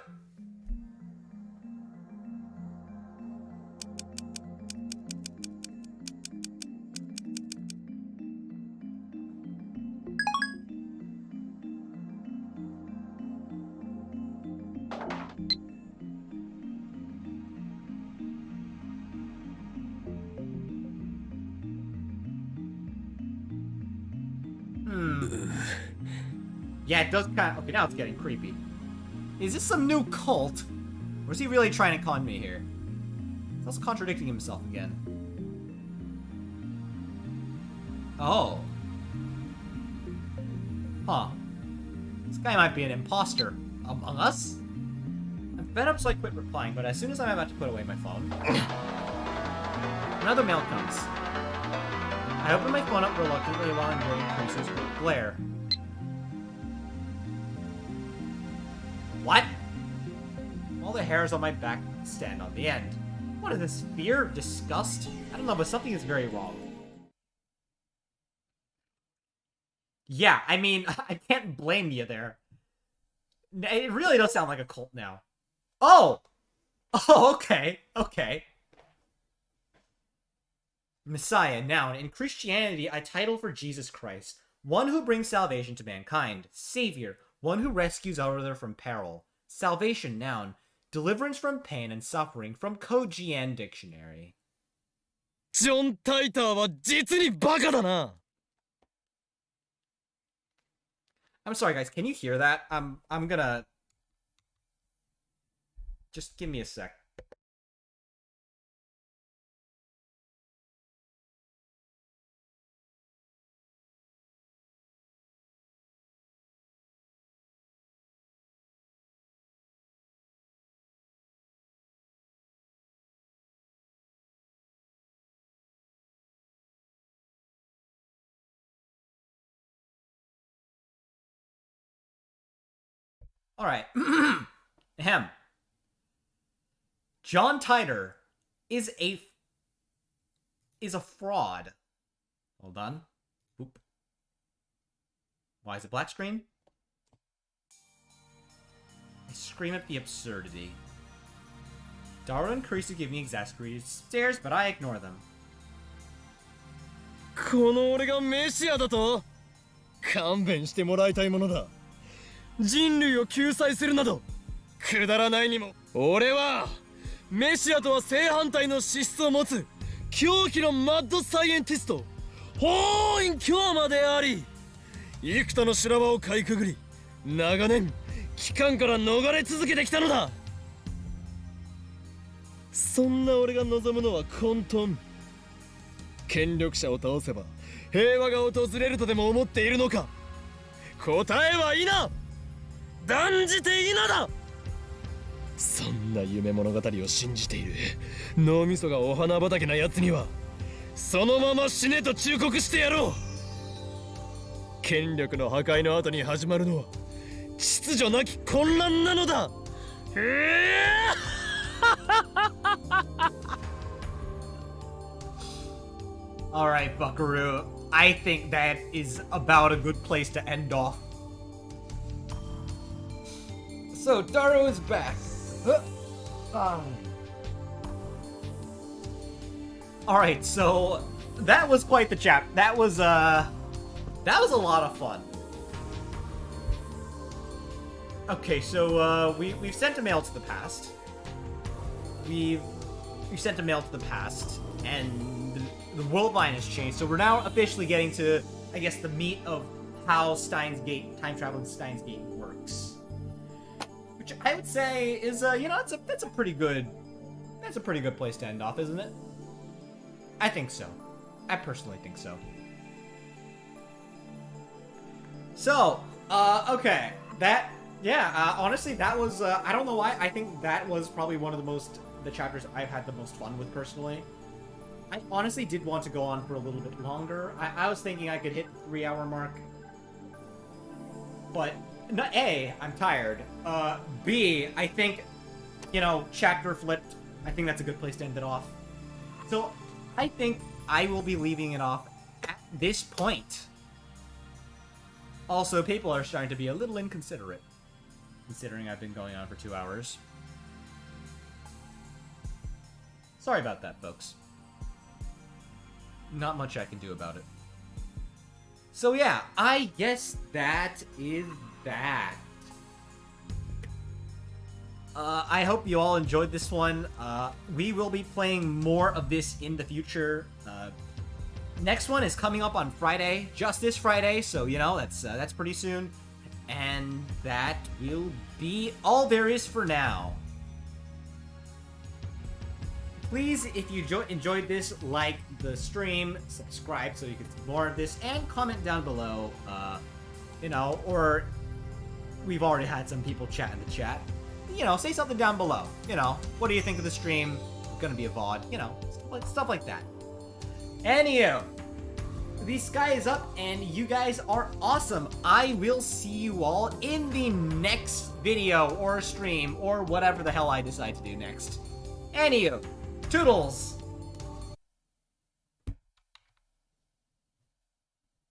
Yeah, it does kind of... Okay, now it's getting creepy. Is this some new cult? Or is he really trying to con me here? He's also contradicting himself again. Oh. Huh. This guy might be an imposter. Among us? I'm fed up, so I quit replying, but as soon as I'm about to put away my phone, another mail comes. I open my phone up reluctantly while enjoying Creaser's glare. What? All the hairs on my back stand on the end. What is this? Fear? Disgust? I don't know, but something is very wrong. Yeah, I mean, I can't blame you there. It really does sound like a cult now. Oh! Oh, okay. Okay. Messiah, noun. In Christianity, a title for Jesus Christ. One who brings salvation to mankind. Savior. One who rescues others from peril. Salvation, noun. Deliverance from pain and suffering from Kojian Dictionary. ジョン・タイターは実にバカだな。 I'm sorry, guys. Can you hear that? I'm gonna... Just give me a sec. All right. Ahem. John Titor is a fraud. Hold on. Oop. Why is it black screen? I scream at the absurdity. Daru and Kurisu give me exasperated stares, but I ignore them. この俺がメシアだと？勘弁してもらいたいものだ。人類を救済するなどくだらないにも俺はメシアとは正反対の資質を持つ狂気のマッドサイエンティスト法院教魔であり幾多の修羅場をかいくぐり長年機関から逃れ続けてきたのだ。そんな俺が望むのは混沌。権力者を倒せば平和が訪れるとでも思っているのか。答えは否。断じて否だ。そんな夢物語を信じている脳みそがお花畑な奴にはそのまま死ねと忠告してやろう。権力の破壊の後に始まるのは秩序なき混乱なのだ。Alright, Buckaroo. I think that is about a good place to end off. So, Daru is back. Alright, so that was quite the chap. That was a lot of fun. Okay, so we've sent a mail to the past. We've sent a mail to the past, and the world line has changed. So we're now officially getting to, I guess, the meat of how Steins Gate, time travel in Steins Gate works. Which I would say is, you know, that's a pretty good place to end off, isn't it? I think so. I personally think so. So, okay, honestly, that was, I don't know why, I think that was probably one of the chapters I've had the most fun with, personally. I honestly did want to go on for a little bit longer. I was thinking I could hit the 3-hour mark. But, A, I'm tired. B, I think, you know, chapter flipped. I think that's a good place to end it off. So, I think I will be leaving it off at this point. Also, people are starting to be a little inconsiderate, considering I've been going on for 2 hours. Sorry about that, folks. Not much I can do about it. So yeah, I guess that is that. I hope you all enjoyed this one. We will be playing more of this in the future. Next one is coming up on Friday, just this Friday, so you know, that's pretty soon. And that will be all there is for now. Please, if you enjoyed this, like the stream, subscribe so you can see more of this, and comment down below, you know, or we've already had some people chat in the chat. You know, say something down below. You know, what do you think of the stream? Gonna be a VOD, you know, stuff like that. Anywho, the sky is up and you guys are awesome. I will see you all in the next video or stream or whatever the hell I decide to do next. Anywho, toodles!